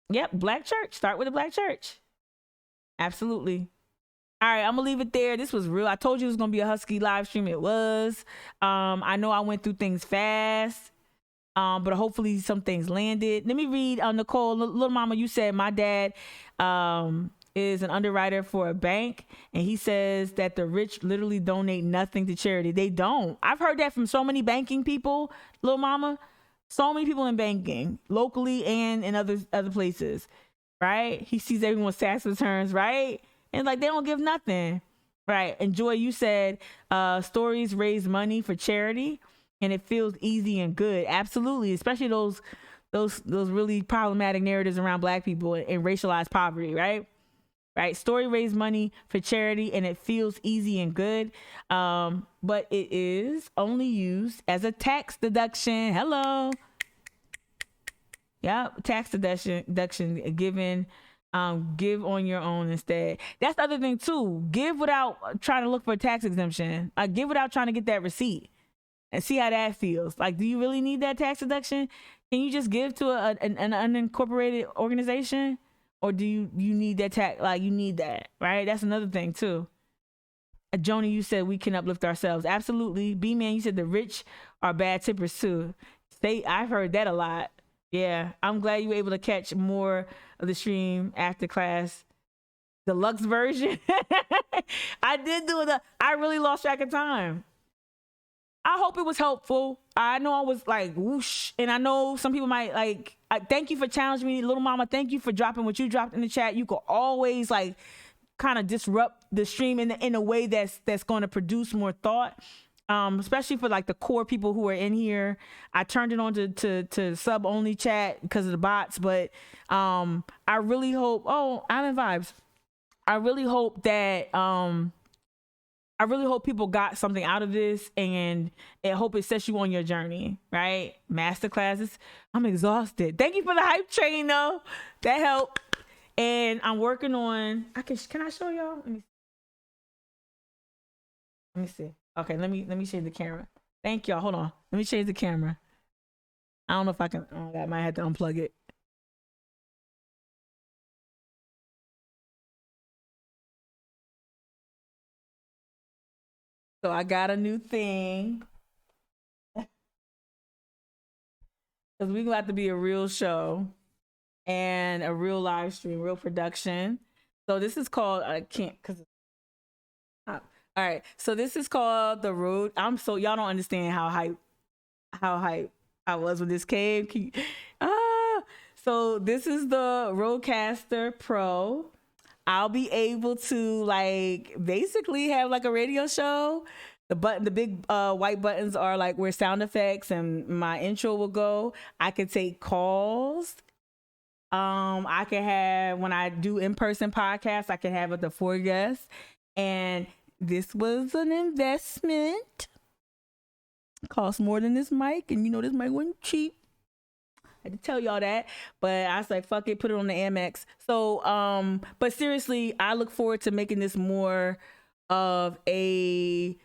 Yep, Black church. Start with a Black church. Absolutely. All right, I'm gonna leave it there. This was real. I told you it was gonna be a husky live stream. It was. I know I went through things fast. But hopefully some things landed. Let me read, Nicole, little mama, you said my dad is an underwriter for a bank, and he says that the rich literally donate nothing to charity. They don't. I've heard that from so many banking people, little mama, so many people in banking, locally and in other places, right? He sees everyone's tax returns, right? And they don't give nothing, right? And Joy, you said stories raise money for charity. And it feels easy and good. Absolutely. Especially those really problematic narratives around Black people and racialized poverty, right? Right. Story raise money for charity and it feels easy and good. But it is only used as a tax deduction. Hello. Yeah. Tax deduction given. Give on your own instead. That's the other thing too. Give without trying to look for a tax exemption. Give without trying to get that receipt. And see how that feels. Do you really need that tax deduction? Can you just give to an unincorporated organization? Or do you need that tax? You need that, right? That's another thing, too. Joni, you said we can uplift ourselves. Absolutely. B-Man, you said the rich are bad tippers, too. I've heard that a lot. Yeah. I'm glad you were able to catch more of the stream after class. Deluxe version. I did do it. I really lost track of time. I hope it was helpful. I know I was whoosh. And I know some people might thank you for challenging me, little mama. Thank you for dropping what you dropped in the chat. You could always kind of disrupt the stream in a way that's going to produce more thought. Especially for the core people who are in here. I turned it on to sub only chat because of the bots, but I really hope, Island Vibes. I really hope that, I really hope people got something out of this, and I hope it sets you on your journey, right? Masterclasses. I'm exhausted. Thank you for the hype train, though. That helped. And I'm working on. Can I show y'all? Let me see. Okay, let me change the camera. Thank y'all. Hold on. Let me change the camera. I don't know if I can. Oh, I might have to unplug it. So I got a new thing. Because we're going to have to be a real show and a real live stream, real production. So this is called, I can't, because all right. So this is called The Road. Y'all don't understand how hype I was when this came. So this is the Rodecaster Pro. I'll be able to like basically have like a radio show. The big white buttons are like where sound effects and my intro will go. I can take calls. I can have, when I do in-person podcasts, I can have up to 4 guests. And this was an investment. It cost more than this mic, and you know this mic wasn't cheap. I had to tell y'all that, but I was like, fuck it, put it on the Amex. So, but seriously, I look forward to making this more of a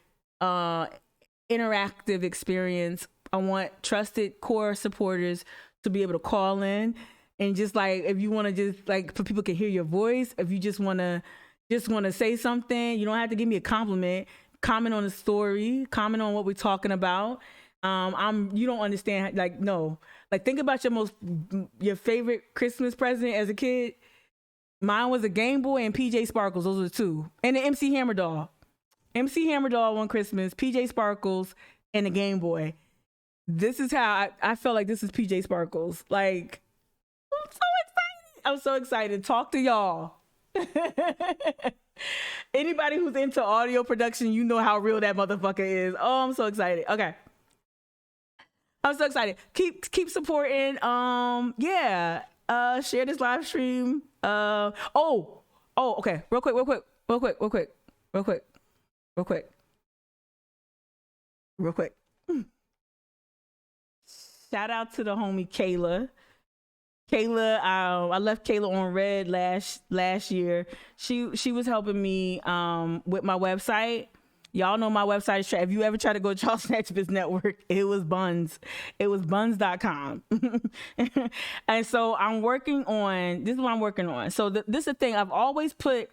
interactive experience. I want trusted core supporters to be able to call in and just like, if you want to just like, so people can hear your voice, if you just want to say something, you don't have to give me a compliment, comment on the story, comment on what we're talking about. You don't understand, like, no, like think about your favorite Christmas present as a kid. Mine was a Game Boy and PJ Sparkles. Those were the two. And the MC Hammer doll. MC Hammer doll one Christmas, PJ Sparkles, and the Game Boy. This is how I felt like this is PJ Sparkles. Like, I'm so excited. I'm so excited. Talk to y'all. Anybody who's into audio production, you know how real that motherfucker is. Oh, I'm so excited. Okay. I'm so excited. Keep supporting. Yeah. Share this live stream. Okay. Real quick. Shout out to the homie Kayla. I left Kayla on red last year. She was helping me with my website. Y'all know my website is, if you ever try to go to Charleston Activist Network, it was Buns. It was buns.com. And so I'm working on, this is what I'm working on. So this is the thing I've always put,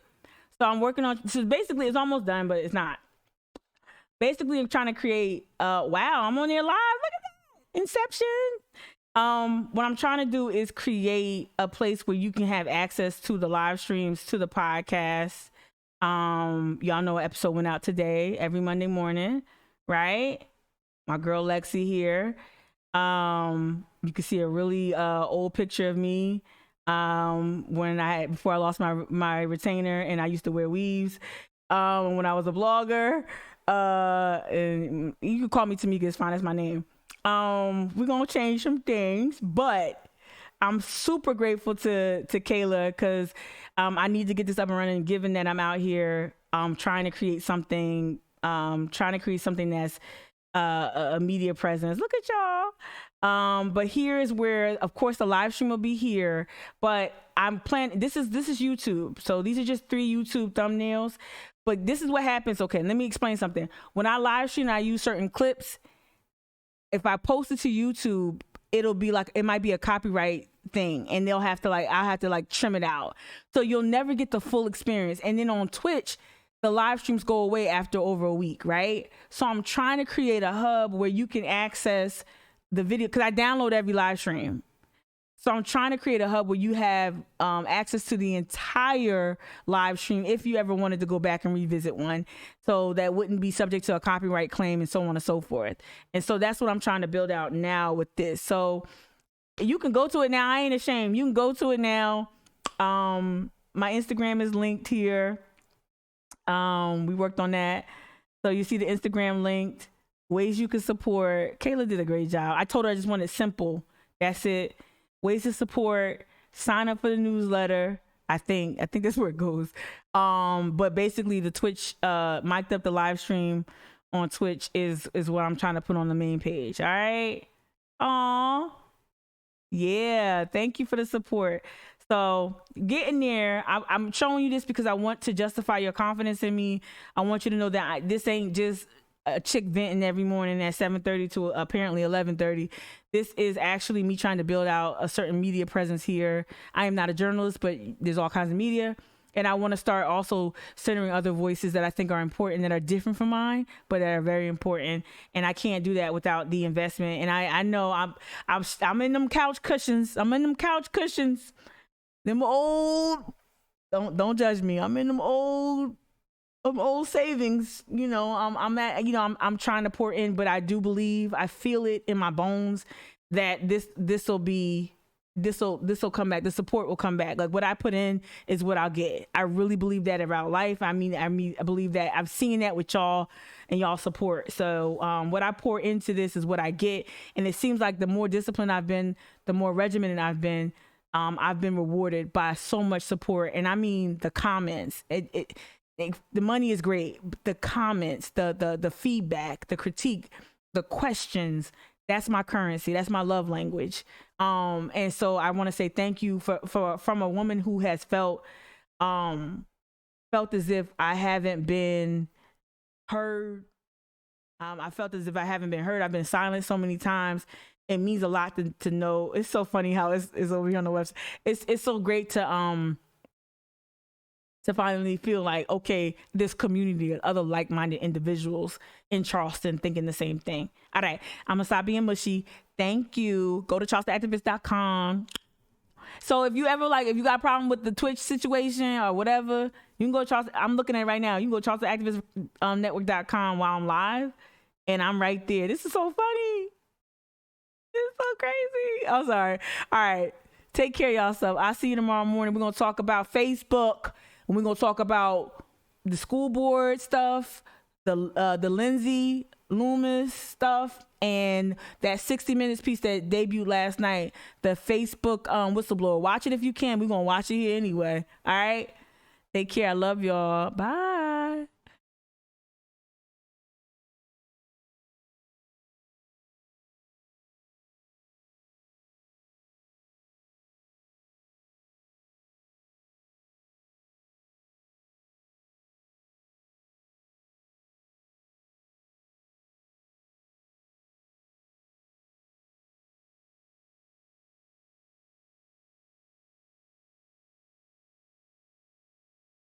so I'm working on, so basically it's almost done, but it's not. Basically I'm trying to create, wow, I'm on there live, look at that, Inception. What I'm trying to do is create a place where you can have access to the live streams, to the podcast. Y'all know an episode went out today, every Monday morning, right? My girl Lexi here. You can see a really old picture of me before I lost my retainer, and I used to wear weaves. When I was a blogger, and you can call me Tamika, it's fine, that's my name. We're gonna change some things, but I'm super grateful to Kayla because I need to get this up and running, given that I'm out here trying to create something that's a media presence. Look at y'all. But here is where, of course, the live stream will be here, but I'm planning, this is YouTube. So these are just 3 YouTube thumbnails, but this is what happens. Okay, let me explain something. When I live stream, I use certain clips. If I post it to YouTube, it'll be like, it might be a copyright thing, and I'll have to trim it out. So you'll never get the full experience. And then on Twitch, the live streams go away after over a week, right? So I'm trying to create a hub where you can access the video, because I download every live stream. So I'm trying to create a hub where you have access to the entire live stream if you ever wanted to go back and revisit one. So that wouldn't be subject to a copyright claim and so on and so forth. And so that's what I'm trying to build out now with this. So you can go to it now. I ain't ashamed. You can go to it now. My Instagram is linked here. We worked on that. So you see the Instagram linked. Ways you can support. Kayla did a great job. I told her I just wanted simple. That's it. Ways to support, sign up for the newsletter. I think that's where it goes. But basically the Twitch, mic'd up the live stream on Twitch is what I'm trying to put on the main page. All right. Aw. Yeah. Thank you for the support. So get in there. I'm showing you this because I want to justify your confidence in me. I want you to know that this ain't just a chick venting every morning at 7:30 to apparently 11:30. This is actually me trying to build out a certain media presence here. I am not a journalist, but there's all kinds of media. And I want to start also centering other voices that I think are important, that are different from mine, but that are very important. And I can't do that without the investment. And I know I'm in them couch cushions. I'm in them couch cushions. Them old, don't judge me. I'm in them old savings. You know, I'm trying to pour in, but I do believe, I feel it in my bones that this will come back. The support will come back. Like what I put in is what I'll get. I really believe that about life. I believe that. I've seen that with y'all and y'all support. So what I pour into this is what I get. And it seems like the more disciplined I've been, the more regimented I've been rewarded by so much support. And I mean the comments. The money is great. The comments, the feedback, the critique, the questions. That's my currency. That's my love language. And so I want to say thank you from a woman who has felt as if I haven't been heard. I felt as if I haven't been heard. I've been silent so many times. It means a lot to know. It's so funny how it's over here on the website. It's so great to finally feel like, okay, this community of other like-minded individuals in Charleston thinking the same thing. All right, I'm gonna stop being mushy. Thank you. Go to charlestonactivist.com. So if you got a problem with the Twitch situation or whatever, you can go to Charleston. I'm looking at it right now. You can go to charlestonactivistnetwork.com while I'm live, and I'm right there. This is so funny. It's so crazy. I'm sorry. All right, take care of yourself. I'll see you tomorrow morning. We're gonna talk about Facebook. And we're going to talk about the school board stuff, the Lindsay Loomis stuff, and that 60 Minutes piece that debuted last night, the Facebook whistleblower. Watch it if you can. We're going to watch it here anyway. All right? Take care. I love y'all. Bye.